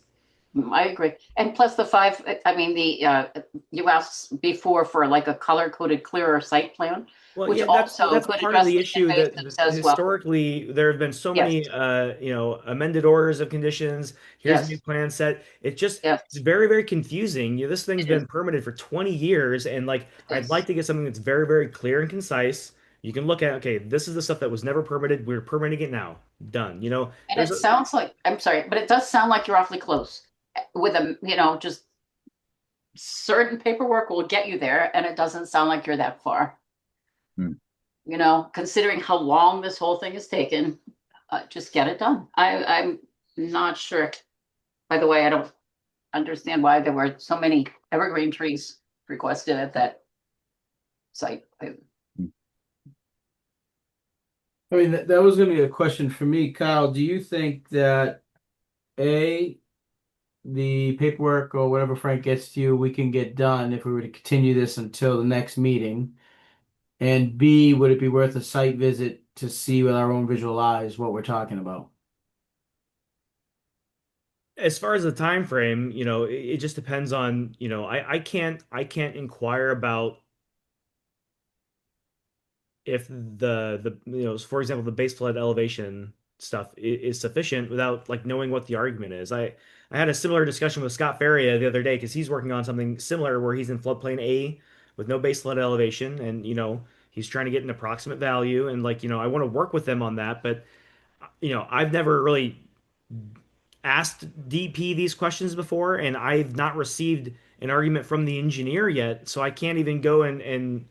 I agree. And plus the five, I mean, you asked before for like a color coded clearer site plan, Well, which yeah, that's also that's could part of address the the issue that invasives as well. historically there have been so Yes, many amended orders of conditions. Here's a new yes, plan set. yes, It's very, very confusing. This thing's it is. been permitted for 20 years, and like I'd Yes. like to get something that's very, very clear and concise. You can look at, okay, this is the stuff that was never permitted. We're permitting it now. Done. And There's it sounds like, I'm sorry, but it does sound like you're awfully close with just certain paperwork will get you there. And it doesn't sound like you're that far, Hmm. considering how long this whole thing has taken, just get it done. I'm not sure. By the way, I don't understand why there were so many evergreen trees requested at that site. I mean, that was going to be a question for me, Kyle. Do you think that the paperwork or whatever Frank gets to you, we can get done if we were to continue this until the next meeting? And B, would it be worth a site visit to see with our own visual eyes what we're talking about? As far as the time frame, it just depends on, I can't inquire about if the for example the base flood elevation stuff is sufficient without like knowing what the argument is. I had a similar discussion with Scott Faria the other day because he's working on something similar where he's in floodplain A with no base flood elevation, and he's trying to get an approximate value, and like I want to work with them on that, but I've never really asked DP these questions before, and I've not received an argument from the engineer yet, so I can't even go and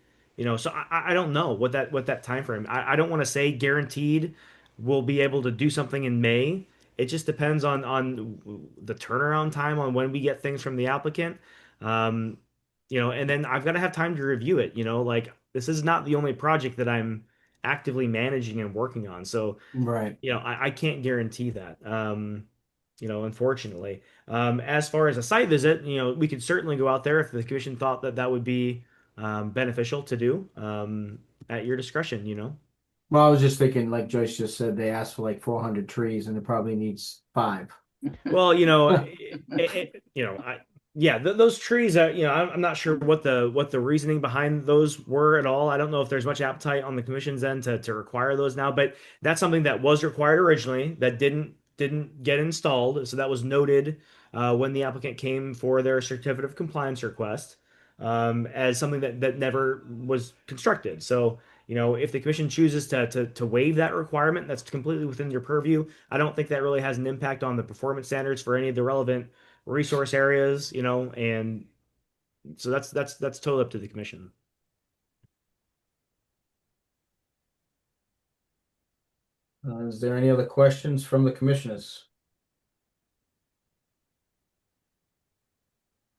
so I don't know what that time frame. I don't want to say guaranteed we'll be able to do something in May. It just depends on the turnaround time on when we get things from the applicant. Um, and then I've got to have time to review it. Like this is not the only project that I'm actively managing and working on. So, Right. I can't guarantee that. unfortunately. As far as a site visit, we could certainly go out there if the commission thought that that would be beneficial to do at your discretion. Well, I was just thinking, like Joyce just said, they asked for like 400 trees and it probably needs 5. Well, yeah, those trees, I'm not sure what the reasoning behind those were at all. I don't know if there's much appetite on the commission's end to require those now, but that's something that was required originally that didn't get installed. So that was noted when the applicant came for their certificate of compliance request as something that never was constructed. So, if the commission chooses to waive that requirement, that's completely within your purview. I don't think that really has an impact on the performance standards for any of the relevant resource areas, and so that's totally up to the commission. Is there any other questions from the commissioners?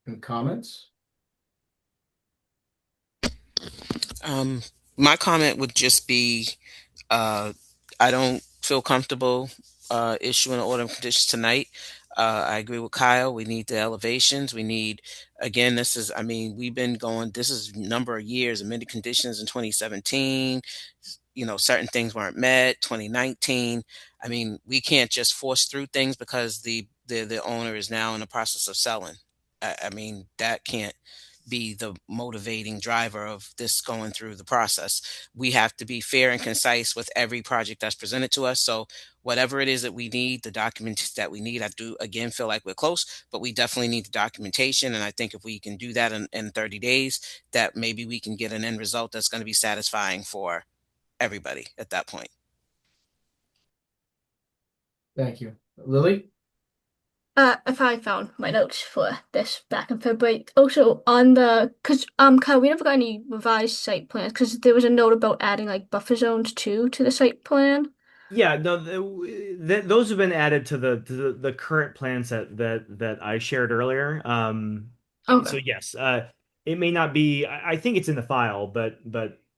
And comments? My comment would just be, I don't feel comfortable issuing an order of conditions tonight. I agree with Kyle. We need the elevations. We need, again, we've been going, this is a number of years, amended conditions in 2017. Certain things weren't met, 2019. We can't just force through things because the owner is now in the process of selling. That can't be the motivating driver of this going through the process. We have to be fair and concise with every project that's presented to us. So whatever it is that we need, the documents that we need, I do again feel like we're close, but we definitely need the documentation. And I think if we can do that in 30 days, that maybe we can get an end result that's going to be satisfying for everybody at that point. Thank you. Lily? If I found my notes for this back in February. Also because Kyle, we never got any revised site plans because there was a note about adding like buffer zones too to the site plan. Yeah, no, those have been added to the current plan set that I shared earlier. So Okay, yes, it may not be. I think it's in the file, but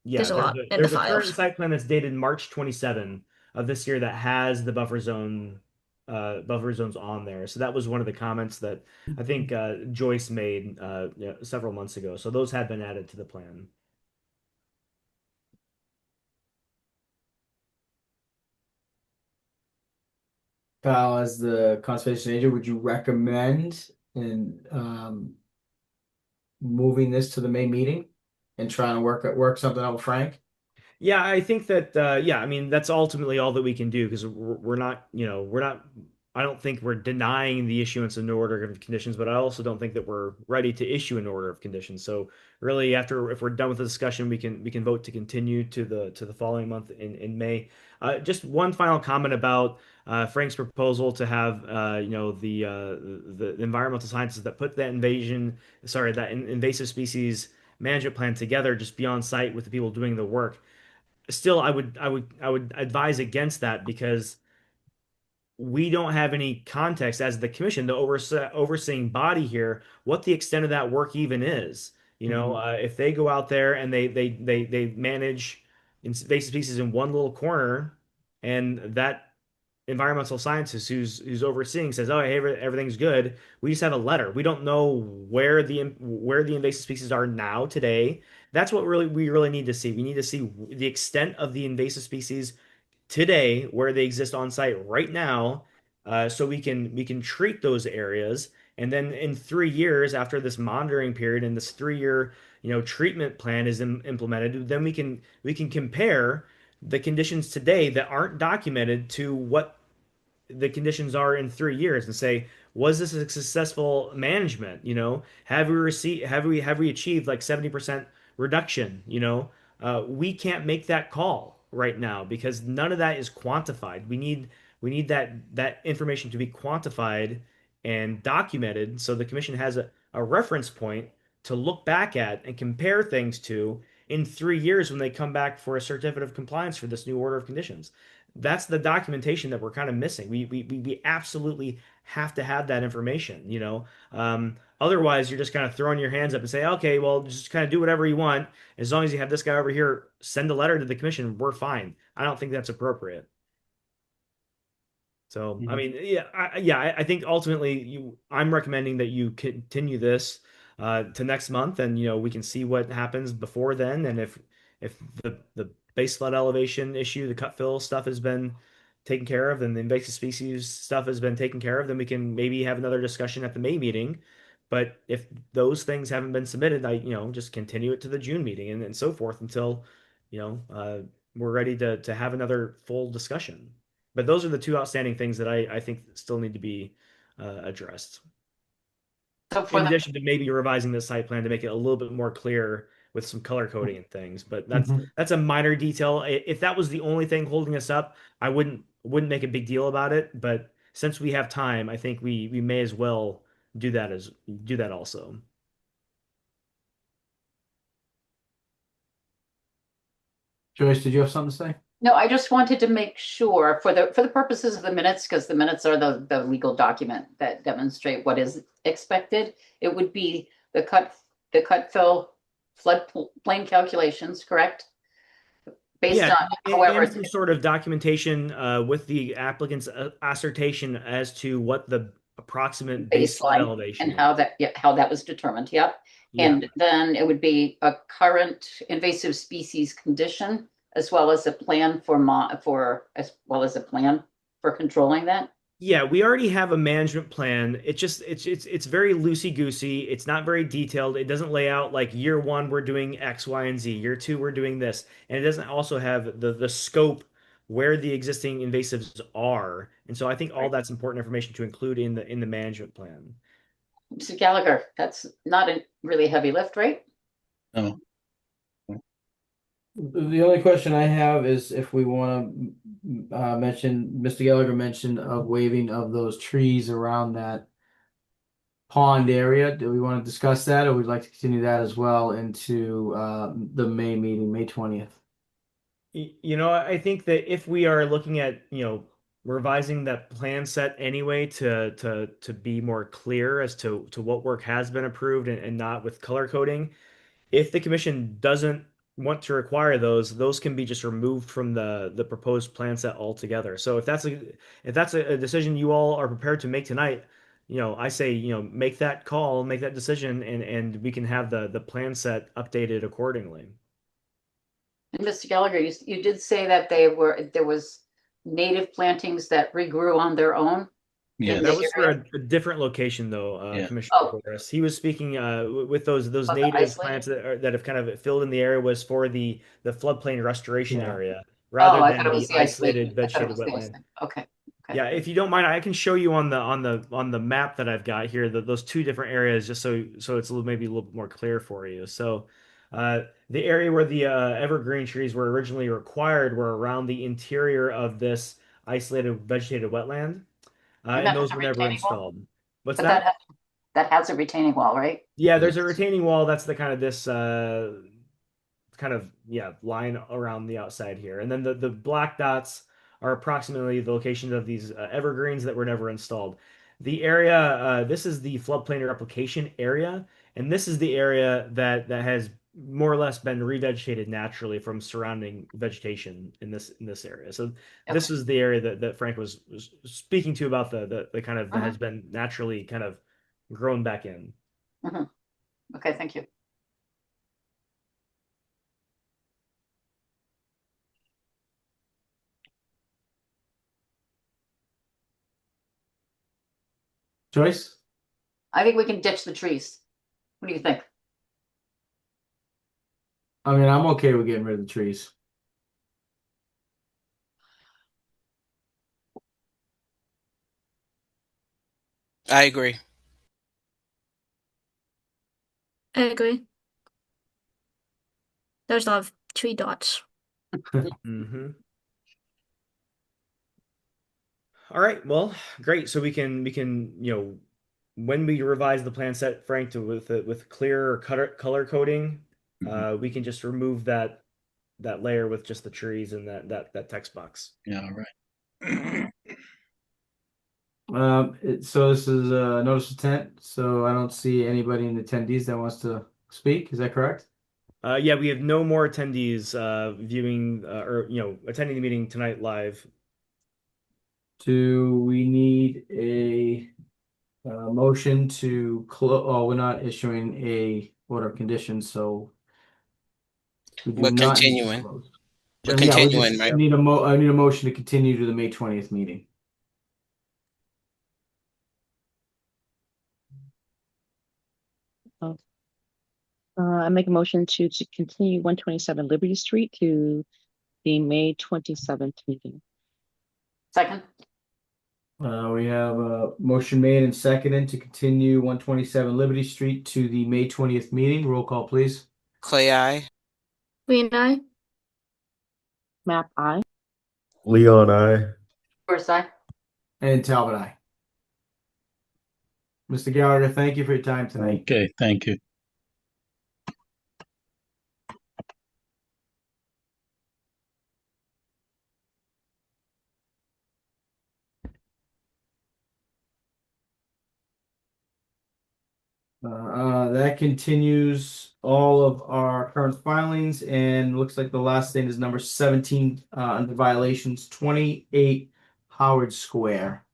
yeah, there's a there's lot a in the there's a current files. site plan that's dated March 27 of this year that has the buffer zones on there. So that was one of the comments that I think Joyce made several months ago. So those have been added to the plan. Kyle, as the conservation agent, would you recommend in moving this to the May meeting and trying to work something out with Frank? Yeah, I think that yeah, that's ultimately all that we can do because we're not, we're not I don't think we're denying the issuance of an order of conditions, but I also don't think that we're ready to issue an order of conditions. So really if we're done with the discussion, we can vote to continue to the following month in May. Just one final comment about Frank's proposal to have the environmental sciences that put that invasive species management plan together just be on site with the people doing the work. Still, I would advise against that because we don't have any context as the commission, the overseeing body here, what the extent of that work even is. If they go out there and they manage invasive species in one little corner, and that environmental scientist who's overseeing says, "Oh, hey, everything's good." We just have a letter. We don't know where the invasive species are now today. That's what we really need to see. We need to see the extent of the invasive species today, where they exist on site right now, so we can treat those areas. And then in 3 years after this monitoring period and this 3 year treatment plan is implemented, then we can compare the conditions today that aren't documented to what the conditions are in 3 years and say, was this a successful management? Have we achieved like 70% reduction? We can't make that call right now because none of that is quantified. We need that information to be quantified and documented so the commission has a reference point to look back at and compare things to in 3 years when they come back for a certificate of compliance for this new order of conditions. That's the documentation that we're kind of missing. We absolutely have to have that information. Otherwise, you're just kind of throwing your hands up and say, okay, well, just kind of do whatever you want. As long as you have this guy over here send a letter to the commission, we're fine. I don't think that's appropriate. So, I Mhm. mean, I think ultimately I'm recommending that you continue this to next month, and we can see what happens before then, and if the base flood elevation issue, the cut fill stuff has been taken care of, and the invasive species stuff has been taken care of, then we can maybe have another discussion at the May meeting. But if those things haven't been submitted, just continue it to the June meeting and so forth until, you know, uh, we're ready to have another full discussion. But those are the two outstanding things that I think still need to be addressed. So In for the addition to maybe revising the site plan to make it a little bit more clear with some color coding and things. But that's Mhm. that's a minor detail. If that was the only thing holding us up, I wouldn't make a big deal about it. But since we have time, I think we may as well do that also. Joyce, did you have something to say? No, I just wanted to make sure for the purposes of the minutes, because the minutes are the legal document that demonstrate what is expected. It would be the cut fill floodplain calculations, correct? Based Yeah, on however and it's some sort of documentation with the applicant's assertion as to what the approximate base flood baseline elevation and how is. that, yeah, how that was determined. Yep. Yeah. And then it would be a current invasive species condition as well as a plan as well as a plan for controlling that. Yeah, we already have a management plan. It's very loosey goosey. It's not very detailed. It doesn't lay out like year one we're doing X, Y, and Z. Year two we're doing this, and it doesn't also have the scope where the existing invasives are. And so I think all Right. that's important information to include in the management plan. Mr. Gallagher, that's not a really heavy lift, right? No. The only question I have is if we want to mention, Mr. Gallagher mentioned of waiving of those trees around that pond area. Do we want to discuss that, or we'd like to continue that as well into the May meeting, May 20th? I think that if we are looking at, revising that plan set anyway to be more clear as to what work has been approved and not with color coding, if the commission doesn't want to require those can be just removed from the proposed plan set altogether. So if that's a decision you all are prepared to make tonight, I say, make that call, make that decision, and we can have the plan set updated accordingly. And Mr. Gallagher, you did say that there was native plantings that regrew on their own in That the Yes. was for area. a different location, though, Yeah. Commissioner Oh, Boris. He was speaking with those but the native isolated. plants that have kind of filled in the area was for the floodplain restoration Yeah. area Oh, rather I thought than it was the the isolated. isolated I thought it vegetated was the wetland. isolated. Okay. Okay. Yeah, if you don't mind, I can show you on the map that I've got here those two different areas just so it's maybe a little bit more clear for you. So, the area where the evergreen trees were originally required were around the interior of this isolated vegetated wetland, And and that has those a were never retaining wall, installed. What's but that? that has a retaining wall, right? Yeah, there's a Yes. retaining wall. That's the kind of this kind of line around the outside here, and then the black dots are approximately the locations of these evergreens that were never installed. The area, this is the floodplain replication area, and this is the area that has more or less been revegetated naturally from surrounding vegetation in this area. So Okay. this is the area that Frank was speaking to about the kind of that Mhm. has been naturally kind of grown back in. Mhm. Okay, thank you. Joyce? I think we can ditch the trees. What do you think? I mean, I'm okay with getting rid of the trees. I agree. I agree. There's a lot of tree dots. Hmm. All right, well, great. So we can when we revise the plan set, Frank, with clear color coding, Mhm. we can just remove that layer with just the trees and that text box. Yeah, all right. So this is a notice of intent, so I don't see anybody in attendees that wants to speak. Is that correct? Yeah, we have no more attendees viewing or attending the meeting tonight live. Do we need a motion to close? Oh, we're not issuing a order of conditions, so we do We're not need to continuing. close. We're Yeah, we continuing, just right? need I need a motion to continue to the May 20th meeting. Oh, I make a motion to continue 127 Liberty Street to the May 27th meeting. Second. We have a motion made and seconded to continue 127 Liberty Street to the May 20th meeting. Roll call, please. Clay, I. Green eye. Map I. Leon, I. First I. And Talbot, aye. Mr. Gallagher, thank you for your time tonight. Okay, thank you. That continues all of our current filings and looks like the last thing is number 17 under violations 28 Howard Square.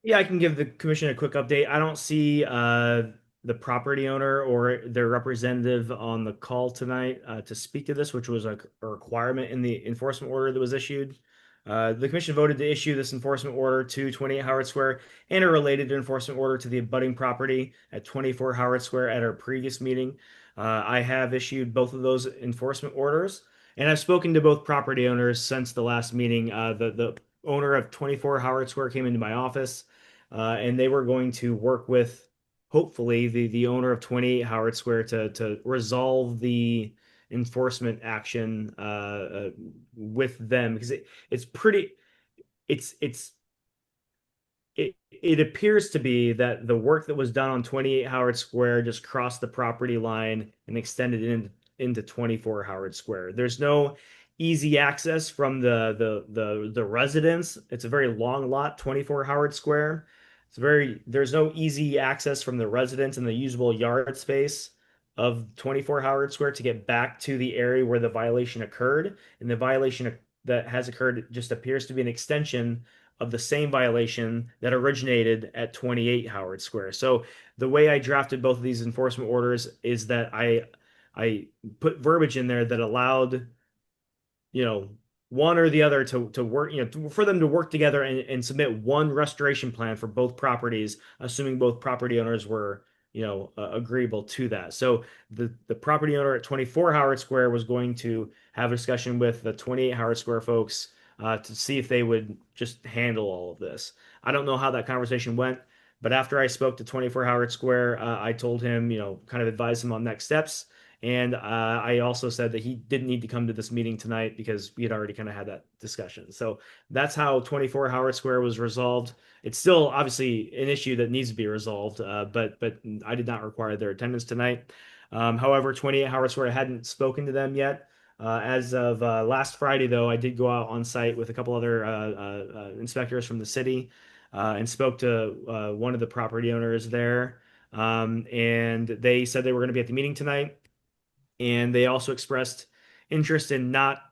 Yeah, I can give the commission a quick update. I don't see the property owner or their representative on the call tonight to speak to this, which was a requirement in the enforcement order that was issued. The commission voted to issue this enforcement order to 28 Howard Square and a related enforcement order to the abutting property at 24 Howard Square at our previous meeting. I have issued both of those enforcement orders, and I've spoken to both property owners since the last meeting. The owner of 24 Howard Square came into my office, and they were going to work with, hopefully, the owner of 28 Howard Square to resolve the enforcement action with them, because it's pretty it's it appears to be that the work that was done on 28 Howard Square just crossed the property line and extended into 24 Howard Square. There's no easy access from the residence. It's a very long lot, 24 Howard Square. There's no easy access from the residence and the usable yard space of 24 Howard Square to get back to the area where the violation occurred. And the violation that has occurred just appears to be an extension of the same violation that originated at 28 Howard Square. So the way I drafted both of these enforcement orders is that I put verbiage in there that allowed, one or the other to work, for them to work together and submit one restoration plan for both properties, assuming both property owners were, agreeable to that. So the property owner at 24 Howard Square was going to have a discussion with the 28 Howard Square folks to see if they would just handle all of this. I don't know how that conversation went, but after I spoke to 24 Howard Square, I told him, kind of advise him on next steps. And I also said that he didn't need to come to this meeting tonight because we had already kind of had that discussion. So that's how 24 Howard Square was resolved. It's still obviously an issue that needs to be resolved, but I did not require their attendance tonight. However, 28 Howard Square hadn't spoken to them yet. As of last Friday, though, I did go out on site with a couple other inspectors from the city and spoke to one of the property owners there. And they said they were going to be at the meeting tonight. And they also expressed interest in not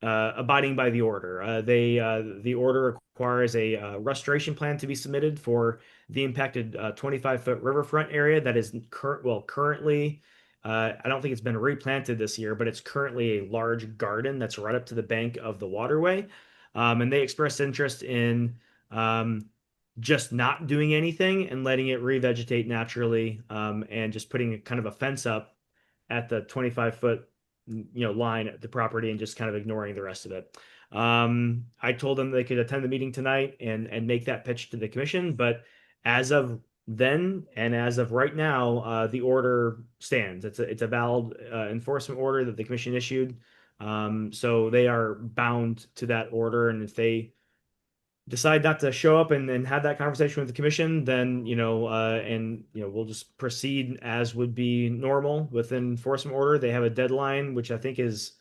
abiding by the order. The order requires a restoration plan to be submitted for the impacted 25-foot riverfront area that is currently. I don't think it's been replanted this year, but it's currently a large garden that's right up to the bank of the waterway. And they expressed interest in just not doing anything and letting it revegetate naturally, and just putting kind of a fence up at the 25-foot line at the property and just kind of ignoring the rest of it. I told them they could attend the meeting tonight and make that pitch to the commission, but as of then and as of right now, the order stands. It's a valid enforcement order that the commission issued. So they are bound to that order, and if they decide not to show up and have that conversation with the commission, then we'll just proceed as would be normal with an enforcement order. They have a deadline, which I think is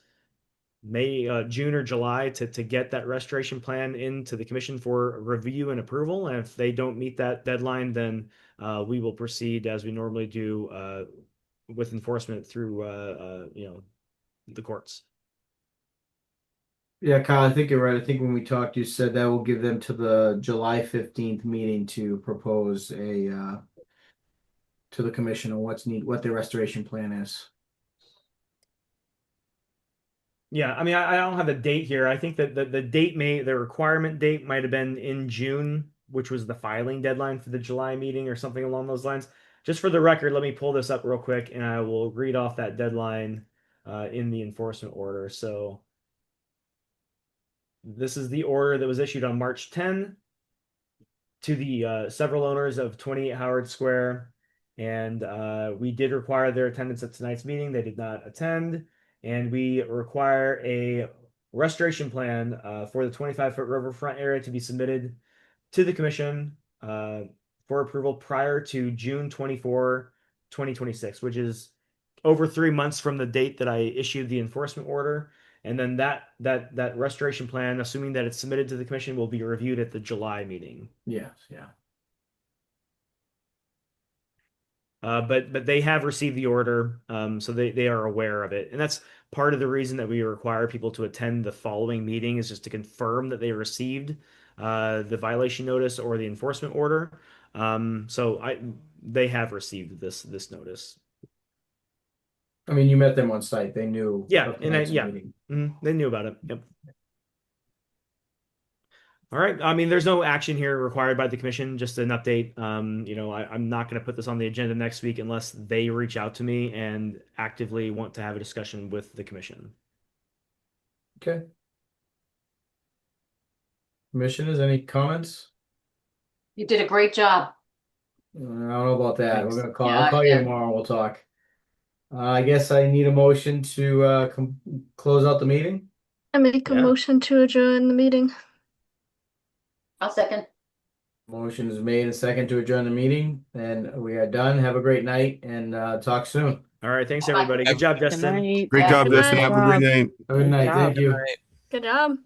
June or July, to get that restoration plan into the commission for review and approval. And if they don't meet that deadline, then we will proceed as we normally do with enforcement through the courts. Yeah, Kyle, I think you're right. I think when we talked, you said that will give them to the July 15th meeting to propose to the commission on what their restoration plan is. Yeah, I mean, I don't have a date here. I think that the requirement date might have been in June, which was the filing deadline for the July meeting or something along those lines. Just for the record, let me pull this up real quick and I will read off that deadline in the enforcement order. So this is the order that was issued on March 10 to the several owners of 28 Howard Square. And we did require their attendance at tonight's meeting. They did not attend. And we require a restoration plan for the 25-foot riverfront area to be submitted to the commission for approval prior to June 24, 2026, which is over 3 months from the date that I issued the enforcement order. And then that restoration plan, assuming that it's submitted to the commission, will be reviewed at the July meeting. Yes, yeah. But they have received the order, so they are aware of it, and that's part of the reason that we require people to attend the following meeting is just to confirm that they received the violation notice or the enforcement order. So they have received this notice. I mean, you met them on site. They knew Yeah, of and tonight's yeah, meeting. they knew about it. Yep. All right. I mean, there's no action here required by the commission, just an update. I'm not going to put this on the agenda next week unless they reach out to me and actively want to have a discussion with the commission. Okay. Commissioners, any comments? You did a great job. I don't know about that. Thanks. We're gonna call. Yeah, I'll call you yeah. tomorrow. We'll talk. I guess I need a motion to close out the meeting. I make a Yeah. motion to adjourn the meeting. I'll second. Motion is made and second to adjourn the meeting, and we are done. Have a great night and talk soon. All right. Thanks, Bye-bye. everybody. Good job, Good Justin. night. Great Yeah. job, Good Justin. night. Have a great night. Have a good night. job. Thank you. Right. Good job.